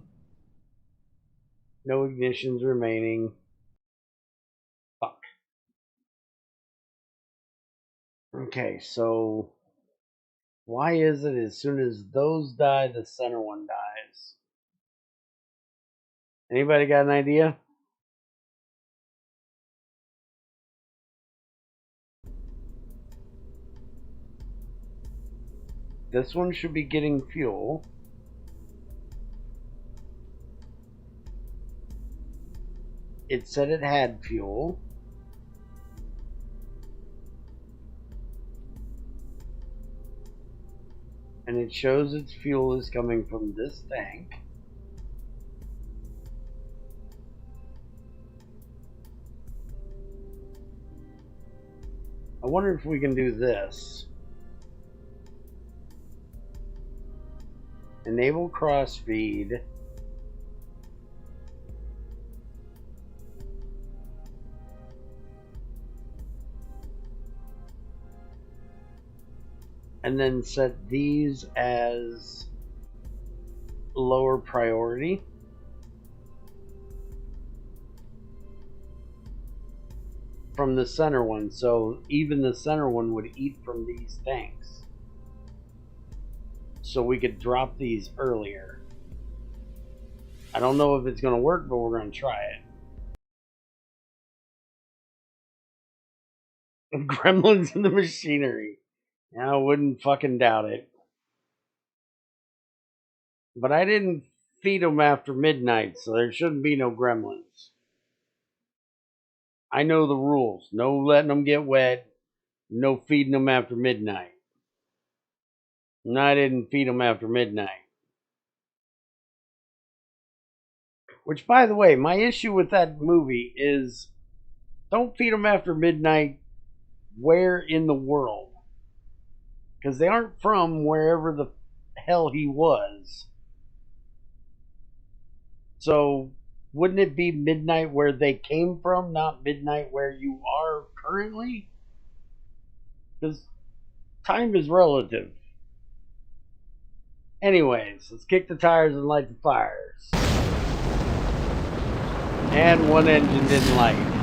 No ignitions remaining. Fuck. Okay, so why is it as soon as those die, the center one dies? Anybody got an idea? This one should be getting fuel. It said it had fuel. And it shows its fuel is coming from this tank. I wonder if we can do this. Enable crossfeed. and then set these as lower priority. From the center one, so even the center one would eat from these tanks. So we could drop these earlier. I don't know if it's going to work, but we're going to try it. Gremlins in the machinery. I wouldn't fucking doubt it. But I didn't feed them after midnight, so there shouldn't be no gremlins. I know the rules. No letting them get wet. No feeding them after midnight. And I didn't feed them after midnight. Which, by the way, my issue with that movie is don't feed them after midnight where in the world? Because they aren't from wherever the hell he was. So, wouldn't it be midnight where they came from, not midnight where you are currently? Because time is relative. Anyways, let's kick the tires and light the fires. And one engine didn't light.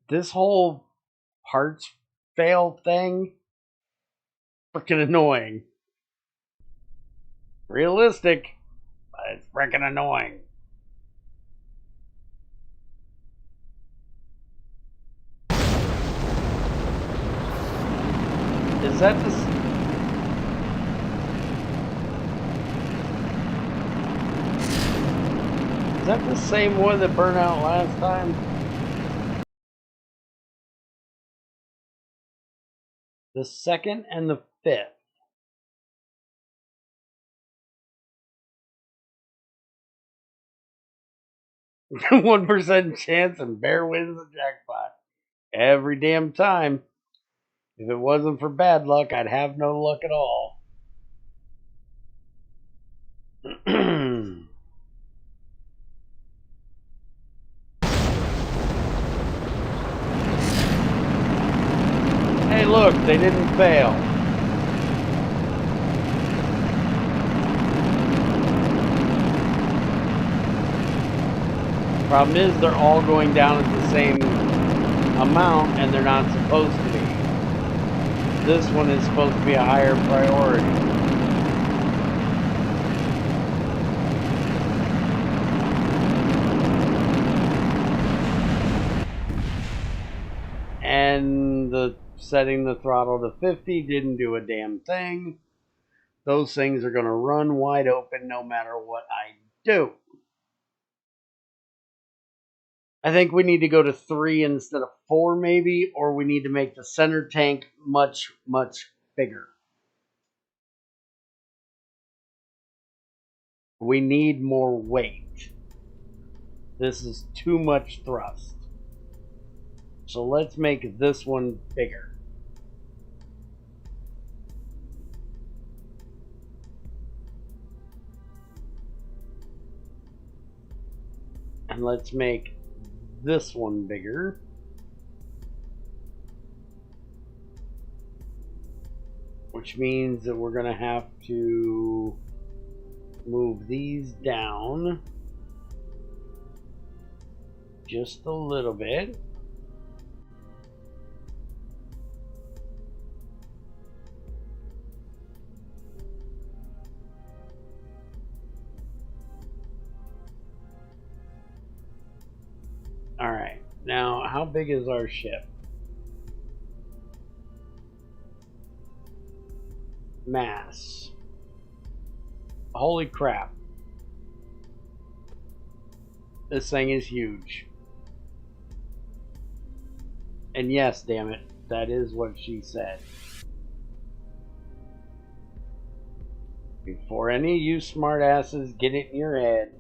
This whole parts fail thing, freaking annoying. Realistic, but it's freaking annoying. Is that the... Is that the same one that burned out last time? The second and the fifth. $1% 1% chance and Bear wins the jackpot. Every damn time. If it wasn't for bad luck, I'd have no luck at all. Hey, look, they didn't fail. Problem is, they're all going down at the same amount, and they're not supposed to be. This one is supposed to be a higher priority. And setting the throttle to 50 didn't do a damn thing. Those things are going to run wide open no matter what I do. I think we need to go to 3 instead of 4 maybe, or we need to make the center tank much, much bigger. We need more weight. This is too much thrust. So let's make this one bigger. And let's make this one bigger. Which means that we're going to have to move these down just a little bit. Alright, now how big is our ship? Mass. Holy crap. This thing is huge. And yes, damn it, that is what she said. Before any of you smartasses get it in your head,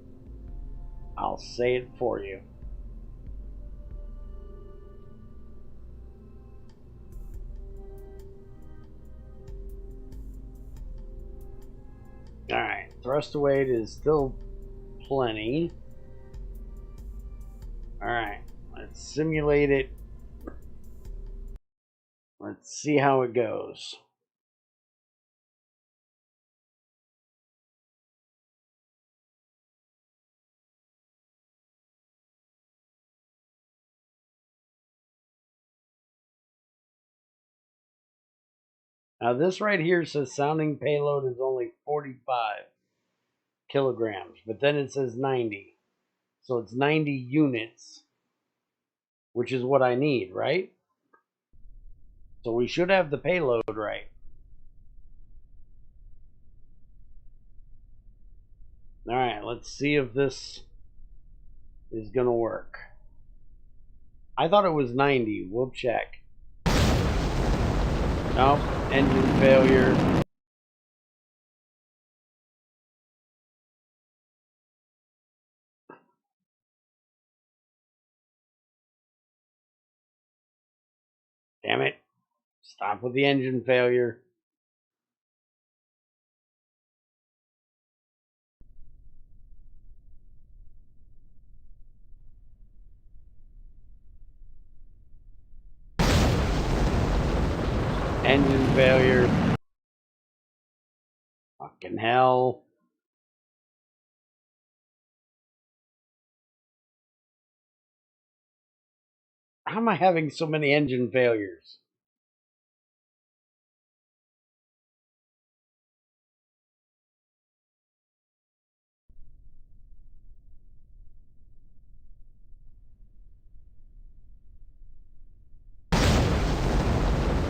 I'll say it for you. Thrust weight is still plenty. Alright, let's simulate it. Let's see how it goes. Now this right here says sounding payload is only 45 kilograms, but then it says 90. So it's 90 units, which is what I need, right? So we should have the payload right. Alright, let's see if this is gonna work. I thought it was 90. We'll check. Nope, engine failure. Damn it. Stop with the engine failure. Engine failure. Fucking hell. How am I having so many engine failures?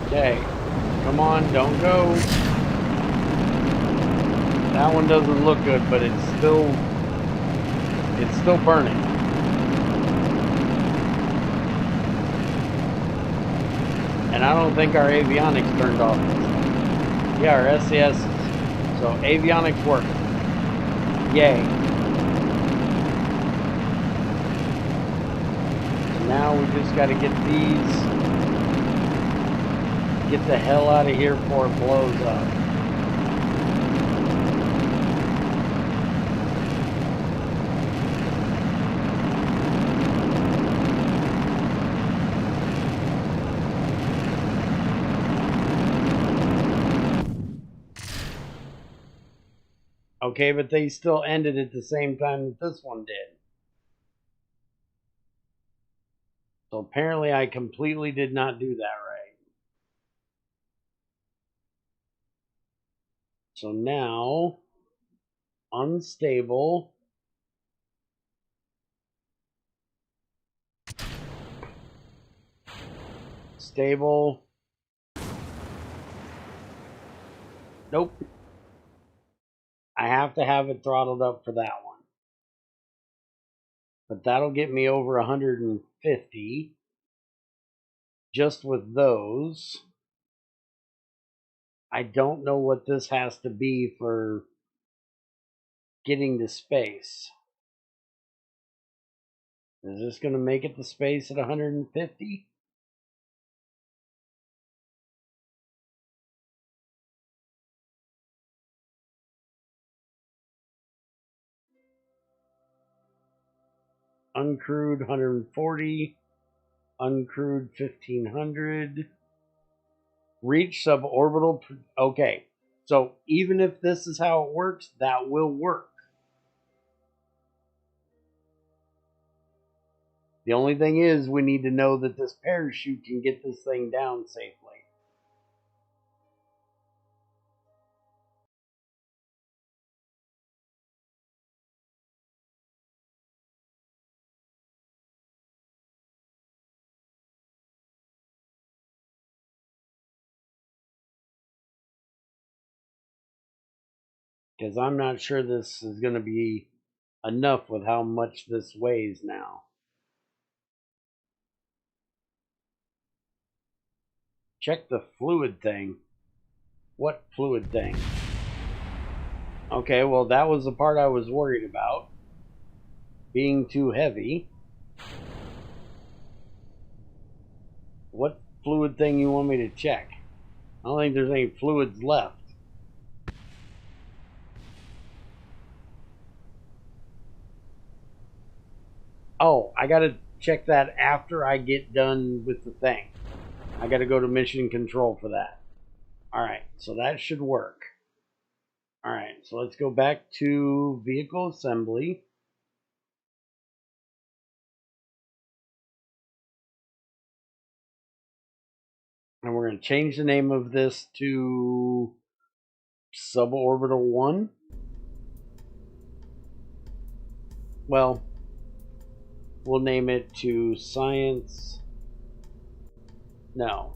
Okay, come on, don't go. That one doesn't look good, but it's still burning. And I don't think our avionics turned off this time. Yeah, our SCS. So avionics work. Yay. So now we just got to get these. Get the hell out of here before it blows up. Okay, but they still ended at the same time that this one did. So apparently I completely did not do that right. So now, unstable. Stable. Nope. I have to have it throttled up for that one. But that'll get me over 150 just with those. I don't know what this has to be for getting to space. Is this going to make it to space at 150? Uncrewed 140, uncrewed 1500, reach suborbital. Okay, so even if this is how it works, that will work. The only thing is we need to know that this parachute can get this thing down safely. Because I'm not sure this is going to be enough with how much this weighs now. Check the fluid thing. What fluid thing? Okay, well that was the part I was worried about. Being too heavy. What fluid thing you want me to check? I don't think there's any fluids left. Oh, I gotta check that after I get done with the thing. I gotta go to mission control for that. Alright, so that should work. Alright, so let's go back to vehicle assembly. And we're going to change the name of this to Suborbital 1. Well, we'll name it to Science. No.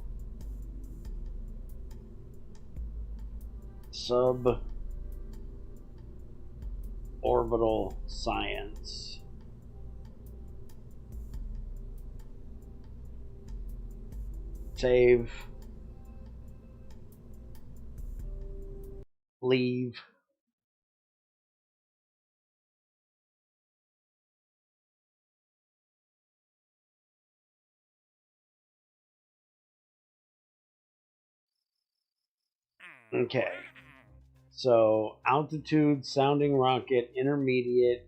Suborbital Science. Save. Leave. Okay. So, altitude, sounding rocket, intermediate.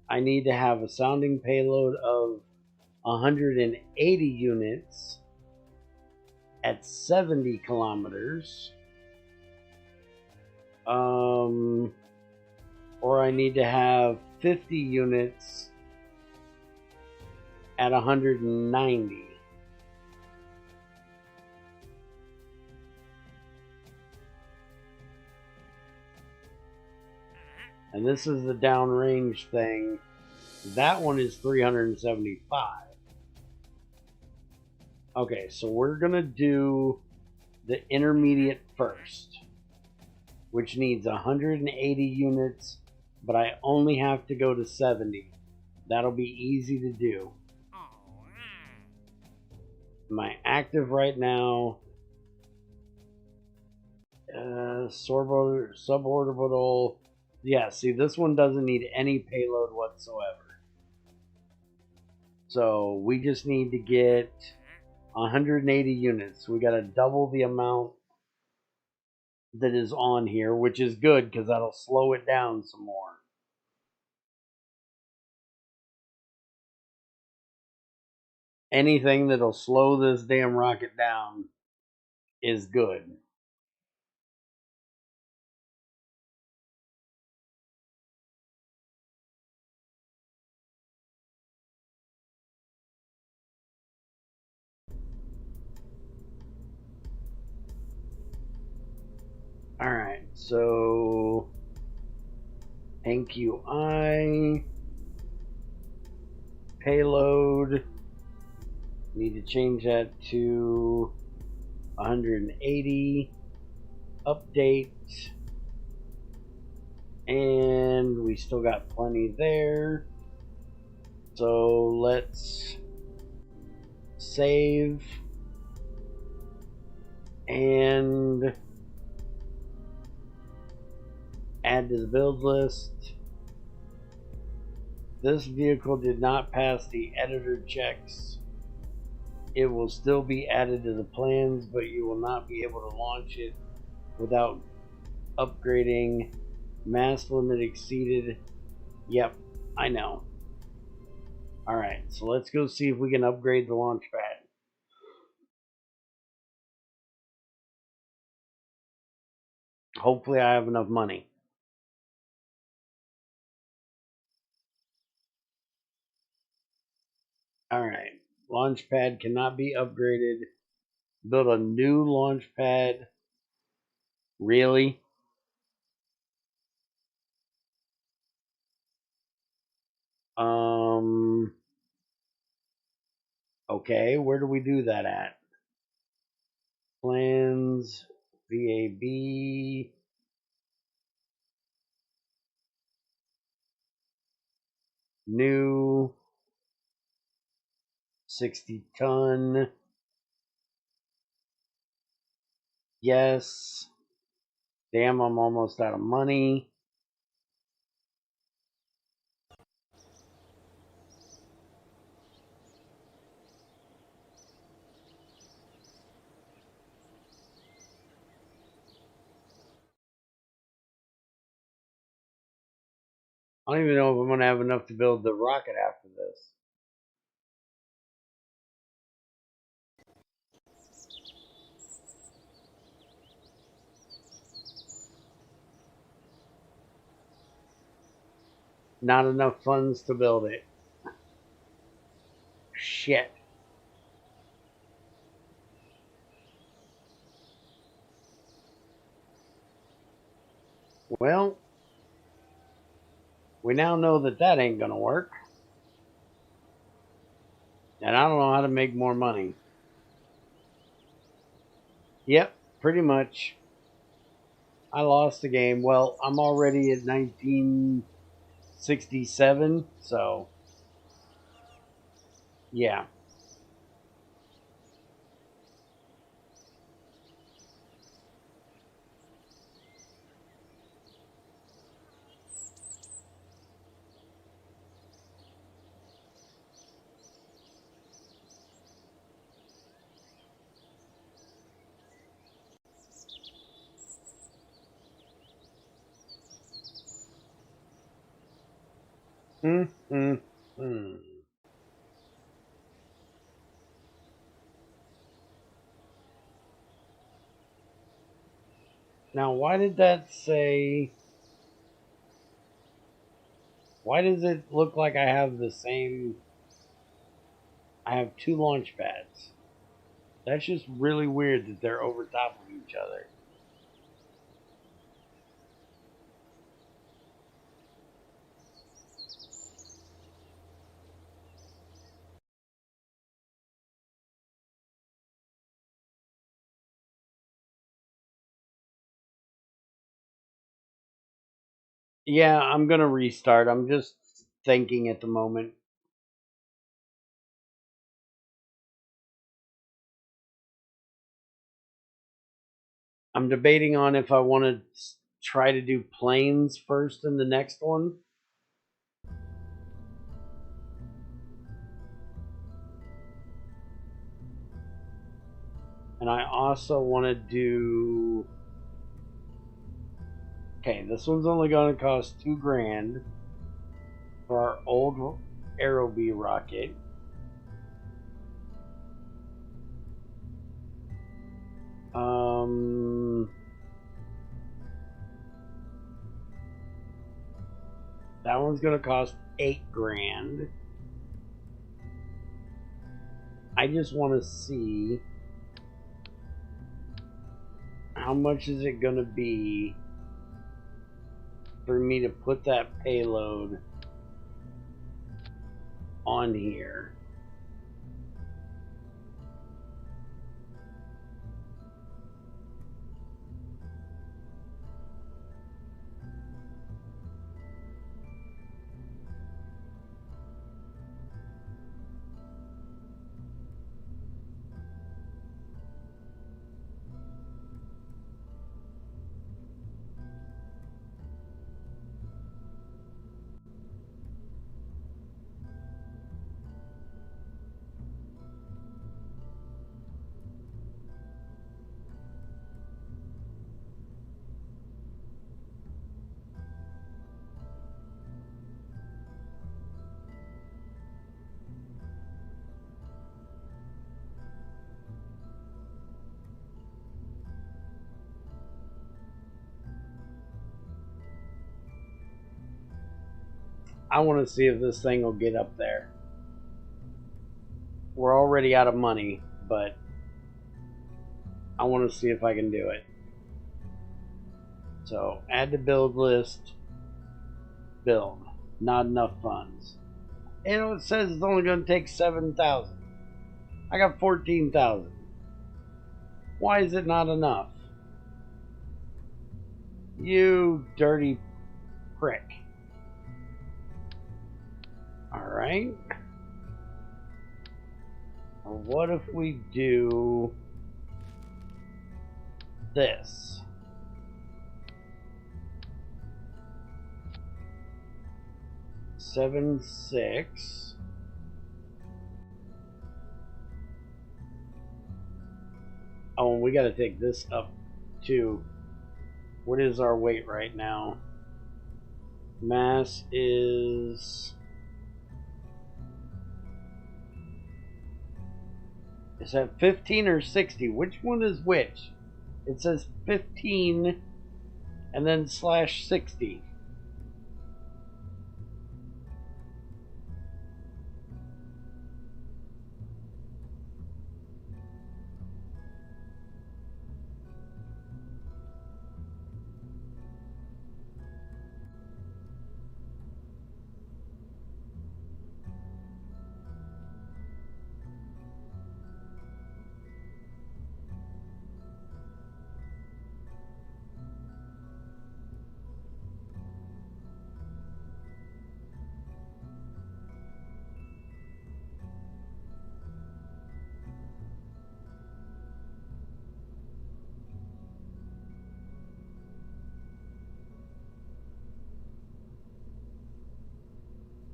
I need to have a sounding payload of 180 units at 70 kilometers. Or I need to have 50 units at 190. And this is the downrange thing. That one is 375. Okay, so we're going to do the intermediate first, which needs 180 units, but I only have to go to 70. That'll be easy to do. My active right now, suborbital. Yeah, see, this one doesn't need any payload whatsoever. So we just need to get 180 units. We got to double the amount that is on here, which is good because that'll slow it down some more. Anything that'll slow this damn rocket down is good. Alright, so NQI payload, need to change that to 180, update, and we still got plenty there. So let's save and add to the build list. This vehicle did not pass the editor checks. It will still be added to the plans, but you will not be able to launch it without upgrading. Mass limit exceeded. Yep, I know. Alright, so let's go see if we can upgrade the launch pad. Hopefully I have enough money. Alright, launch pad cannot be upgraded. Build a new launch pad. Really? Okay, where do we do that at? Plans, VAB. New 60-ton. Yes. Damn, I'm almost out of money. I don't even know if I'm going to have enough to build the rocket after this. Not enough funds to build it. Shit. Well, we now know that that ain't going to work. And I don't know how to make more money. Yep, pretty much. I lost the game. Well, I'm already at 1967, so yeah. Hmm, hmm, hmm. Now, why did that say... Why does it look like I have the same... I have two launch pads. That's just really weird that they're over top of each other. Yeah, I'm gonna restart. I'm just thinking at the moment. I'm debating on if I want to try to do planes first in the next one. And I also want to do... Okay, this one's only going to cost $2,000 for our old Aerobee rocket. That one's going to cost $8,000. I just want to see how much is it going to be for me to put that payload on here. I want to see if this thing will get up there. We're already out of money, but I want to see if I can do it. So, add to build list, build. Not enough funds. And it says it's only going to take 7,000. I got 14,000. Why is it not enough? You dirty prick. Alright. What if we do this? Seven, 6. Oh, and we gotta take this up too. What is our weight right now? Mass is that 15 or 60? Which one is which? It says 15 and then /60.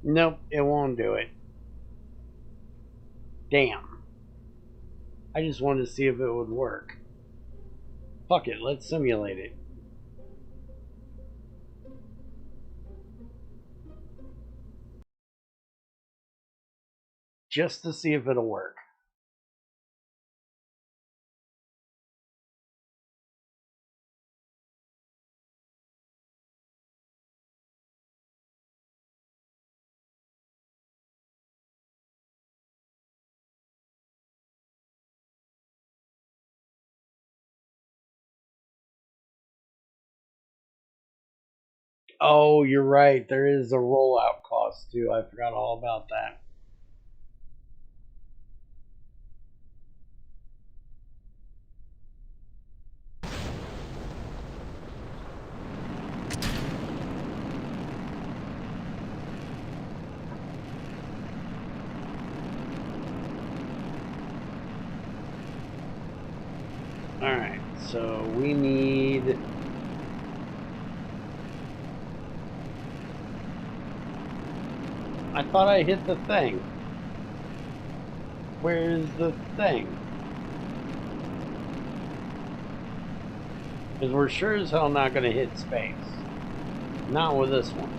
Nope, it won't do it. Damn. I just wanted to see if it would work. Fuck it, let's simulate it. Just to see if it'll work. Oh, you're right. There is a rollout cost too. I forgot all about that. Alright, so we need... I thought I hit the thing. Where's the thing? Because we're sure as hell not going to hit space. Not with this one.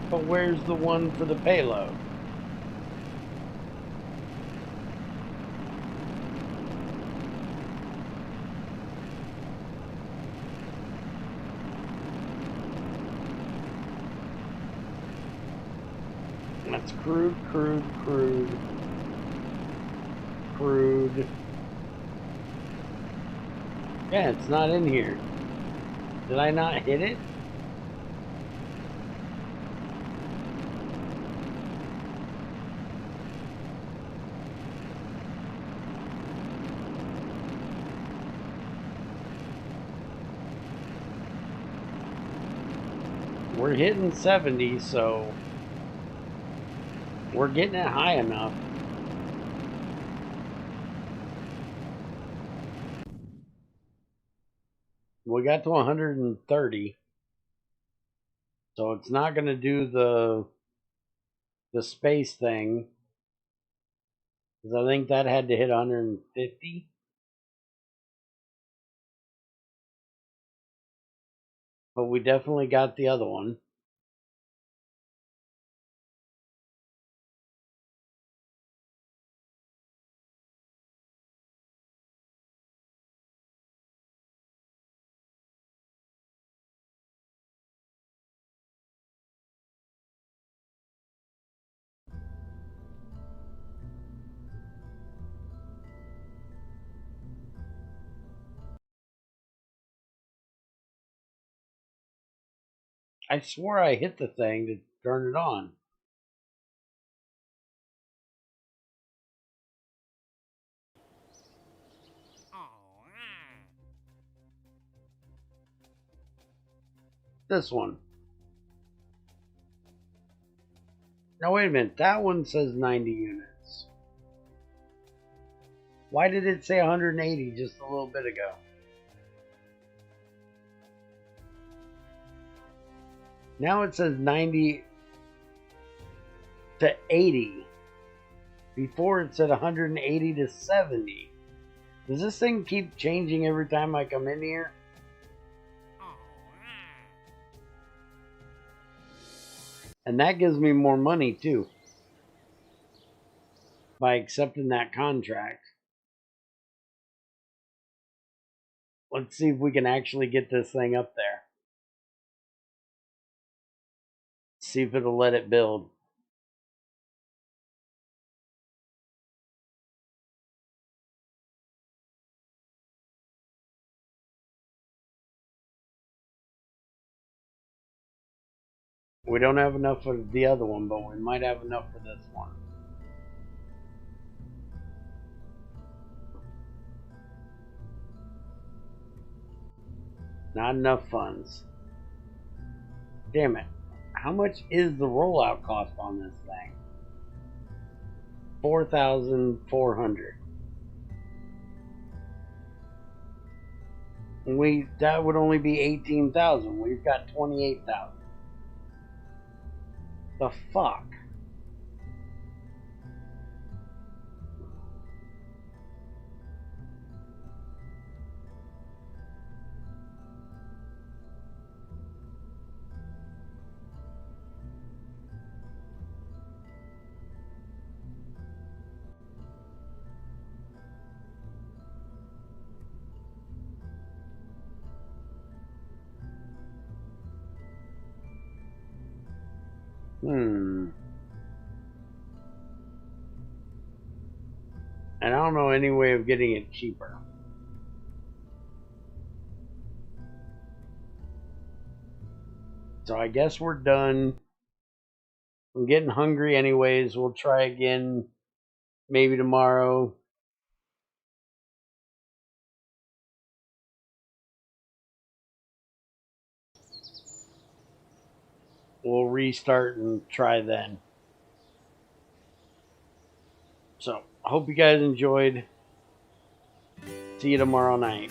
But where's the one for the payload? That's crude. Yeah, it's not in here. Did I not hit it? We're hitting 70, so we're getting it high enough. We got to 130. So it's not going to do the space thing. Because I think that had to hit 150. But we definitely got the other one. I swore I hit the thing to turn it on. This one. No, wait a minute. That one says 90 units. Why did it say 180 just a little bit ago? Now it says 90 to 80. Before it said 180 to 70. Does this thing keep changing every time I come in here? And that gives me more money too. By accepting that contract. Let's see if we can actually get this thing up there. See if it'll let it build. We don't have enough for the other one, but we might have enough for this one. Not enough funds. Damn it. How much is the rollout cost on this thing? 4,400. That would only be 18,000. We've got 28,000. The fuck? And I don't know any way of getting it cheaper. So I guess we're done. I'm getting hungry anyways. We'll try again maybe tomorrow. We'll restart and try then. So, I hope you guys enjoyed. See you tomorrow night.